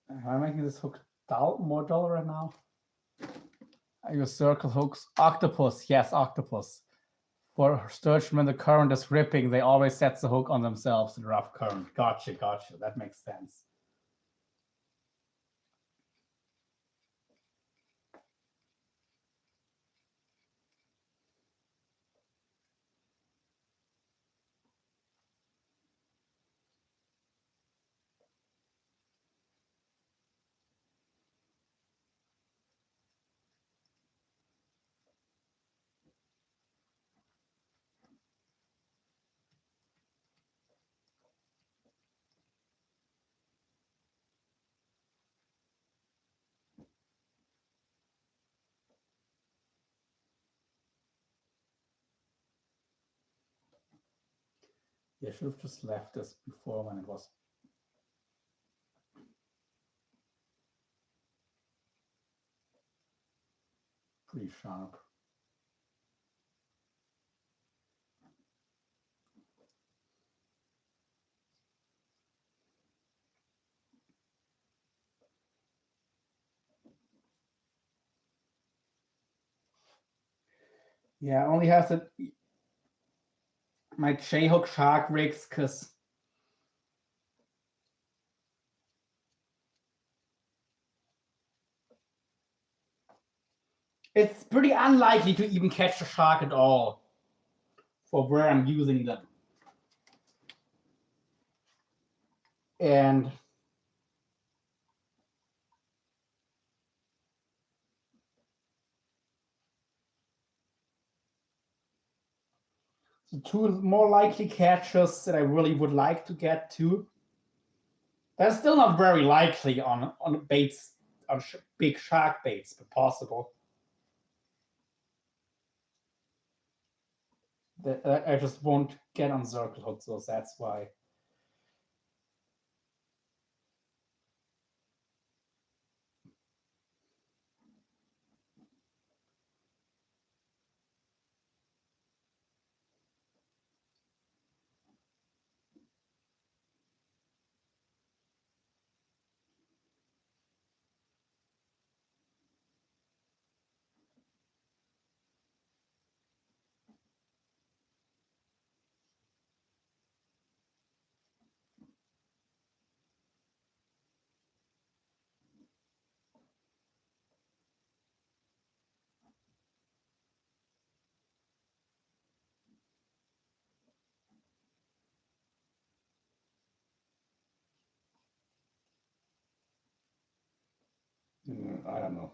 Am I making this hook more dull right now? I use circle hooks. Octopus, yes, octopus. For sturgeon, when the current is ripping, they always set the hook on themselves in rough current. Gotcha. That makes sense. Yeah, I should have just left this before when it was pretty sharp. Yeah, I only have my J-hook shark rigs because it's pretty unlikely to even catch a shark at all for where I'm using them. And the two more likely catches that I really would like to get to, that's still not very likely on baits, on big shark baits, but possible. That I just won't get on circle hooks, so that's why. I don't know.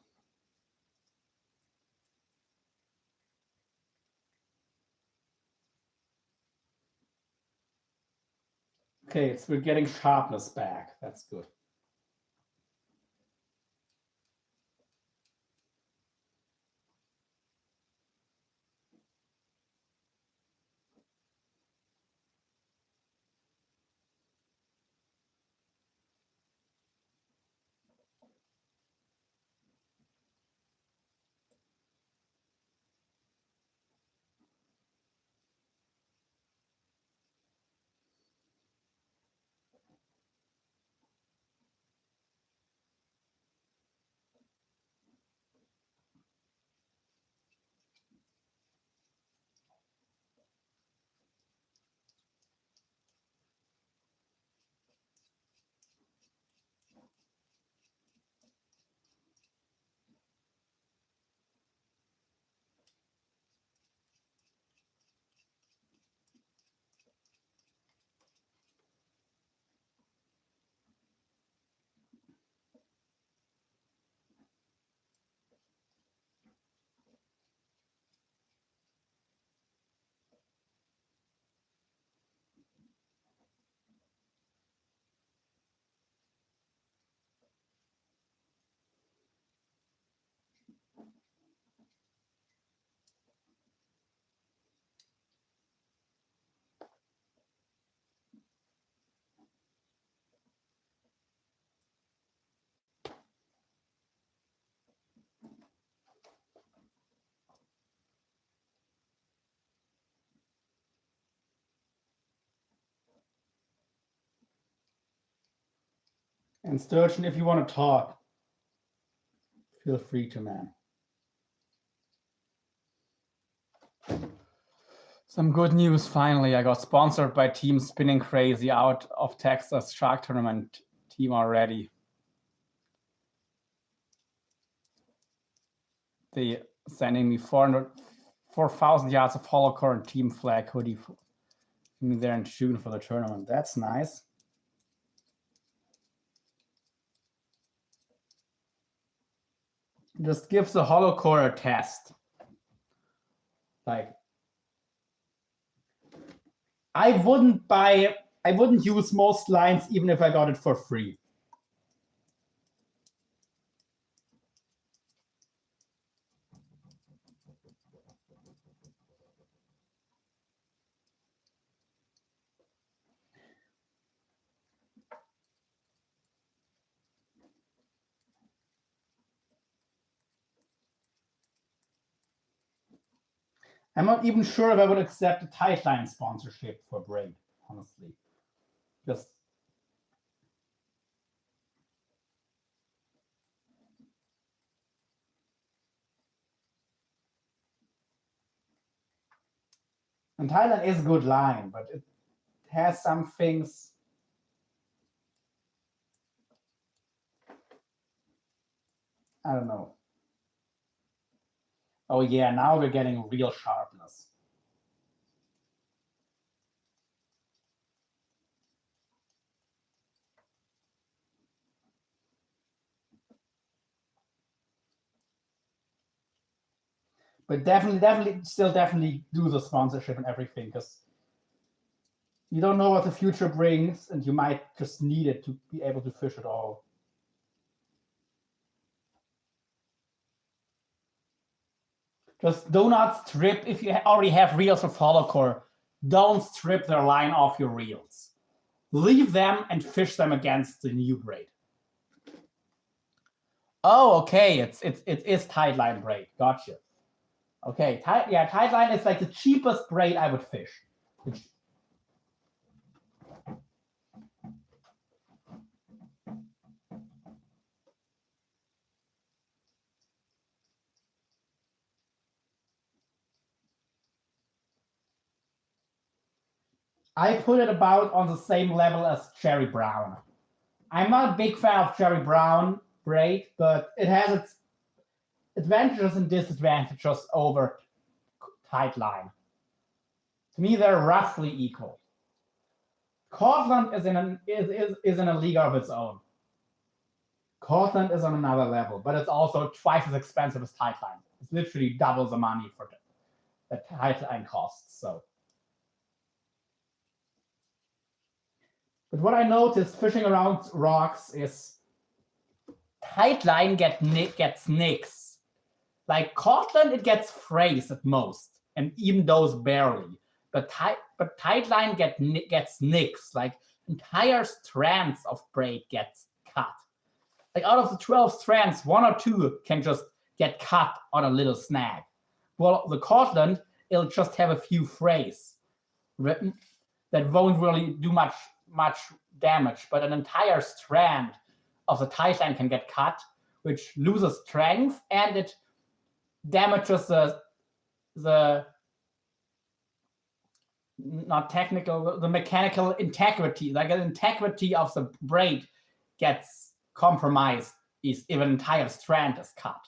Okay, so we're getting sharpness back. That's good. And Sturgeon, if you want to talk, feel free to, man. Some good news finally. I got sponsored by Team Spinning Crazy out of Texas Shark Tournament team already. They sending me 4,000 yards of hollow current team flag hoodie for me there in June for the tournament. That's nice. Just gives the hollow core a test. Like, I wouldn't use most lines even if I got it for free. I'm not even sure if I would accept a Tightline sponsorship for braid, honestly. Just and Thailand is a good line, but it has some things. I don't know. Oh yeah, now we're getting real sharpness. But definitely do the sponsorship and everything, because you don't know what the future brings, and you might just need it to be able to fish at all. Just do not strip if you already have reels for follow core. Don't strip their line off your reels. Leave them and fish them against the new braid. Oh, okay. It is tight line braid. Gotcha. Okay, tight line is like the cheapest braid I would fish. I put it about on the same level as Cherry Brown. I'm not a big fan of Cherry Brown braid, but it has its advantages and disadvantages over tight line. To me, they're roughly equal. Cortland is in a league of its own. Cortland is on another level, but it's also twice as expensive as tight line. It's literally double the money for that tight line costs. So, but what I noticed fishing around rocks is tight line gets nicks. Like Cortland, it gets frays at most, and even those barely. But tight line gets nicks. Like entire strands of braid gets cut. Like out of the 12 strands, 1 or 2 can just get cut on a little snag. Well, the Cortland, it'll just have a few frays written that won't really do much damage, but an entire strand of the tight line can get cut, which loses strength, and it damages the not technical, the mechanical integrity. Like the integrity of the braid gets compromised if an entire strand is cut,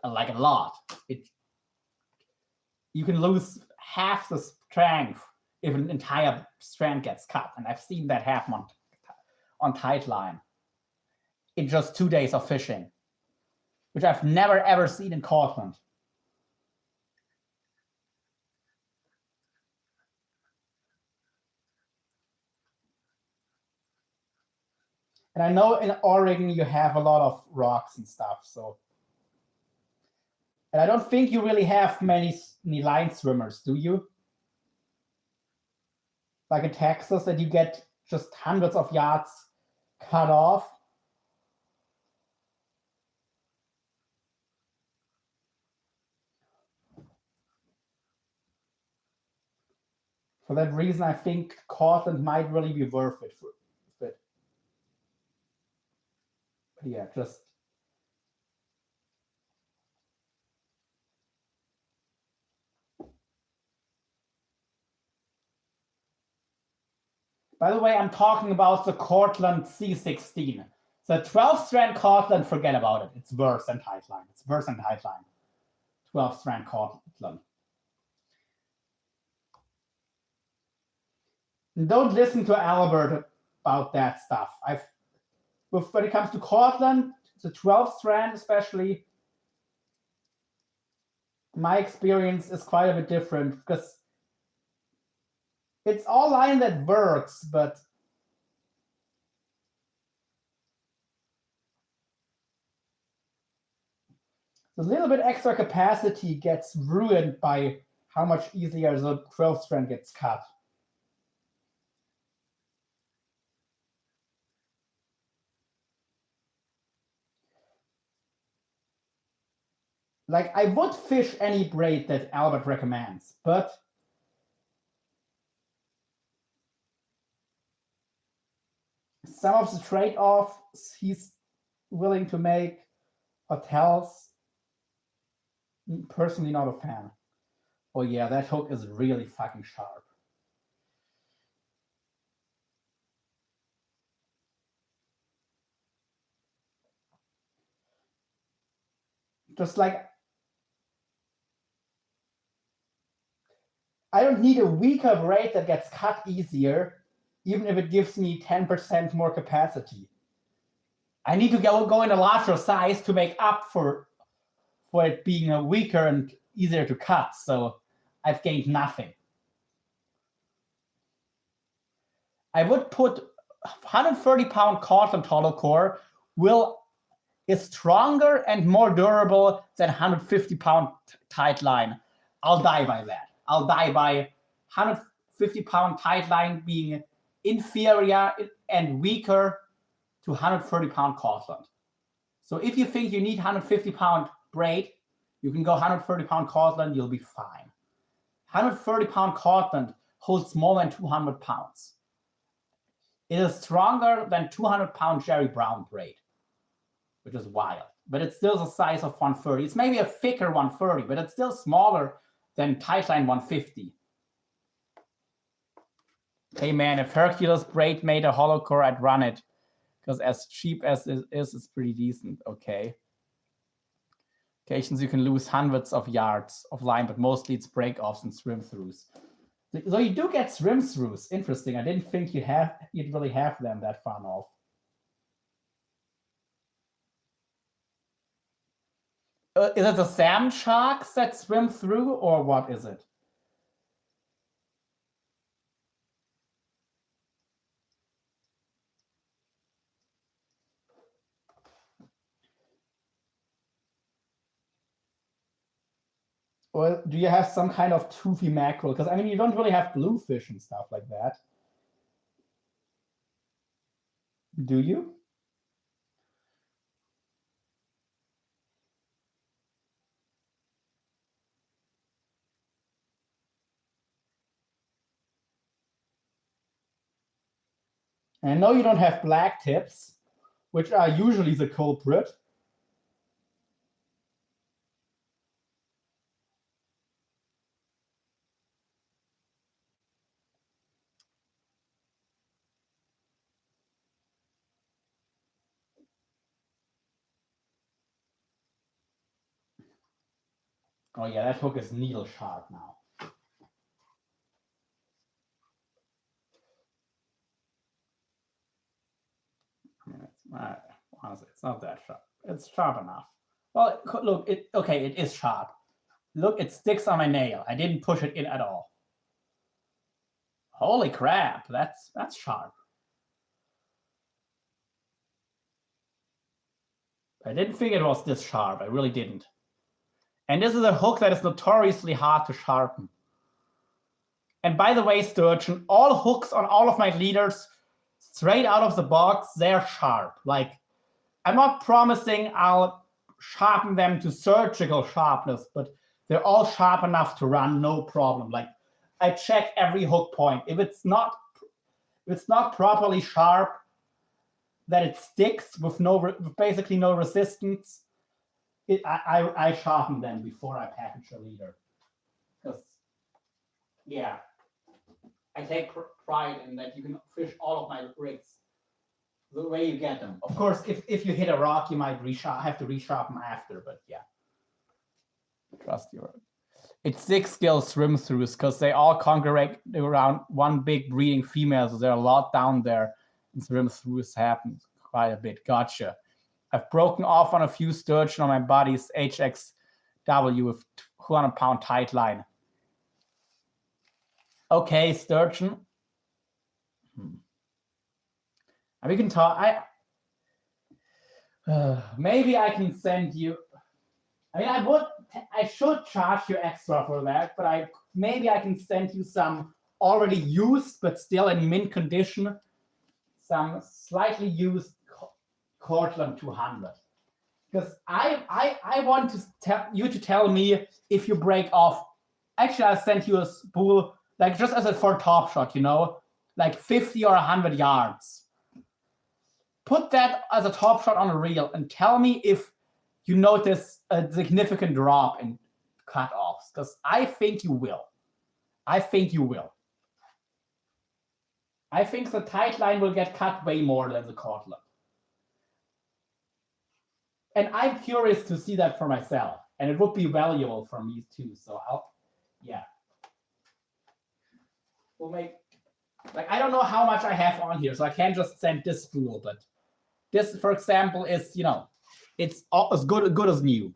like a lot. You can lose half the strength if an entire strand gets cut, and I've seen that happen on tight line in just 2 days of fishing, which I've never ever seen in Cortland. And I know in Oregon you have a lot of rocks and stuff, so. And I don't think you really have many line swimmers, do you? Like in Texas, that you get just hundreds of yards cut off. For that reason, I think Cortland might really be worth it. But yeah, just. By the way, I'm talking about the Cortland C16. The 12-strand Cortland, forget about it. It's worse than tight line. 12-strand Cortland. And don't listen to Albert about that stuff. When it comes to Cortland, the 12-strand especially, my experience is quite a bit different, because it's all line that works, but the little bit extra capacity gets ruined by how much easier the 12-strand gets cut. Like, I would fish any braid that Albert recommends, but some of the trade-offs he's willing to make or tells, personally not a fan. Oh yeah, that hook is really fucking sharp. Just like, I don't need a weaker braid that gets cut easier, even if it gives me 10% more capacity. I need to go in a larger size to make up for it being a weaker and easier to cut. So I've gained nothing. I would put 130-pound Cortland hollow core is stronger and more durable than 150-pound tight line. I'll die by that. I'll die by 150-pound tight line being inferior and weaker to 130-pound Cortland. So if you think you need 150-pound braid, you can go 130-pound Cortland, you'll be fine. 130-pound Cortland holds more than 200 pounds. It is stronger than 200-pound Jerry Brown braid, which is wild. But it's still the size of 130. It's maybe a thicker 130, but it's still smaller than Tightline 150. Hey man, if Hercules braid made a hollow core, I'd run it. Because as cheap as it is, it's pretty decent. Okay. Occasions you can lose hundreds of yards of line, but mostly it's break-offs and swim-throughs. So you do get swim-throughs. Interesting. I didn't think you'd really have them that far off. Is it the salmon sharks that swim through, or what is it? Or do you have some kind of toothy mackerel? Because, I mean, you don't really have bluefish and stuff like that. Do you? And I know you don't have black tips, which are usually the culprit. Oh yeah, that hook is needle sharp now. Honestly, it's not that sharp. It's sharp enough. Well, look, it is sharp. Look, it sticks on my nail. I didn't push it in at all. Holy crap, that's sharp. I didn't think it was this sharp. I really didn't. And this is a hook that is notoriously hard to sharpen. And by the way, Sturgeon, all hooks on all of my leaders, straight out of the box, they're sharp. Like, I'm not promising I'll sharpen them to surgical sharpness, but they're all sharp enough to run, no problem. Like, I check every hook point. If it's not properly sharp, that it sticks with basically no resistance, I sharpen them before I package a leader. Because, yeah, I take pride in that you can fish all of my rigs the way you get them. Of course, if you hit a rock, you might have to resharpen after, but yeah. Trust your. It's 6 skill swim throughs because they all congregate around one big breeding female, so there are a lot down there, and swim throughs happen quite a bit. Gotcha. I've broken off on a few sturgeon on my buddy's HXW with 200-pound tight line. Okay, sturgeon. We can talk. Maybe I can send you. I mean, I should charge you extra for that, but maybe I can send you some already used but still in mint condition, some slightly used Cortland 200. because I want to tell you to tell me if you break off. Actually, I'll send you a spool, like just as a for top shot, you know, like 50 or 100 yards. Put that as a top shot on a reel and tell me if you notice a significant drop in cutoffs, because I think you will. I think you will. I think the tight line will get cut way more than the Cortland. And I'm curious to see that for myself. And it would be valuable for me too. So yeah. We'll make, like, I don't know how much I have on here, so I can't just send this spool, but this, for example, is, you know, it's as good as new.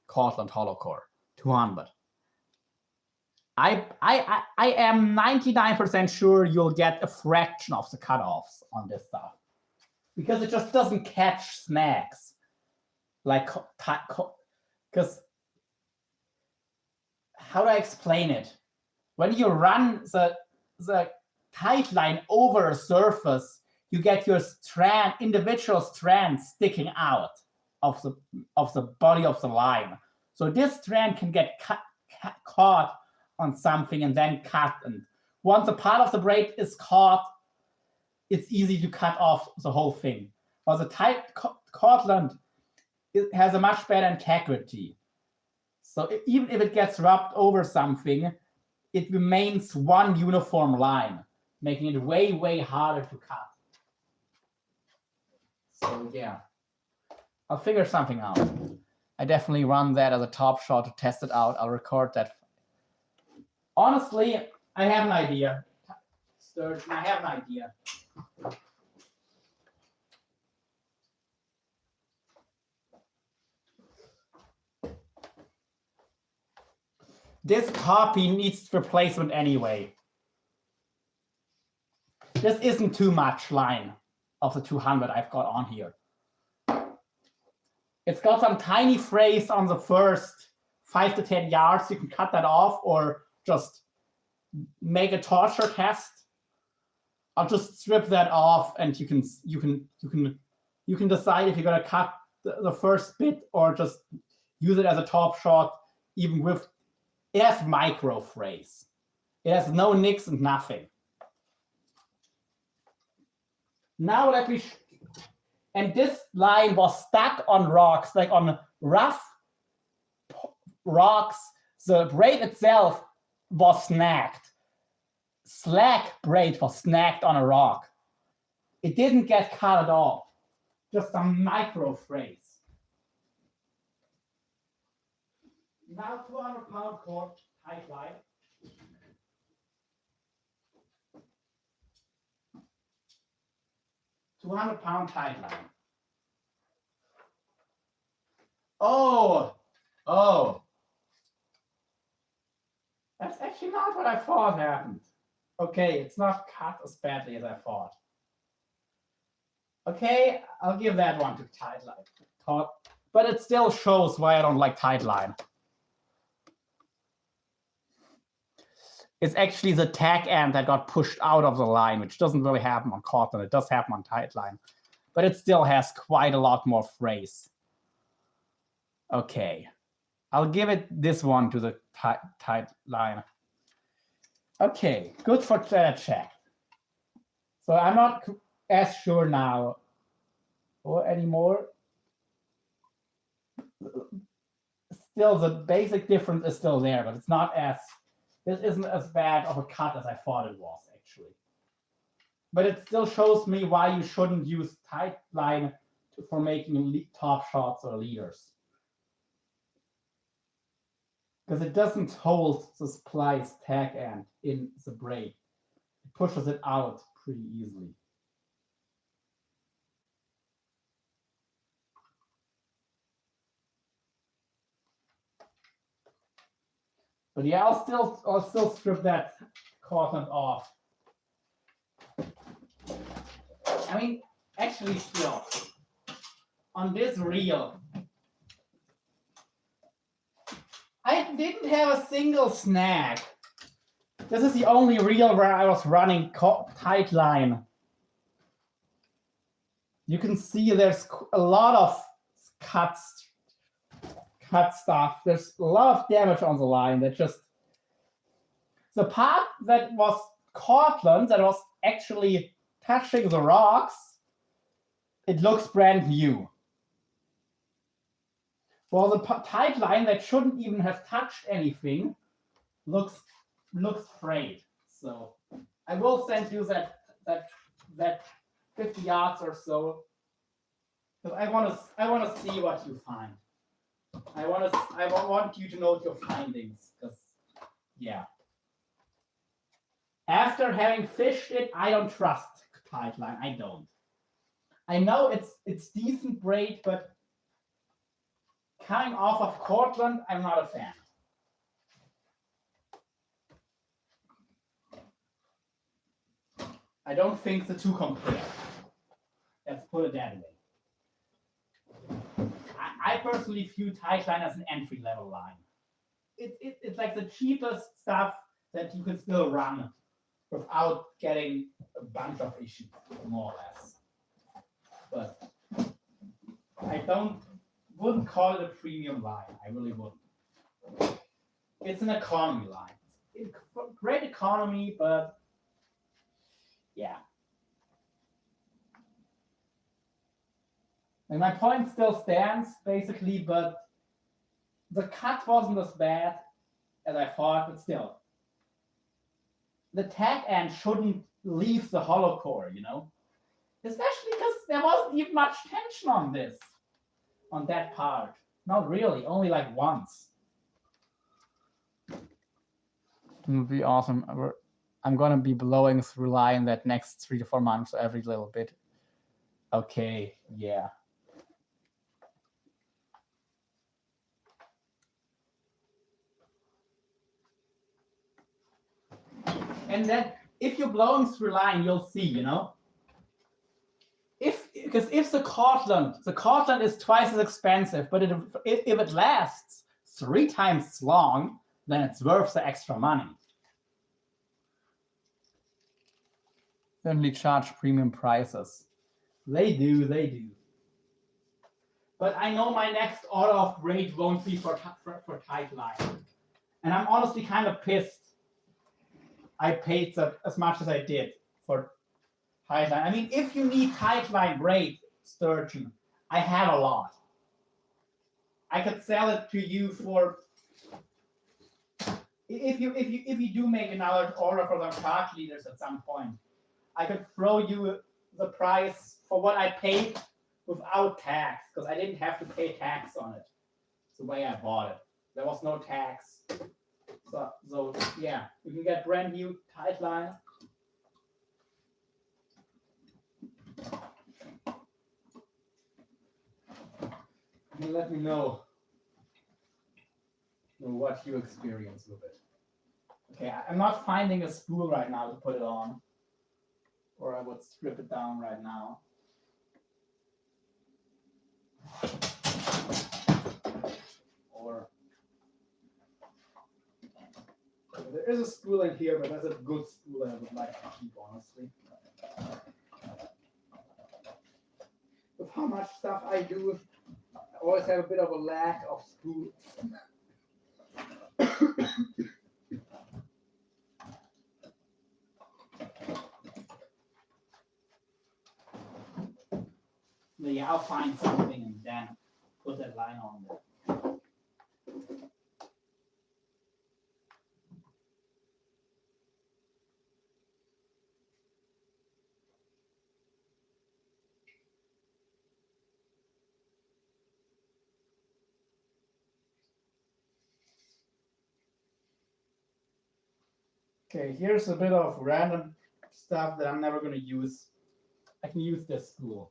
Cortland hollow core, 200. I am 99% sure you'll get a fraction of the cutoffs on this stuff because it just doesn't catch snags. Like, because how do I explain it? When you run the tight line over a surface, you get your individual strands sticking out of the body of the line. So this strand can get caught on something and then cut. And once a part of the braid is caught, it's easy to cut off the whole thing. While the tight Cortland, it has a much better integrity. So even if it gets rubbed over something, it remains one uniform line, making it way, way harder to cut. So yeah, I'll figure something out. I definitely run that as a top shot to test it out. I'll record that. Honestly, I have an idea. Sturgeon, I have an idea. This copy needs replacement anyway. This isn't too much line of the 200 I've got on here. It's got some tiny frays on the first 5 to 10 yards. You can cut that off or just make a torture test. I'll just strip that off, and you can decide if you're gonna cut the first bit or just use it as a top shot. Even with it has micro frays. It has no nicks and nothing. Now let me. And this line was stuck on rocks, like on rough rocks. The braid itself was snagged. Slack braid was snagged on a rock. It didn't get cut at all. Just some micro frays. Now 200-pound cord tight line. £200 tight line. Oh. That's actually not what I thought happened. Okay, it's not cut as badly as I thought. Okay, I'll give that one to tight line. But it still shows why I don't like tight line. It's actually the tack end that got pushed out of the line, which doesn't really happen on Cortland. It does happen on tight line, but it still has quite a lot more frays. Okay, I'll give it this one to the tight line. Okay, good for that check. So I'm not as sure now or anymore. Still, the basic difference is still there, but it's not as. This isn't as bad of a cut as I thought it was, actually. But it still shows me why you shouldn't use tight line for making top shots or leaders. Because it doesn't hold the splice tack end in the braid. It pushes it out pretty easily. But yeah, I'll still strip that Cortland off. I mean, actually still, on this reel, I didn't have a single snag. This is the only reel where I was running tight line. You can see there's a lot of cut stuff. There's a lot of damage on the line that just the part that was Cortland that was actually touching the rocks, it looks brand new. For the tight line that shouldn't even have touched anything, looks frayed. So I will send you that 50 yards or so, because I want to see what you find. I want you to know your findings, because yeah. After having fished it, I don't trust tight line. I don't. I know it's decent braid, but coming off of Cortland, I'm not a fan. I don't think the two compare. Let's put it that way. I personally view tight line as an entry-level line. It's like the cheapest stuff that you can still run without getting a bunch of issues, more or less. But I wouldn't call it a premium line. I really wouldn't. It's an economy line. It's great economy, but yeah. And my point still stands, basically, but the cut wasn't as bad as I thought, but still. The tag end shouldn't leave the hollow core, you know? Especially because there wasn't even much tension on that part. Not really, only like once. It would be awesome. I'm gonna be blowing through line that next 3 to 4 months every little bit. Okay, yeah. And then if you're blowing through line, you'll see, you know. If the Cortland is twice as expensive, but if it lasts 3 times as long, then it's worth the extra money. Certainly charge premium prices. They do. But I know my next order of braid won't be for tight line. And I'm honestly kind of pissed I paid as much as I did for tight line. I mean, if you need tight line braid sturgeon, I have a lot. I could sell it to you for, if you do make another order for the charge leaders at some point, I could throw you the price for what I paid without tax, because I didn't have to pay tax on it. It's the way I bought it. There was no tax. So yeah, you can get brand new tight line. And let me know what you experience with it. Okay, I'm not finding a spool right now to put it on, or I would strip it down right now. Or there is a spool in here, but that's a good spool I would like to keep, honestly. With how much stuff I do, I always have a bit of a lack of spools. Yeah, I'll find something and then put that line on there. Okay, here's a bit of random stuff that I'm never going to use. I can use this spool.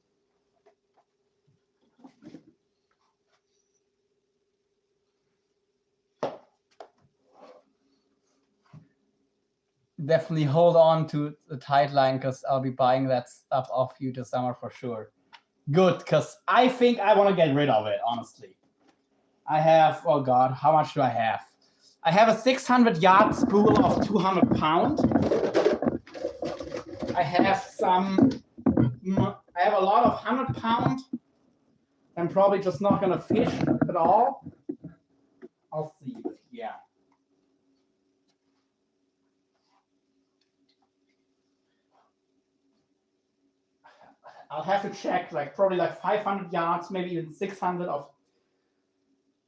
Definitely hold on to the tight line, because I'll be buying that stuff off you this summer for sure. Good, because I think I want to get rid of it, honestly. I have, oh God, how much do I have? I have a 600-yard spool of 200 pound. I have a lot of 100 pound I'm probably just not gonna fish at all. I'll see, but yeah. I'll have to check, like probably like 500 yards, maybe even 600 of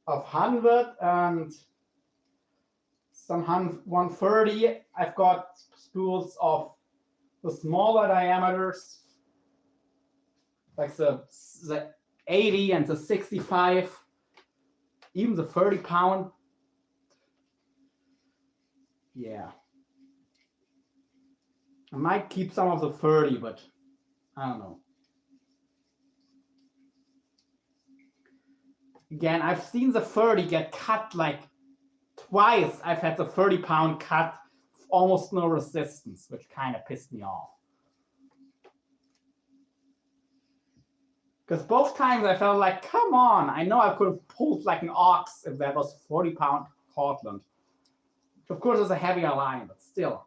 100 and some 130. I've got spools of the smaller diameters, like the 80 and the 65, even the 30-pound. Yeah. I might keep some of the 30, but I don't know. Again, I've seen the 30 get cut like twice. I've had the 30-pound cut, almost no resistance, which kind of pissed me off. Because both times I felt like, come on, I know I could have pulled like an ox if that was 40-pound Cortland. Which of course is a heavier line, but still.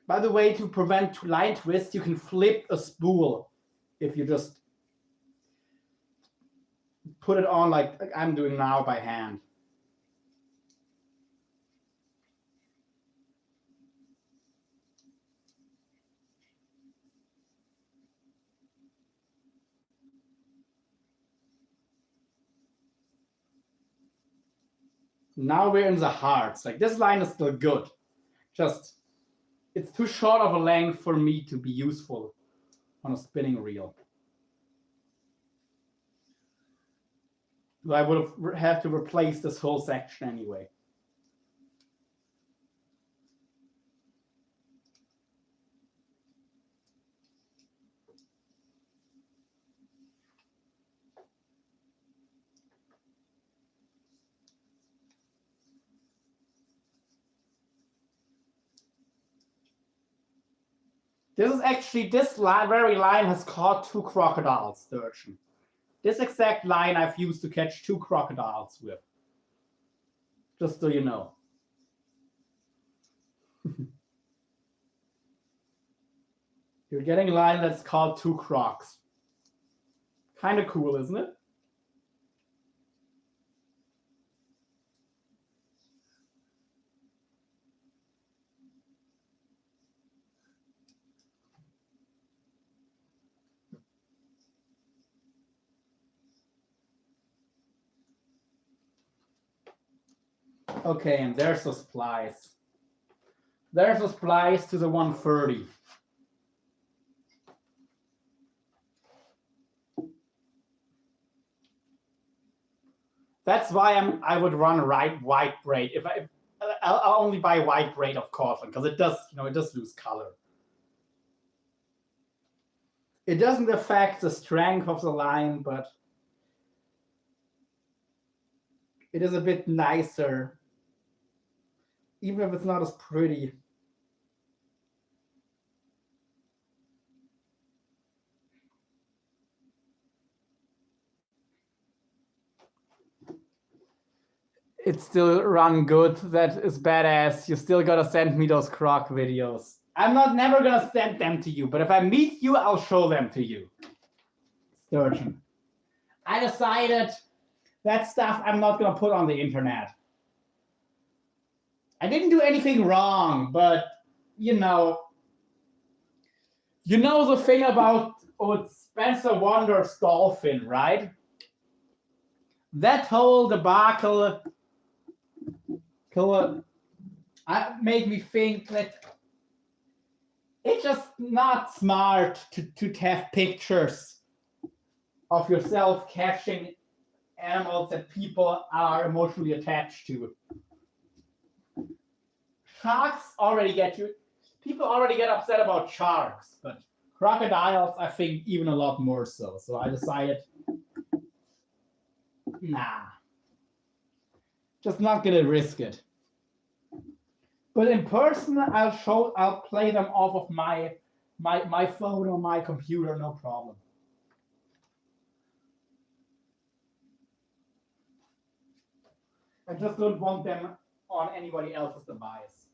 By the way, to prevent line twist, you can flip a spool if you just put it on like I'm doing now by hand. Now we're in the hearts. Like this line is still good. Just it's too short of a length for me to be useful on a spinning reel. I would have had to replace this whole section anyway. This is actually, this very line has caught 2 crocodile sturgeon. This exact line I've used to catch 2 crocodiles with. Just so you know. You're getting a line that's called 2 crocs. Kind of cool, isn't it? Okay, and there's the splice. There's the splice to the 130. That's why I would run white braid. If I'll only buy white braid of Cortland because it does, it does lose color. It doesn't affect the strength of the line, but it is a bit nicer, even if it's not as pretty. It's still run good. That is badass. You still gotta send me those croc videos. I'm never gonna send them to you, but if I meet you, I'll show them to you. Sturgeon. I decided that stuff I'm not gonna put on the internet. I didn't do anything wrong, but you know the thing about Spencer Wander's dolphin, right? That whole debacle made me think that it's just not smart to have pictures of yourself catching animals that people are emotionally attached to. Sharks already get you. People already get upset about sharks, but crocodiles, I think, even a lot more so. So I decided, nah. Just not gonna risk it. But in person, I'll play them off of my phone or my computer, no problem. I just don't want them on anybody else's device.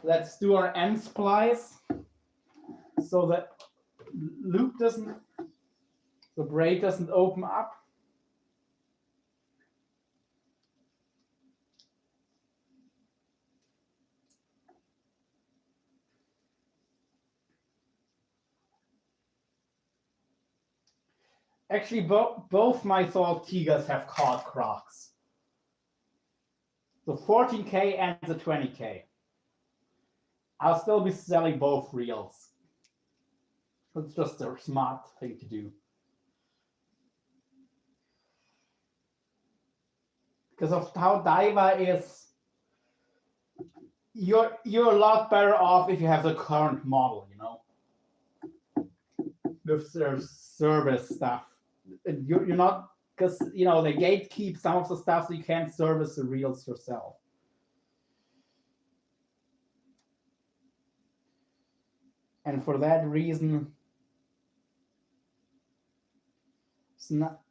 Let's do our end splice so that loop doesn't, the braid doesn't open up. Actually, both my Saltigas have caught crocs. The 14K and the 20K. I'll still be selling both reels. It's just a smart thing to do. Because of how Daiwa is, you're a lot better off if you have the current model, you know, with their service stuff. You're not, because you know they gatekeep some of the stuff, so you can't service the reels yourself. And for that reason,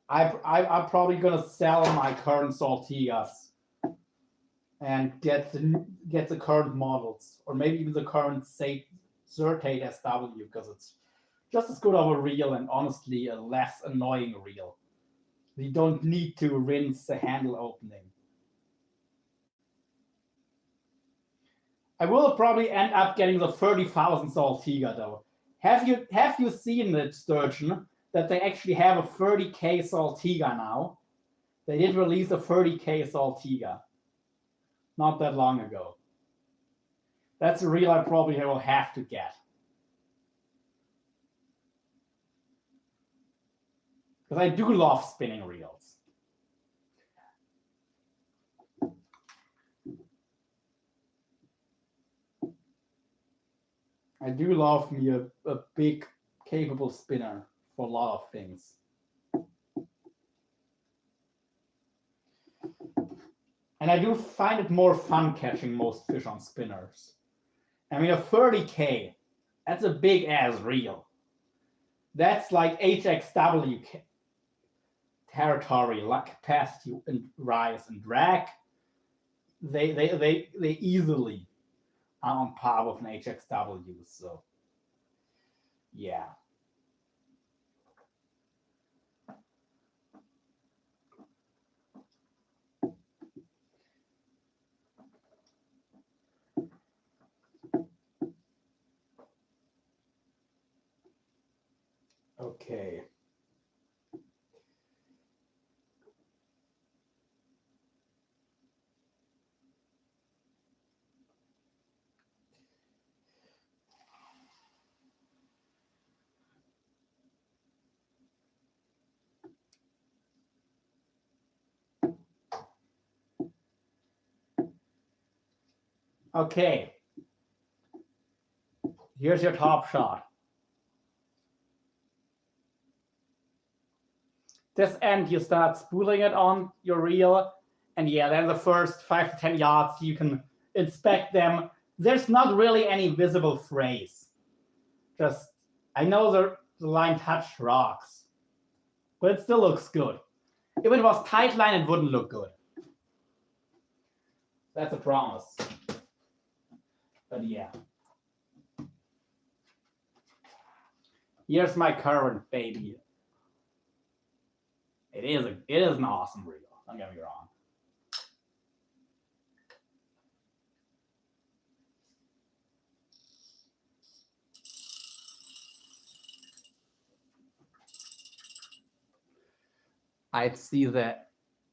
I'm probably gonna sell my current Saltigas and get the current models, or maybe even the current Certate SW, because it's just as good of a reel and honestly a less annoying reel. You don't need to rinse the handle opening. I will probably end up getting the 30,000 Saltiga though. Have you seen it, Sturgeon, that they actually have a 30K Saltiga now? They did release a 30K Saltiga not that long ago. That's a reel I probably will have to get. Because I do love spinning reels. I do love me a big, capable spinner for a lot of things. And I do find it more fun catching most fish on spinners. I mean, a 30K, that's a big ass reel. That's like HXW territory, like capacity and rise and drag. They easily are on par with an HXW. So, yeah. Okay. Okay. Here's your top shot. This end, you start spooling it on your reel, and yeah, then the first 5 to 10 yards, you can inspect them. There's not really any visible frays. Just, I know the line touched rocks, but it still looks good. If it was tight line, it wouldn't look good. That's a promise. But yeah. Here's my current baby. It is an awesome reel, don't get me wrong. I'd see that.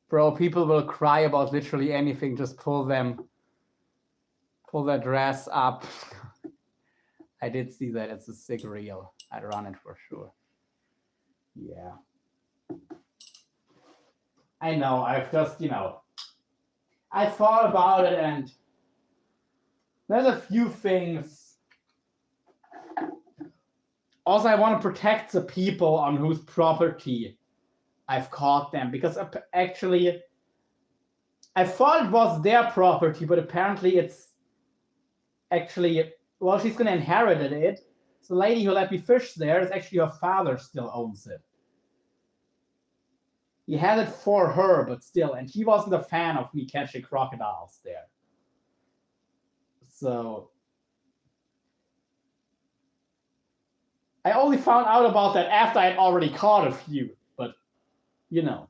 Bro, people will cry about literally anything. Just pull their dress up. I did see that. It's a sick reel. I'd run it for sure. Yeah. I know. I've just, I thought about it, and There's a few things. Also, I want to protect the people on whose property I've caught them, because actually I thought it was their property, but apparently it's actually, well, she's going to inherit it. So the lady who let me fish there is actually her father still owns it. He had it for her, but still, and he wasn't a fan of me catching crocodiles there. So I only found out about that after I had already caught a few, but you know.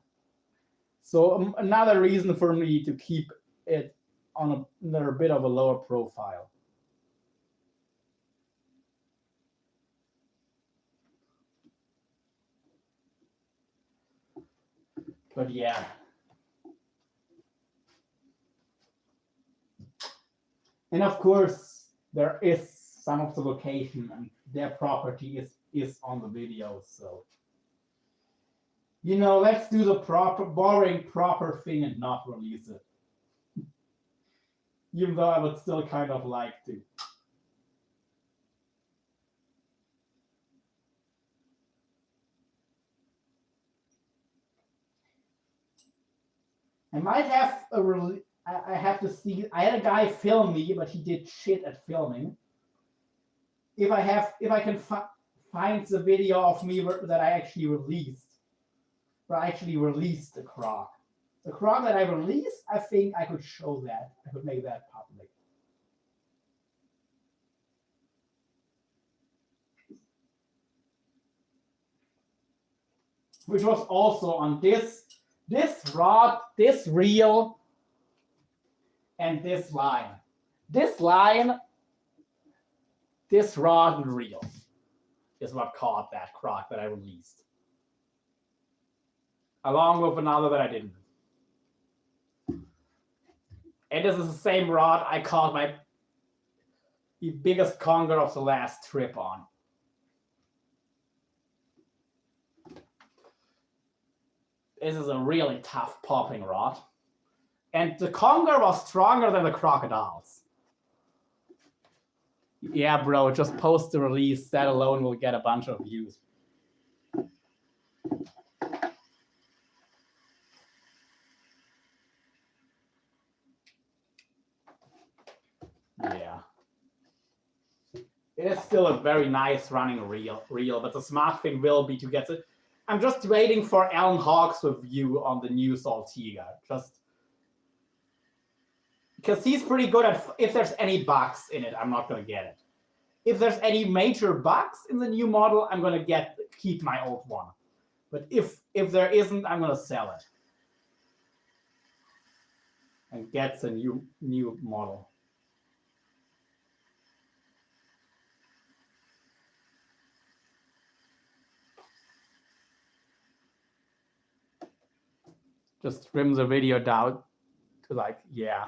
So another reason for me to keep it on a bit of a lower profile. But yeah. And of course, there is some of the location and their property is on the video. So, you know, let's do the boring proper thing and not release it. Even though I would still kind of like to. I might have I have to see. I had a guy film me, but he did shit at filming. If I can find the video of me that I actually released, where I actually released the croc. The croc that I released, I think I could show that. I could make that public. Which was also on this rod, this reel, and this line. This line, this rod and reel is what caught that croc that I released. Along with another that I didn't. And this is the same rod I caught the biggest conger of the last trip on. This is a really tough popping rod. And the conger was stronger than the crocodiles. Yeah, bro, just post the release. That alone will get a bunch of views. Yeah. It is still a very nice running reel, but the smart thing will be to get it. I'm just waiting for Alan Hawk's review on the new Saltiga. Just because he's pretty good at, if there's any bugs in it, I'm not going to get it. If there's any major bugs in the new model, I'm going to keep my old one. But if there isn't, I'm going to sell it and get the new model. Just trim the video down to like, yeah.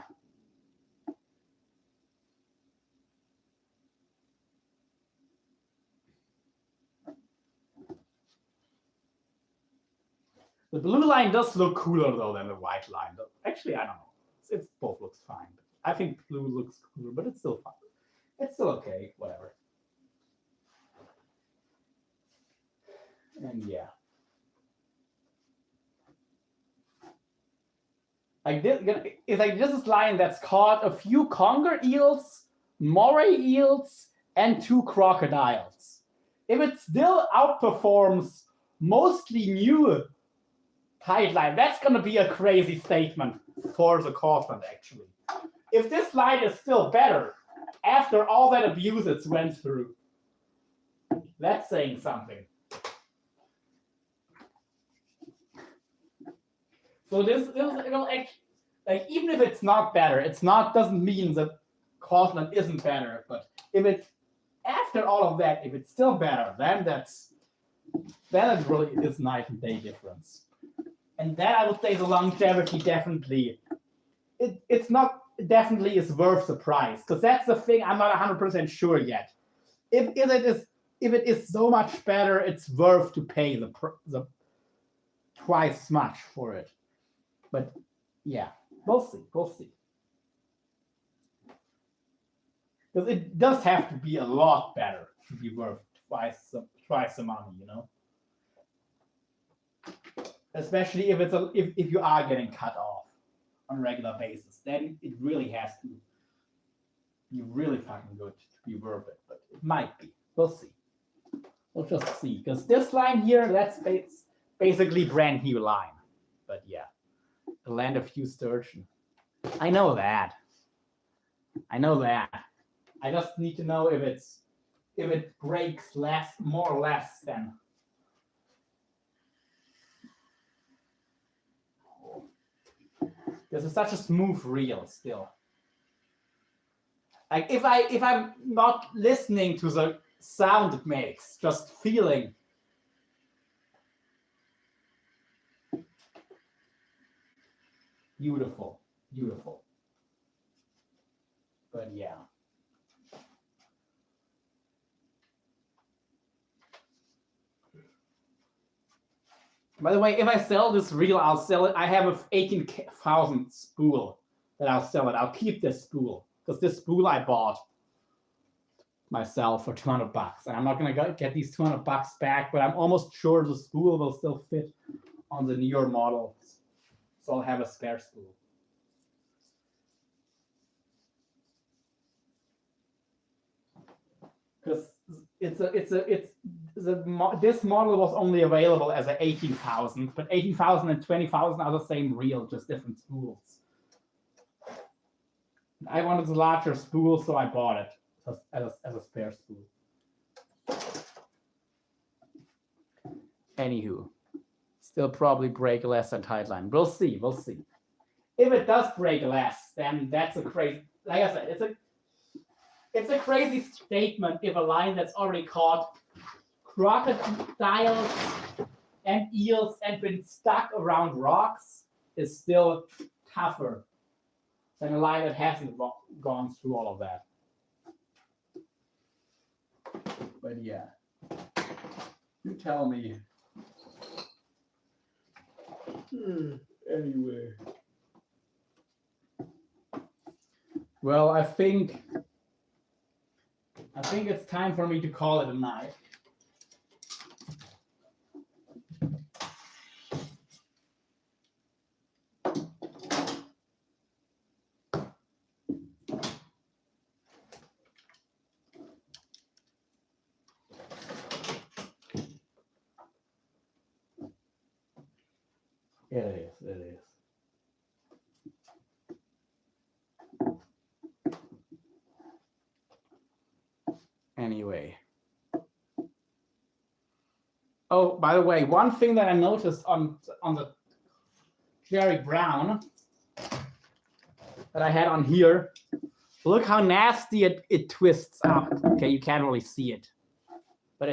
The blue line does look cooler though than the white line. Actually, I don't know. It both looks fine. I think blue looks cooler, but it's still fine. It's still okay, whatever. And yeah. Like this, it's like this is line that's caught a few conger eels, moray eels, and 2 crocodiles. If it still outperforms mostly new tide line, that's going to be a crazy statement for the Cortland, actually. If this line is still better after all that abuse it went through, that's saying something. So this it'll actually, like, even if it's not better, doesn't mean that Cortland isn't better. But if it's after all of that, if it's still better, then it really is night and day difference. And that I would say the longevity definitely, it's not definitely is worth the price, because that's the thing I'm not 100% sure yet. If it is so much better, it's worth to pay the twice as much for it. But yeah, we'll see. Because it does have to be a lot better to be worth twice the money, you know. Especially if if you are getting cut off on a regular basis, then it really has to be really fucking good to be worth it. But it might be. We'll see. We'll just see. Because this line here, that's basically brand new line. But yeah, the land of Hugh Sturgeon. I know that. I just need to know if it breaks more or less than. This is such a smooth reel still. Like if I'm not listening to the sound it makes, just feeling. Beautiful. But yeah. By the way, if I sell this reel, I'll sell it. I have a 18,000 spool that I'll sell it. I'll keep this spool because this spool I bought myself for $200, and I'm not gonna get these $200 back. But I'm almost sure the spool will still fit on the newer model, so I'll have a spare spool. Because this model was only available as an 18,000, but 18,000 and 20,000 are the same reel, just different spools. I wanted the larger spool, so I bought it as a spare spool. Anywho, still probably break less than tight line. We'll see. If it does break less, then that's a crazy. Like I said, it's a crazy statement if a line that's already caught crocodiles and eels and been stuck around rocks is still tougher than a line that hasn't gone through all of that. But yeah, you tell me. Anyway. Well, I think it's time for me to call it a night. It is. Anyway. Oh, by the way, one thing that I noticed on the Jerry Brown that I had on here, look how nasty it twists up. Okay, you can't really see it, but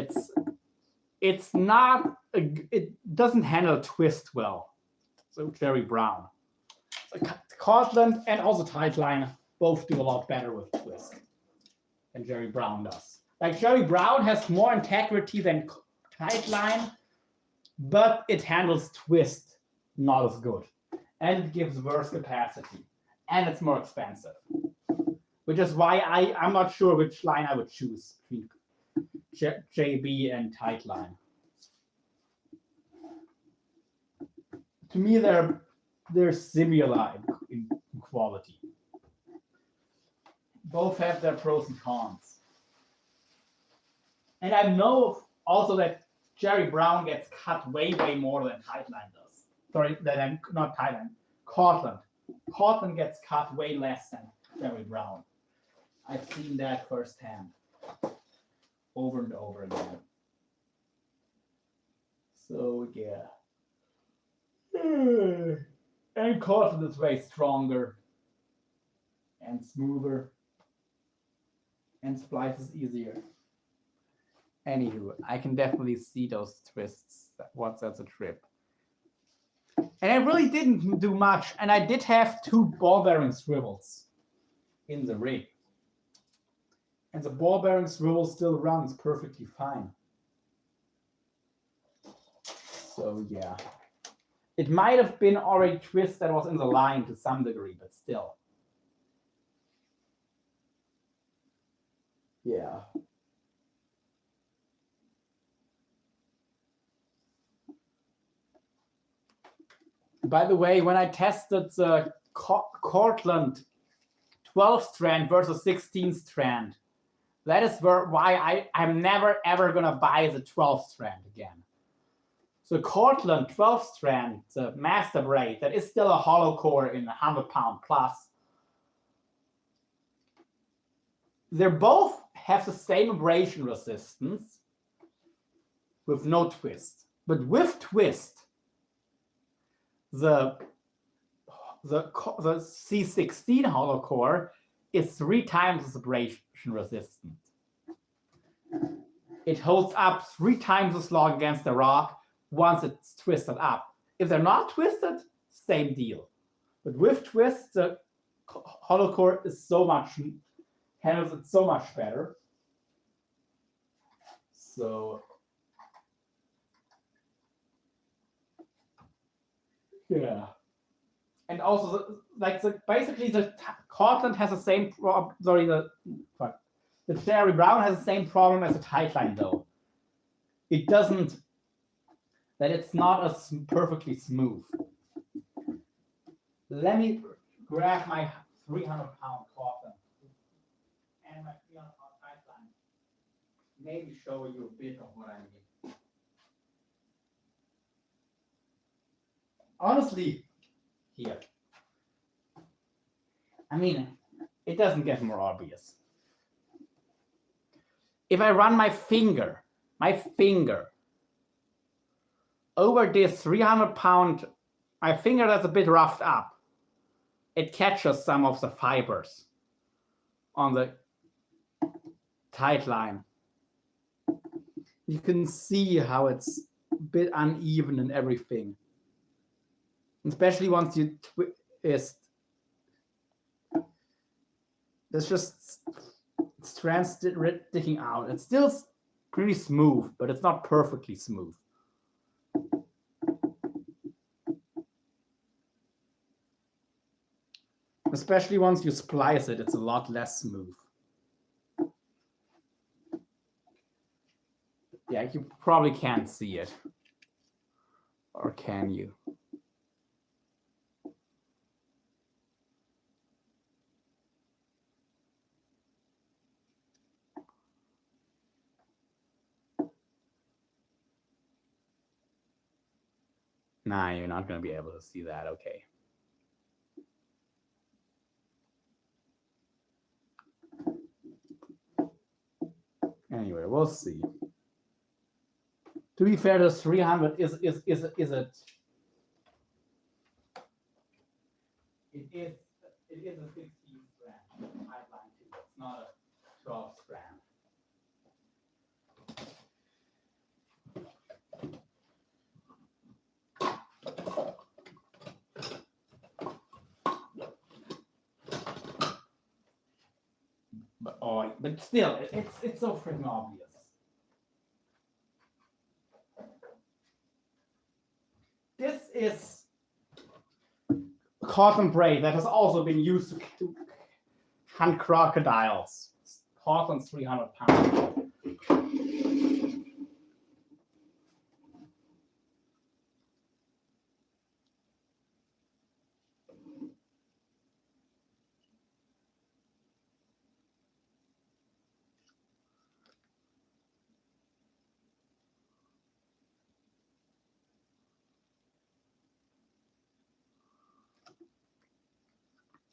it's not it doesn't handle twist well. So Jerry Brown, so Cortland and also tight line both do a lot better with twist than Jerry Brown does. Like Jerry Brown has more integrity than tight line, but it handles twist not as good, and it gives worse capacity, and it's more expensive, which is why I'm not sure which line I would choose between JB and tight line. To me, they're similar in quality. Both have their pros and cons. And I know also that Jerry Brown gets cut way more than tight line does. Sorry, not tight line. Cortland. Cortland gets cut way less than Jerry Brown. I've seen that firsthand, over and over again. So yeah. And Cortland is way stronger and smoother and splices easier. Anywho, I can definitely see those twists once that's a trip. And I really didn't do much, and I did have 2 ball bearing swivels in the rig. And the ball bearing swivel still runs perfectly fine. So yeah. It might have been already twist that was in the line to some degree, but still. Yeah. By the way, when I tested the Cortland 12 strand versus 16 strand, that is why I'm never ever gonna buy the 12 strand again. So Cortland 12 strand, the master braid, that is still a hollow core in 100-pound plus. They both have the same abrasion resistance with no twist. But with twist, the C16 hollow core is 3 times the abrasion resistant. It holds up 3 times as long against the rock once it's twisted up. If they're not twisted, same deal. But with twist, the hollow core is handles it so much better. So yeah. And also, basically, the Cortland has the same problem. Sorry, the Cherry Brown has the same problem as the Tightline, though. It doesn't. That it's not as perfectly smooth. Let me grab my 300-pound Cortland and my 300-pound Tightline. Maybe show you a bit of what I mean. Honestly, here. I mean, it doesn't get more obvious. If I run my finger over this 300-pound, my finger that's a bit roughed up, it catches some of the fibers on the Tightline. You can see how it's a bit uneven and everything. Especially once you twist. There's just strands sticking out. It's still pretty smooth, but it's not perfectly smooth. Especially once you splice it, it's a lot less smooth. Yeah, you probably can't see it. Or can you? Nah, you're not going to be able to see that. Okay. Anyway, we'll see. To be fair, the 300 is it? It is a 16 strand Tightline too. It's not a 12 strand. But still, it's so freaking obvious. This is cotton braid that has also been used to hunt crocodiles. Cotton's 300 pounds.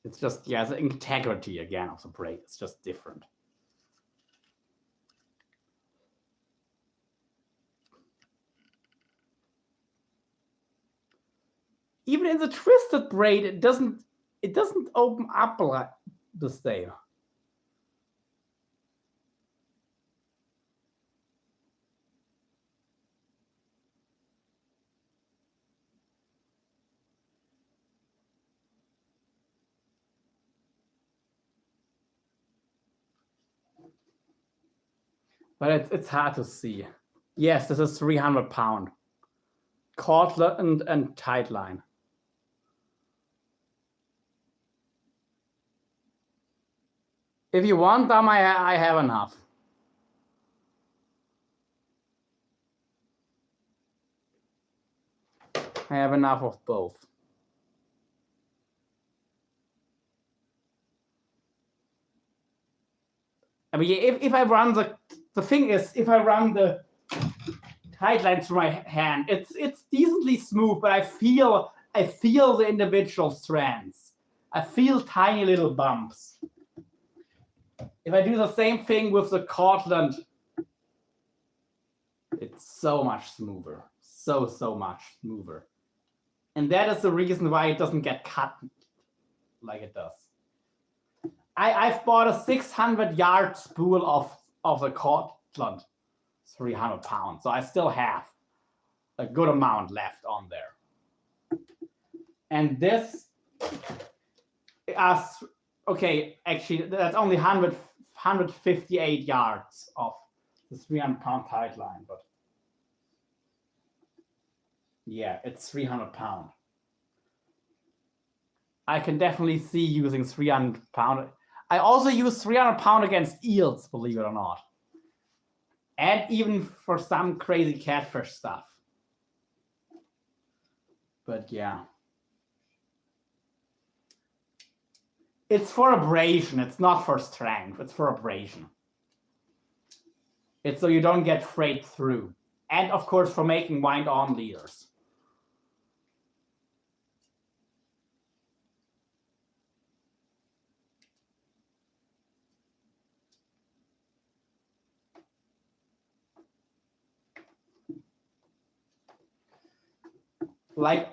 It's just, yeah, the integrity again of the braid. It's just different. Even in the twisted braid, it doesn't open up like the same. But it's hard to see. Yes, this is 300 pound. Cortland and Tightline. If you want them, I have enough. I have enough of both. I mean, if I run the thing is, if I run the tight line through my hand, it's decently smooth, but I feel the individual strands. I feel tiny little bumps. If I do the same thing with the Cortland, it's so much smoother. So much smoother. And that is the reason why it doesn't get cut like it does. I've bought a 600-yard spool of the Cortland 300 pounds. So I still have a good amount left on there. And this okay, actually that's only 158 yards of the 300-pound tight line, but yeah, it's 300 pound. I can definitely see using 300 pound. I also use 300 pound against eels, believe it or not. And even for some crazy catfish stuff. But yeah. It's for abrasion. It's not for strength. It's for abrasion. It's so you don't get frayed through. And of course for making wind-on leaders. Like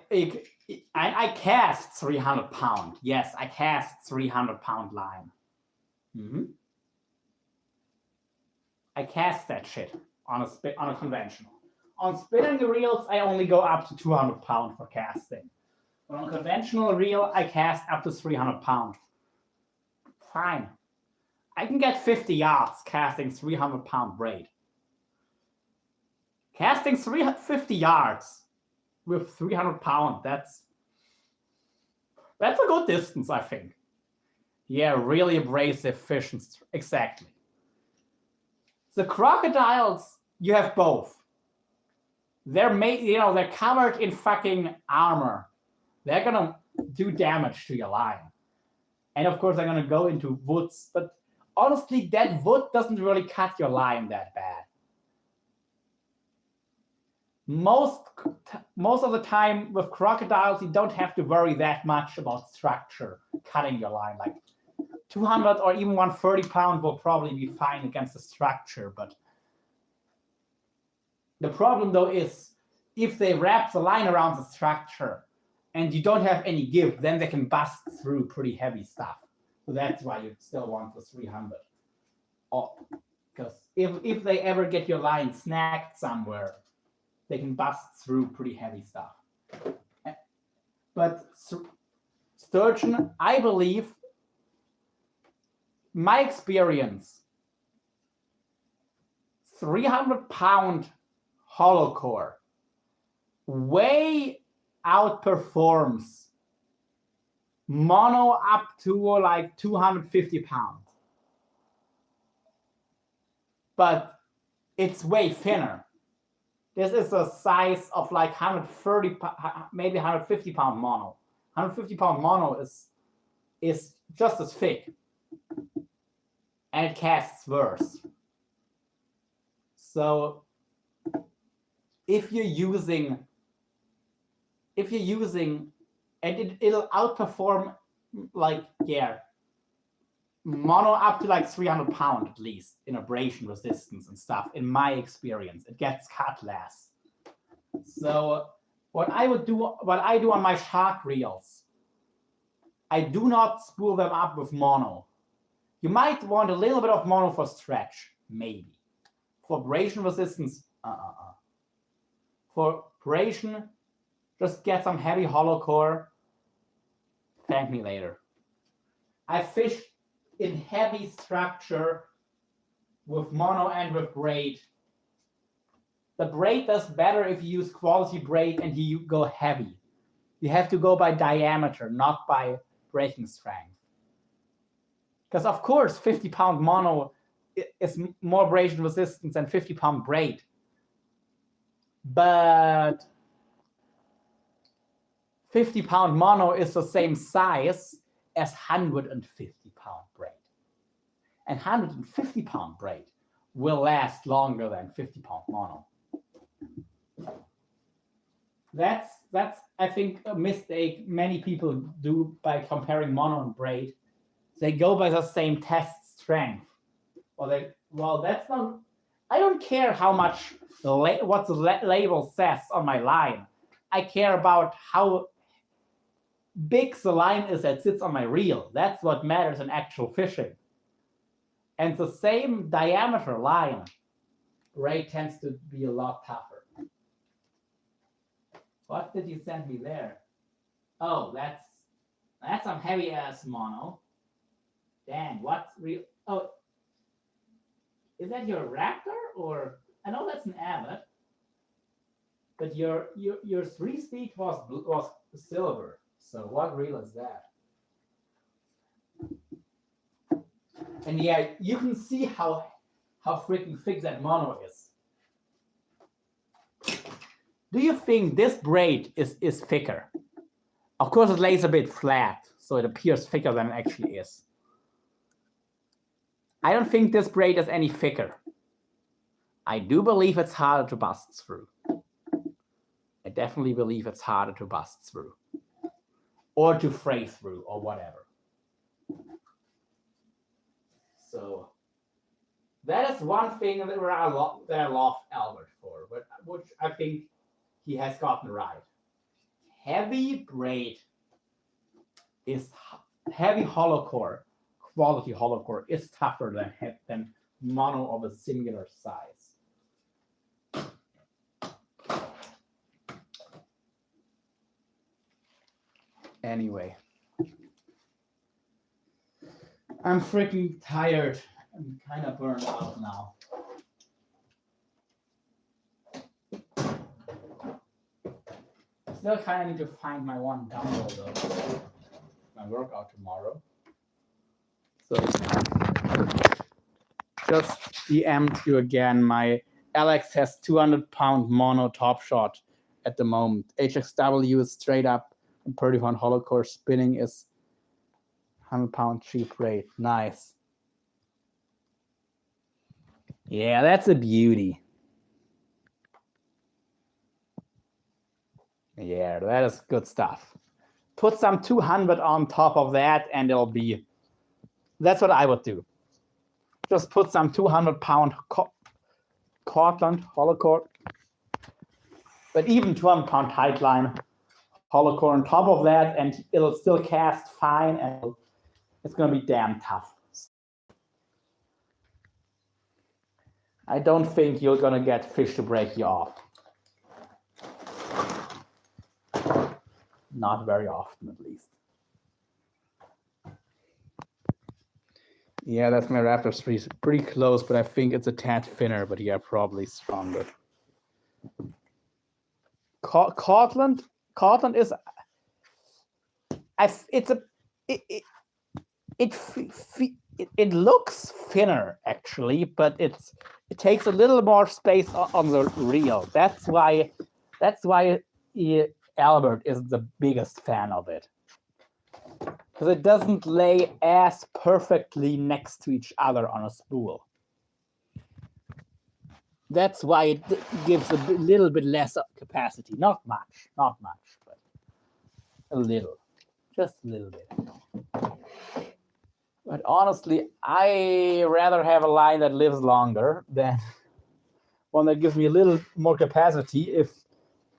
I cast 300 pound. Yes, I cast 300 pound line. I cast that shit on a conventional. On spinning reels, I only go up to 200 pound for casting. But on conventional reel, I cast up to 300 pound. Fine. I can get 50 yards casting 300 pound braid. Casting 350 yards with 300 pound, that's a good distance, I think. Yeah, really abrasive fish. Exactly. The crocodiles, you have both. They're they're covered in fucking armor. They're gonna do damage to your line. And of course, they're gonna go into woods. But honestly, that wood doesn't really cut your line that bad. Most of the time with crocodiles, you don't have to worry that much about structure cutting your line. Like 200 or even 130 pound will probably be fine against the structure. But the problem though is if they wrap the line around the structure and you don't have any give, then they can bust through pretty heavy stuff. So that's why you still want the 300. Because if they ever get your line snagged somewhere, they can bust through pretty heavy stuff. But sturgeon, I believe, my experience, 300 pound hollow core way outperforms mono up to like 250 pounds. But it's way thinner. This is a size of like 130, maybe 150 pound mono. 150 pound mono is just as thick. And it casts worse. So if you're using, and it'll outperform like, yeah, mono up to like 300 pound at least in abrasion resistance and stuff. In my experience, it gets cut less. So what I do on my shark reels, I do not spool them up with mono. You might want a little bit of mono for stretch, maybe. For abrasion resistance, For abrasion, just get some heavy hollow core. Thank me later. I fished in heavy structure with mono and with braid. The braid does better if you use quality braid and you go heavy. You have to go by diameter, not by breaking strength. Because of course, 50 pound mono is more abrasion resistance than 50 pound braid. But 50-pound mono is the same size as 150-pound braid. And 150-pound braid will last longer than 50-pound mono. That's I think a mistake many people do by comparing mono and braid. They go by the same test strength. Well, that's not. I don't care how much what the label says on my line. I care about how big the line is that sits on my reel. That's what matters in actual fishing. And the same diameter line, braid tends to be a lot tougher. What did you send me there? Oh, that's some heavy ass mono. Dang, what's real? Oh, is that your Raptor or? I know that's an Abbott, but your 3-speed was silver. So what reel is that? And yeah, you can see how freaking thick that mono is. Do you think this braid is thicker? Of course, it lays a bit flat, so it appears thicker than it actually is. I don't think this braid is any thicker. I do believe it's harder to bust through. I definitely believe it's harder to bust through. Or to fray through, or whatever. So that is one thing that I love Albert for, but which I think he has gotten right. Heavy braid is heavy hollow core, quality hollow core is tougher than mono of a similar size. Anyway, I'm freaking tired. I'm kind of burned out now. Still kind of need to find my one dumbbell though. My workout tomorrow. So just DM'd you again. My Alex has 200-pound mono top shot at the moment. HXW is straight up, and 30-pound hollow core spinning is 100-pound cheap braid. Nice. Yeah, that's a beauty. Yeah, that is good stuff. Put some 200 on top of that and it'll be, that's what I would do. Just put some 200-pound Cortland hollow core, but even 200-pound tight line hollow core on top of that and it'll still cast fine and it's going to be damn tough. I don't think you're going to get fish to break you off. Not very often, at least. Yeah, that's my Raptor 3. Pretty close, but I think it's a tad thinner, but yeah, probably stronger. Cortland is... It looks thinner, actually, but it takes a little more space on the reel. That's why Albert is the biggest fan of it, because it doesn't lay as perfectly next to each other on a spool. That's why it gives a little bit less capacity. Not much, but a little, just a little bit. But honestly, I rather have a line that lives longer than one that gives me a little more capacity. If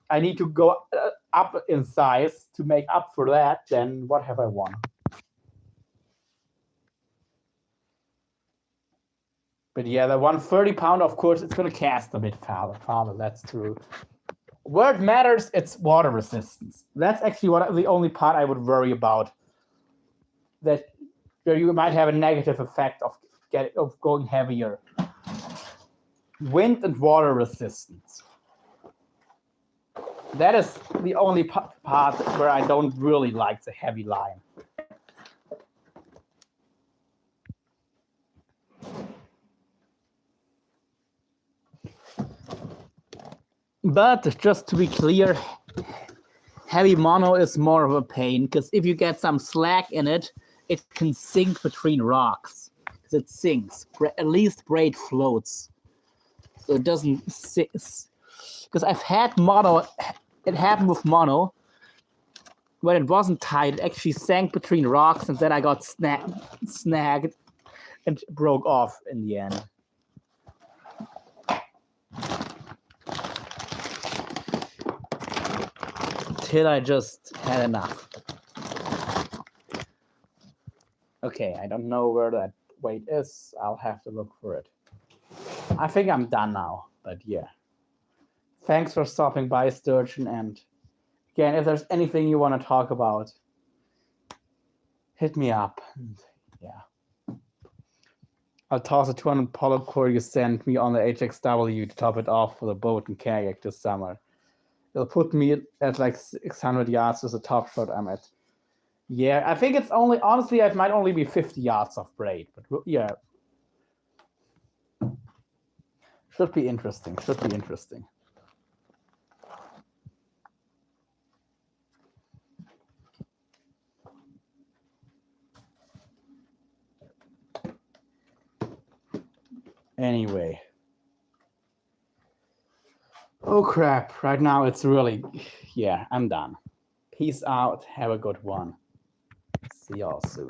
I need to go up in size to make up for that, then what have I won? But yeah, the 130-pound, of course, it's going to cast a bit farther. That's true. Where it matters, it's water resistance. That's actually the only part I would worry about. That you might have a negative effect of going heavier. Wind and water resistance. That is the only part where I don't really like the heavy line. But just to be clear, Heavy mono is more of a pain because if you get some slack in it, it can sink between rocks. Because it sinks. At least braid floats. So it doesn't sink. Because I've had mono, it happened with mono. When it wasn't tight, it actually sank between rocks, and then I got snagged and broke off in the end. Till I just had enough. Okay, I don't know where that weight is. I'll have to look for it. I think I'm done now, but yeah. Thanks for stopping by, Sturgeon, and again, if there's anything you want to talk about, hit me up. And yeah. I'll toss a 200 polyp core you sent me on the HXW to top it off for the boat and kayak this summer. It'll put me at like 600 yards with the top shot I'm at. Yeah, I think it's only, honestly, it might only be 50 yards of braid, but yeah. Should be interesting, Anyway. Oh crap, right now it's really, yeah, I'm done. Peace out, have a good one. See y'all soon.